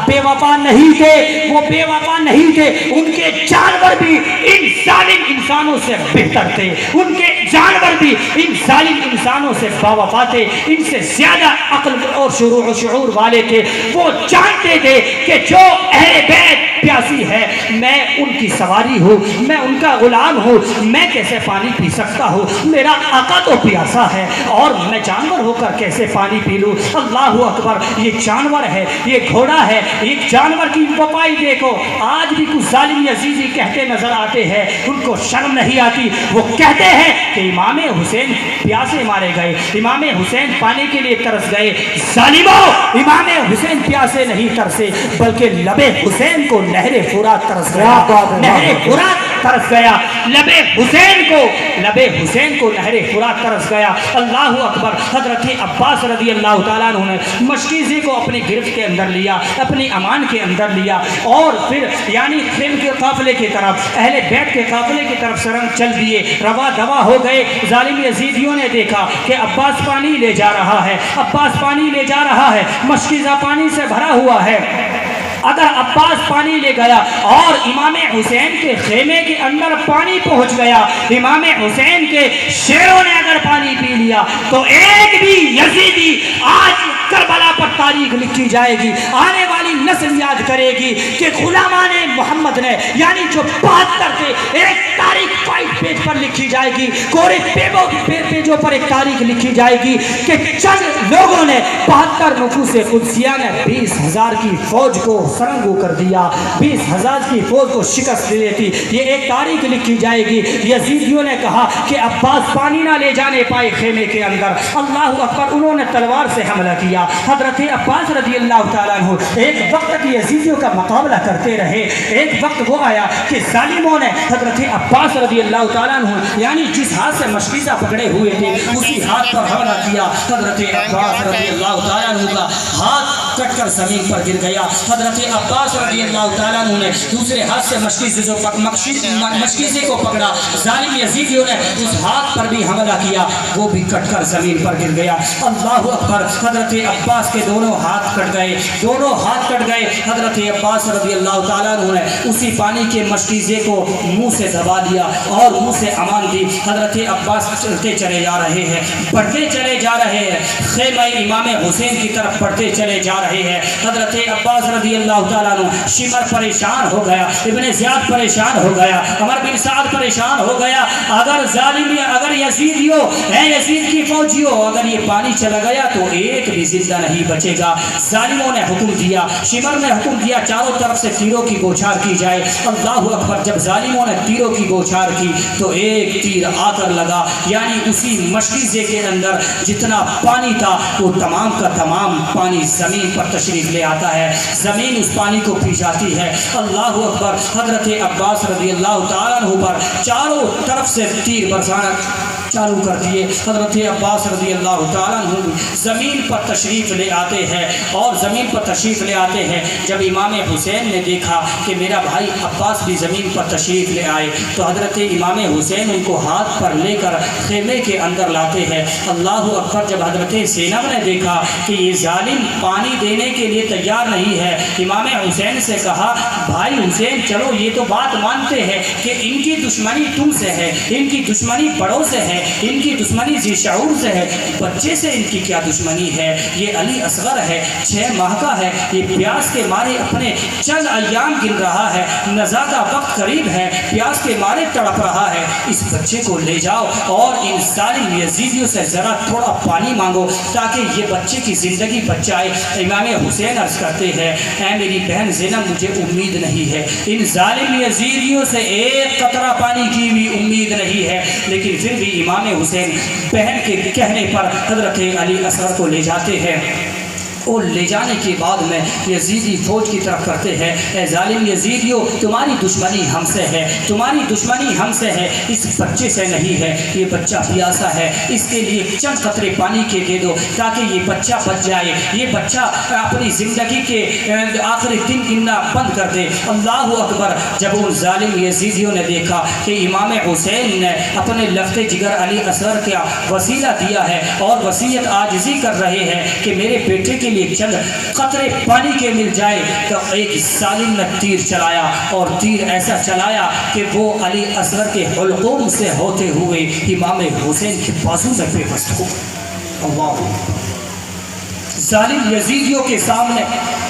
بے وفا نہیں تھے، وہ بے وفا نہیں تھے، ان کے جانور بھی ان ظالم انسانوں سے بہتر تھے، ان کے جانور بھی ان ظالم انسانوں سے با وفا تھے، ان سے زیادہ عقل اور شعور والے تھے۔ وہ جانتے تھے کہ جو اہل بیت پیاسی ہے، میں ان کی سواری ہوں، میں ان کا غلام ہوں، میں کیسے پانی پی سکتا ہوں؟ میرا آقا تو پیاسا ہے اور میں جانور ہو کر کیسے پانی پی لوں؟ اللہ اکبر۔ یہ جانور ہے، یہ گھوڑا ہے، ایک جانور کی وفائی دیکھو۔ آج بھی کچھ ظالم یزیدی کہتے نظر آتے ہیں، ان کو شرم نہیں آتی، وہ کہتے ہیں کہ امام حسین پیاسے مارے گئے، امام حسین پانی کے لیے ترس گئے۔ ظالموں، امام حسین پیاسے نہیں ترسے، بلکہ لب حسین کو نہر فرات ترس گیا، نہر فرات ترس گیا، لب حسین کو نہر فرات ترس گیا۔ اللہ اکبر۔ حضرت عباس رضی اللہ تعالیٰ عنہ نے مشکیزی کو اپنی گرفت کے اندر لیا، اپنی امان کے اندر لیا، اور پھر یعنی خیل کے قافلے کی طرف، اہل بیت کے قافلے کی طرف سرنگ چل دیے، روا دوا ہو گئے۔ ظالم یزیدیوں نے دیکھا کہ عباس پانی لے جا رہا ہے، عباس پانی لے جا رہا ہے، مشکیزہ پانی سے بھرا ہوا ہے۔ اگر عباس پانی لے گیا اور امام حسین کے خیمے کے اندر پانی پہنچ گیا، امام حسین کے شیروں نے اگر پانی پی لیا، تو ایک بھی یزیدی آج کربلا پر تاریخ لکھی جائے گی، آنے والی نسل یاد کرے گی کہ غلامان محمد نے، یعنی جو 72 تھے، ایک تاریخ وائٹ پیج پر لکھی جائے گی، کوڑے پیجوں پر ایک تاریخ لکھی جائے گی کہ چند لوگوں نے 72 نفوس قدسیہ نے 20,000 کی فوج کو سرنگو کر دیا، 20,000 کی فوج کو شکست دے دیتی۔ یہ ایک تاریخ لکھی جائے گی۔ یزیدیوں نے کہا کہ عباس پانی نہ لے جانے پائے خیمے کے اندر، اللہ اکبر، انہوں نے تلوار سے حملہ کیا۔ حضرت عباس رضی اللہ تعالیٰ عنہ ایک وقت کی یزیدیوں کا مقابلہ کرتے رہے۔ ایک وقت وہ آیا کہ ظالموں نے حضرت عباس رضی اللہ تعالیٰ عنہ یعنی جس ہاتھ سے مشکیزہ پکڑے ہوئے تھے اسی ہاتھ پر حملہ کیا۔ حضرت عباس رضی اللہ تعالیٰ عنہ کا ہاتھ کٹ کر زمین پر گر گیا۔ حضرت عباس رضی اللہ تعالیٰ عنہ نے دوسرے ہاتھ سے مشکیزے کو پکڑا، ظالم یزیدیوں نے اس ہاتھ پر بھی حملہ کیا، وہ بھی کٹ کر زمین پر گر گیا۔ اللہ اکبر۔ حضرت عباس کے دونوں ہاتھ کٹ گئے، دونوں ہاتھ کٹ گئے۔ حضرت عباس رضی اللہ تعالیٰ عنہ نے اسی پانی کے مشکیزے کو منہ سے دبا دیا اور منہ سے امان دی۔ حضرت عباس چلتے چلے جا رہے ہیں، بڑھتے چلے جا رہے ہیں، خیمہ امام حسین کی طرف بڑھتے چلے جا رہے ہیں۔ حضرت عباس رضی اللہ تعالیٰ عنہ، شمر پریشان ہو گیا، ابن زیاد پریشان ہو گیا، عمر بن سعد پریشان ہو گیا۔ اگر ظالم، اگر یزیدیوں، اے یزید کی فوجیوں، اگر یہ پانی چلا گیا تو ایک بھی زندہ نہیں بچے گا۔ ظالموں نے حکم دیا، شمر نے حکم دیا، چاروں طرف سے تیروں کی بوچھار کی جائے۔ اللہ اکبر۔ جب ظالموں نے تیروں کی بوچھار کی تو ایک تیر آ کر لگا، یعنی اسی مشکیزے کے اندر جتنا پانی تھا وہ تمام کا تمام پانی زمین پر تشریف لے آتا ہے، زمین اس پانی کو پی جاتی ہے۔ اللہ اکبر۔ حضرت عباس رضی اللہ تعالیٰ عنہ پر چاروں طرف سے تیر برسانا چالو کر دیے۔ حضرت عباس رضی اللہ تعالیٰ عنہ زمین پر تشریف لے آتے ہیں اور زمین پر تشریف لے آتے ہیں۔ جب امام حسین نے دیکھا کہ میرا بھائی عباس بھی زمین پر تشریف لے آئے تو حضرت امام حسین ان کو ہاتھ پر لے کر خیمے کے اندر لاتے ہیں۔ اللہ اکبر۔ جب حضرت زینب نے دیکھا کہ یہ ظالم پانی دینے کے لیے تیار نہیں ہے، امام حسین سے کہا، بھائی حسین چلو، یہ تو بات مانتے ہیں کہ ان کی دشمنی تم سے ہے، ان کی دشمنی بڑوں سے ہے، ان کی دشمنی ذی شعور سے ہے، بچے سے ان کی کیا دشمنی ہے؟ یہ علی اصغر ہے، 6 ماہ کا ہے، یہ پیاس کے مارے اپنے چند ایام گن رہا ہے، نزا کا وقت قریب ہے، پیاس کے مارے تڑپ رہا ہے، اس بچے کو لے جاؤ اور ان ظالم یزیدیوں سے ذرا تھوڑا پانی مانگو تاکہ یہ بچے کی زندگی بچ جائے۔ امام حسین عرض کرتے ہیں، اے میری بہن زینب، مجھے امید نہیں ہے، ان ظالم یزیدیوں سے ایک قطرہ پانی کی بھی امید نہیں ہے، لیکن پھر بھی امام حسین بہن کے کہنے پر حضرت علی اصغر کو لے جاتے ہیں، اور لے جانے کے بعد میں یزیدی فوج کی طرف کرتے ہیں، اے ظالم یزیدیو تمہاری دشمنی ہم سے ہے، تمہاری دشمنی ہم سے ہے، اس بچے سے نہیں ہے، یہ بچہ پیاسا ہے، اس کے لیے چند قطرے پانی کے دے دو تاکہ یہ بچہ بچ جائے، یہ بچہ اپنی زندگی کے آخری دن گننا بند کر دے۔ اللہ اکبر۔ جب ان ظالم یزیدیوں نے دیکھا کہ امام حسین نے اپنے لفظ جگر علی اصغر کا وسیلہ دیا ہے اور وصیت عاجزی کر رہے ہیں کہ میرے بیٹے کے لیے چند قطرے پانی کے مل جائے، تو ایک ظالم نے تیر چلایا، اور تیر ایسا چلایا کہ وہ علی اصغر کے حلقوم سے ہوتے ہوئے امام حسین کے بازو میں پیوست ہو گیا۔ اللہ! ظالم یزیدیوں کے سامنے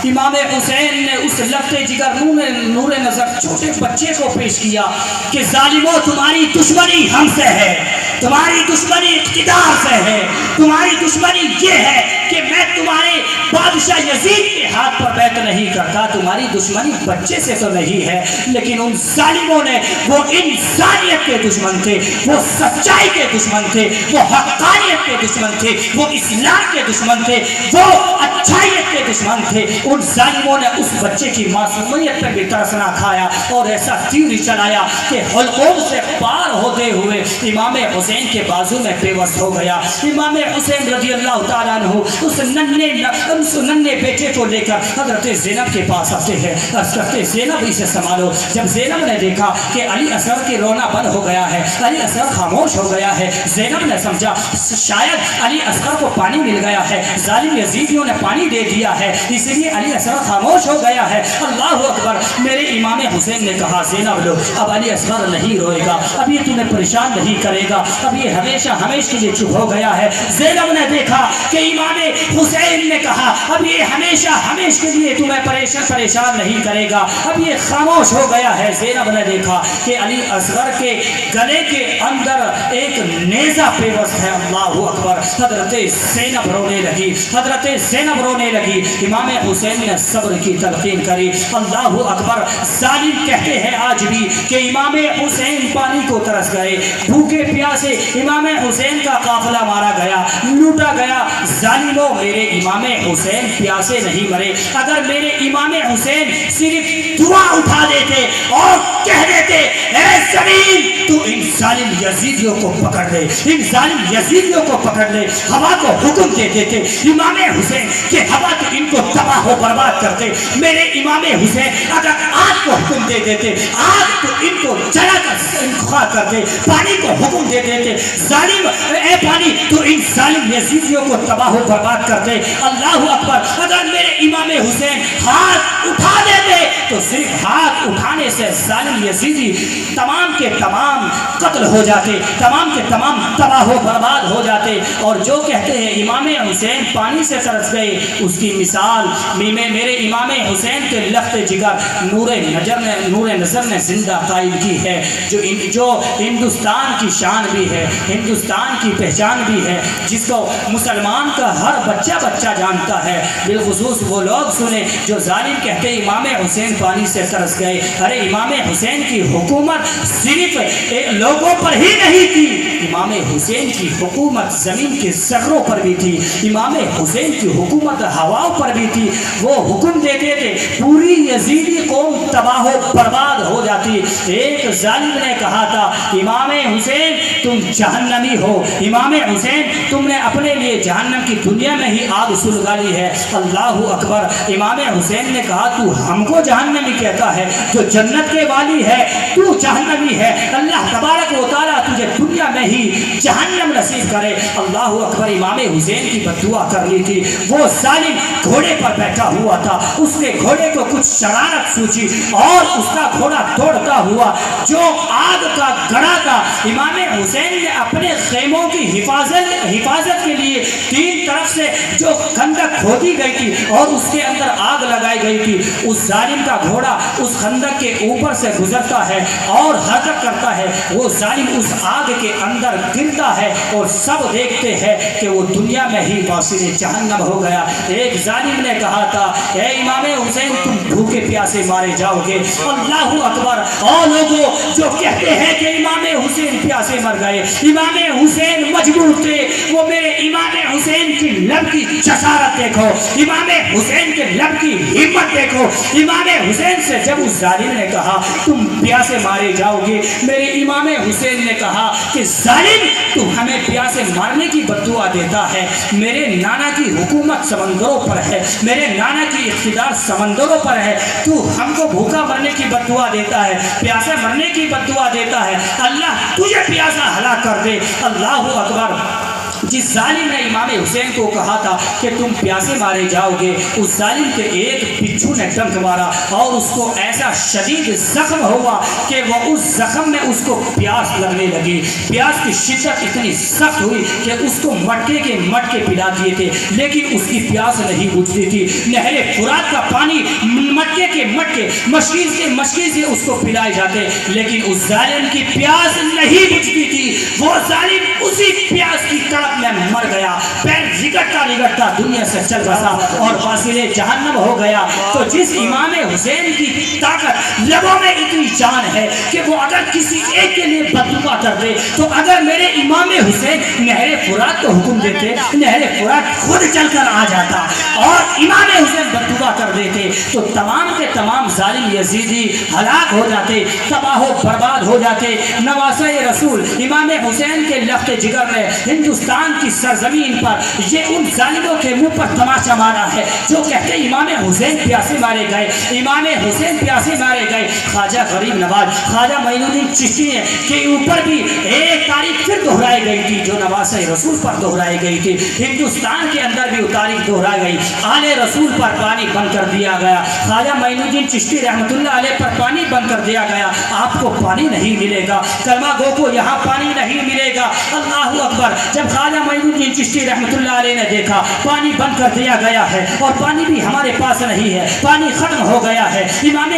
امام حسین نے اس لفظ جگر نور نظر چھوٹے بچے کو پیش کیا کہ ظالموں تمہاری دشمنی ہم سے ہے، تمہاری دشمنی اقتدار سے ہے، تمہاری دشمنی یہ ہے کہ میں تمہارے بادشاہ یزید کے ہاتھ پر بیعت نہیں کرتا، تمہاری دشمنی بچے سے تو نہیں ہے۔ لیکن ان ظالموں نے، وہ انسانیت کے دشمن تھے، وہ سچائی کے دشمن تھے، وہ حقانیت کے دشمن تھے، وہ اسلام کے دشمن تھے، وہ اچھائیت کے دشمن تھے۔ ان ظالموں نے اس بچے کی معصومیت پر بھی ترس نہ کھایا اور ایسا تیر چلایا کہ حلقوم سے پار ہوتے ہوئے امام حسین کے بازو میں پیوست ہو گیا۔ امام حسین رضی اللہ تعالیٰ عنہ اس ننھے بیٹے کو لے کر حضرت زینب کے پاس آتے ہیں، عرض کرتے زینب اسے سنبھالو۔ جب زینب نے دیکھا کہ علی اصغر کی رونا بند ہو گیا ہے، علی اصغر خاموش ہو گیا ہے، زینب نے سمجھا شاید علی اصغر کو پانی مل گیا ہے، ظالم یزیدیوں نے پانی دے دیا ہے، اس لیے علی اصغر خاموش ہو گیا ہے۔ اللہ اکبر۔ میرے امام حسین نے کہا زینب لو، اب علی اصغر نہیں روئے گا، اب یہ تمہیں پریشان نہیں کرے گا، اب یہ ہمیشہ کے لیے چپ ہو گیا ہے۔ زینب نے دیکھا کہ امام حسین نے کہا اب یہ ہمیشہ کے لیے تمہیں پریشان نہیں کرے گا، اب یہ خاموش ہو گیا ہے۔ زینب نے دیکھا کہ علی اصغر کے گلے کے اندر ایک نیزہ پیوست ہے۔ اللہ اکبر۔ حضرت زینب رونے لگی، حضرت زینب رونے لگی۔ امام حسین نے صبر کی تلقین کری۔ اللہ اکبر۔ ظالم کہتے ہیں آج بھی کہ امام حسین پانی کو ترس گئے، بھوکے پیاسے امام حسین کا قافلہ مارا گیا، لوٹا گیا۔ ظالموں، میرے امام حسین پیاسے نہیں مرے۔ اگر میرے امام حسین صرف دعا اٹھا دیتے اور کہہ دیتے اے زمین تو ان ظالم یزیدیوں کو پکڑ لے، ان ظالم یزیدیوں کو پکڑ لے، ہوا کو حکم دے دیتے امام حسین کہ ہوا تو ان کو تباہ و برباد کرتے۔ میرے امام حسین اگر آگ کو حکم دے دیتے، آگ تو ان کو جلا کر انخواہ کرتے، پانی کو حکم دے دیتے، ظالم اے پانی تو ان ظالم یزیدیوں کو تباہ و برباد کرتے۔ اللہ اکبر۔ اگر میرے امام حسین ہاتھ اٹھا دیتے تو صرف ہاتھ اٹھانے سے ظالم یزیدی تمام کے تمام قتل ہو جاتے، تمام کے تمام تباہ و برباد ہو جاتے۔ اور جو کہتے ہیں امام حسین پانی سے ترس گئے، اس کی مثال میرے امام حسین کے لخت جگر نور نظر نے زندہ قائم کی ہے، جو ہندوستان کی شان بھی ہے، ہندوستان کی پہچان بھی ہے، جس کو مسلمان کا ہر بچہ جانتا ہے۔ بالخصوص وہ لوگ سنے جو ظالم کہتے امام حسین پانی سے ترس گئے۔ ارے امام حسین کی حکومت صرف لوگوں پر ہی نہیں تھی، امام حسین کی حکومت زمین کے ذروں پر بھی تھی، امام حسین کی حکومت ہواؤں پر بھی تھی۔ وہ حکم دیتے تھے پوری یزیدی قوم تباہ و برباد ہو جاتی۔ ایک ظالم نے کہا تھا امام حسین تم جہنمی ہو، امام حسین تم نے اپنے لیے جہنم کی دنیا میں ہی آگ سلگا لی ہے۔ اللہ اکبر۔ امام حسین نے کہا تو ہم کو جہنمی کہتا ہے، جو جنت کے والی ہے تو جہنمی ہے، اللہ تبارک و تعالیٰ تجھے دنیا میں ہی جہنم نصیب کرے۔ اللہ اکبر۔ امام حسین کی بد دعا کر لی تھی۔ وہ ظالم گھوڑے پر بیٹھا ہوا تھا، اس کے گھوڑے کو کچھ شرارت سوچی اور اس کا گھوڑا دوڑتا ہوا جو آگ کا گڑھا تھا۔ امام حسین نے اپنے خیموں کی حفاظت کے لیے تین طرف سے جو خندق کھودی گئی تھی اور اس کے اندر آگ لگائی گئی تھی، اس ظالم کا گھوڑا اس خندق کے اوپر سے گزرتا ہے اور حرکت کرتا ہے، وہ ظالم اس آگ کے اندر گرتا ہے اور سب دیکھتے ہیں کہ وہ دنیا میں ہی واصل جہنم ہو گیا۔ ایک ظالم نے کہا تھا اے امام حسین تم بھوکے پیاسے مارے جاؤ گے۔ اللہ اکبر! اور لوگوں جو کہتے ہیں کہ امام حسین پیاسے مر گئے، امام حسین مجبور تھے، وہ میرے امام حسین کی لب کی جسارت دیکھو، امام حسین کے لب کی ہمت دیکھو۔ امام حسین سے جب اس ظالم نے کہا تم پیاسے مارے جاؤ گے، میرے امام حسین نے کہا کہ ظالم تو ہمیں پیاسے مارنے کی بددعا دیتا ہے، میرے نانا کی حکومت سمندروں پر ہے، میرے نانا کی اقتدار سمندروں پر ہے، تو ہم کو بھوکا مرنے کی بددعا دیتا ہے، پیاسے مرنے کی بددعا دیتا ہے، اللہ تجھے پیاسا ہلاک کر دے۔ اللہ اکبر! جس ظالم نے امام حسین کو کہا تھا کہ تم پیاسے مارے جاؤ گے، اس ظالم کے ایک بچھو نے ڈنک مارا اور اس کو ایسا شدید زخم ہوا کہ وہ اس زخم میں اس کو پیاس لگنے لگی۔ پیاس کی شدت اتنی سخت ہوئی کہ اس کو مٹکے کے مٹکے پلا دیے تھے، لیکن اس کی پیاس نہیں بجھتی تھی۔ نہر فرات کا پانی مٹکے کے مٹکے مشکل سے اس کو پلائے جاتے، لیکن اس ظالم کی پیاس نہیں بجھتی تھی۔ وہ ظالم اسی پیاس کی تڑپ میں مر گیا، پیر رگڑتا دنیا سے چل بسا اور واصل جہنم ہو گیا۔ تو جس امام حسین کی طاقت لبوں میں اتنی جان ہے کہ وہ اگر کسی ایک کے لیے بددعا کر دے، تو اگر میرے امام حسین نہر فرات کو حکم دیتے، نہر فرات خود چل کر آ جاتا اور امام حسین بددعا کر دیتے تو تمام کے تمام ظالم یزیدی ہلاک ہو جاتے، تباہ و برباد ہو جاتے۔ نواسہ رسول امام حسین کے لخت جگر نے ہندوستان کی سرزمین پر یہ ان ظالموں کے منہ پر تماشا مارا ہے جو کہتے ہیں امام حسین پیاسے مارے گئے، امام حسین پیاسے مارے گئے۔ خواجہ غریب نواز، خواجہ معین الدین چشتی کے اوپر بھی ایک تاریخ پھر دہرائی گئی تھی جو نواسہ رسول پر دہرائی گئی تھی، ہندوستان کے اندر بھی وہ تاریخ دہرائی گئی۔ آل رسول پر پانی بند کر دیا گیا، خواجہ معین الدین چشتی رحمۃ اللہ علیہ پر پانی بند کر دیا گیا، آپ کو پانی نہیں ملے گا، کلمہ گو کو یہاں پانی نہیں ملے گا۔ اللہ اکبر! جب خواجہ معین الدین چشتی رحمۃ اللہ علیہ نے دیکھا پانی بند کر دیا گیا ہے اور پانی بھی ہمارے پاس نہیں ہے، پانی ختم ہو گیا ہے، امام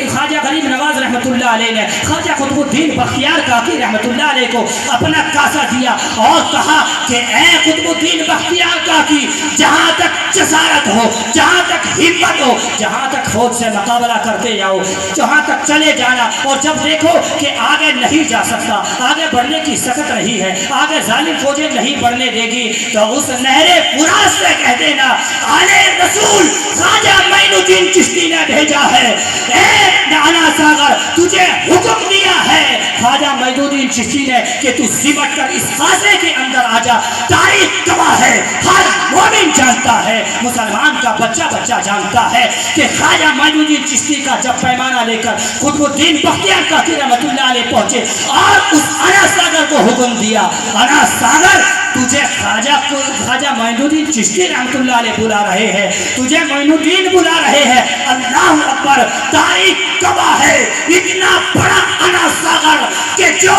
خواجہ غریب نواز رحمۃ اللہ علیہ نے خواجہ قطب الدین بختیار کاکی رحمۃ اللہ علیہ کو اپنا کاسا دیا اور کہا کہ اے قطب الدین بختیار کاکی، جہاں تک جسارت ہو، جہاں تک ہمت ہو، جہاں تک فوج سے مقابلہ کرتے جاؤ، جہاں تک چلے جانا، اور جب دیکھو کہ آگے نہیں جا سکتا، آگے بڑھنے کی سکت نہیں ہے، آگے ظالم فوجیں نہیں بڑھنے دے گی، تو اس نہر فرات سے کہہ دینا آل رسول خواجہ معین الدین چشتی نے بھیجا ہے، اے نانا ساگر تجھے حکم دیا ہے خواجہ معین الدین چشتی نے کہ تو سمٹ کر اس خاصے کے اندر آ جا۔ تاریخ گواہ ہے، ہر مومن جانتا ہے، مسلمان کا بچہ جانتا ہے کہ خواجہ معین الدین چشتی کا جب پیمانہ لے کر قطب الدین بختیار کاکی رحمۃ اللہ علیہ پہنچے اور اس انا ساگر کو حکم دیا، انا ساگر تجھے خواجہ معین الدین چشتی رحمۃ اللہ علیہ بلا رہے ہیں، تجھے معین الدین بلا رہے ہیں۔ اللہ اکبر! تاریخ گواہ ہے، اتنا بڑا انا ساگر کہ جو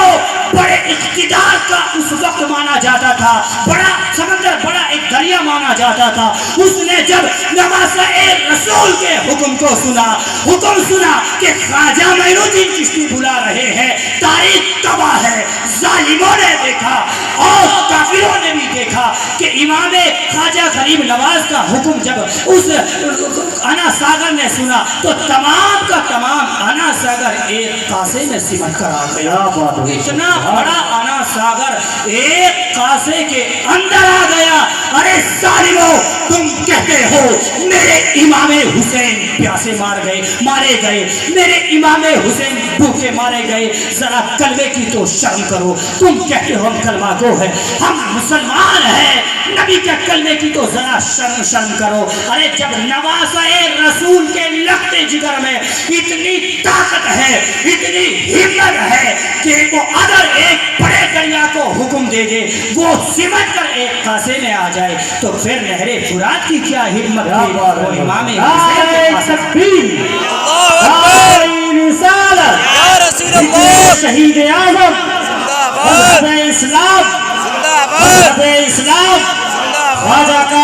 بڑے اقتدار کا اس وقت مانا جاتا تھا، بڑا سمندر، بڑا ایک دریا مانا جاتا تھا، اس نے جب نواسہ رسول کے حکم کو سنا، حکم سنا کہ خواجہ معین الدین چشتی بلا رہے ہیں، تاریخ گواہ ہے، ظالموں نے دیکھا اور کافروں نے بھی دیکھا کہ امام خواجہ غریب نواز کا حکم جب اس انا ساگر نے سنا تو تمام کا تمام انا ساگر ایک کاسے میں سمٹ کر آ گیا۔ اتنا بڑا انا ساگر ایک کاسے کے اندر آ گیا۔ ارے ظالموں، تم کہتے ہو میرے امام حسین پیاسے مارے گئے، میرے امام حسین بھوکے مارے گئے، ذرا کلمے کی تو شرم کرو۔ تم کہتے ہو ہم کلمہ گو ہیں، ہم مسلمان ہیں، نبی کے کلمے کی تو ذرا شرم کرو۔ ارے جب نواسہ رسول کے لخت جگر میں اتنی طاقت ہے، اتنی ہمت ہے کہ وہ اگر ایک بڑے دریا کو حکم دے دے وہ سمٹ کر ایک کاسے میں آ جائے تو پھر نہر فرات کی کیا ہمت تھی؟ وہ امام حسین کے پاس شہید اعظم اسلام خواجہ کا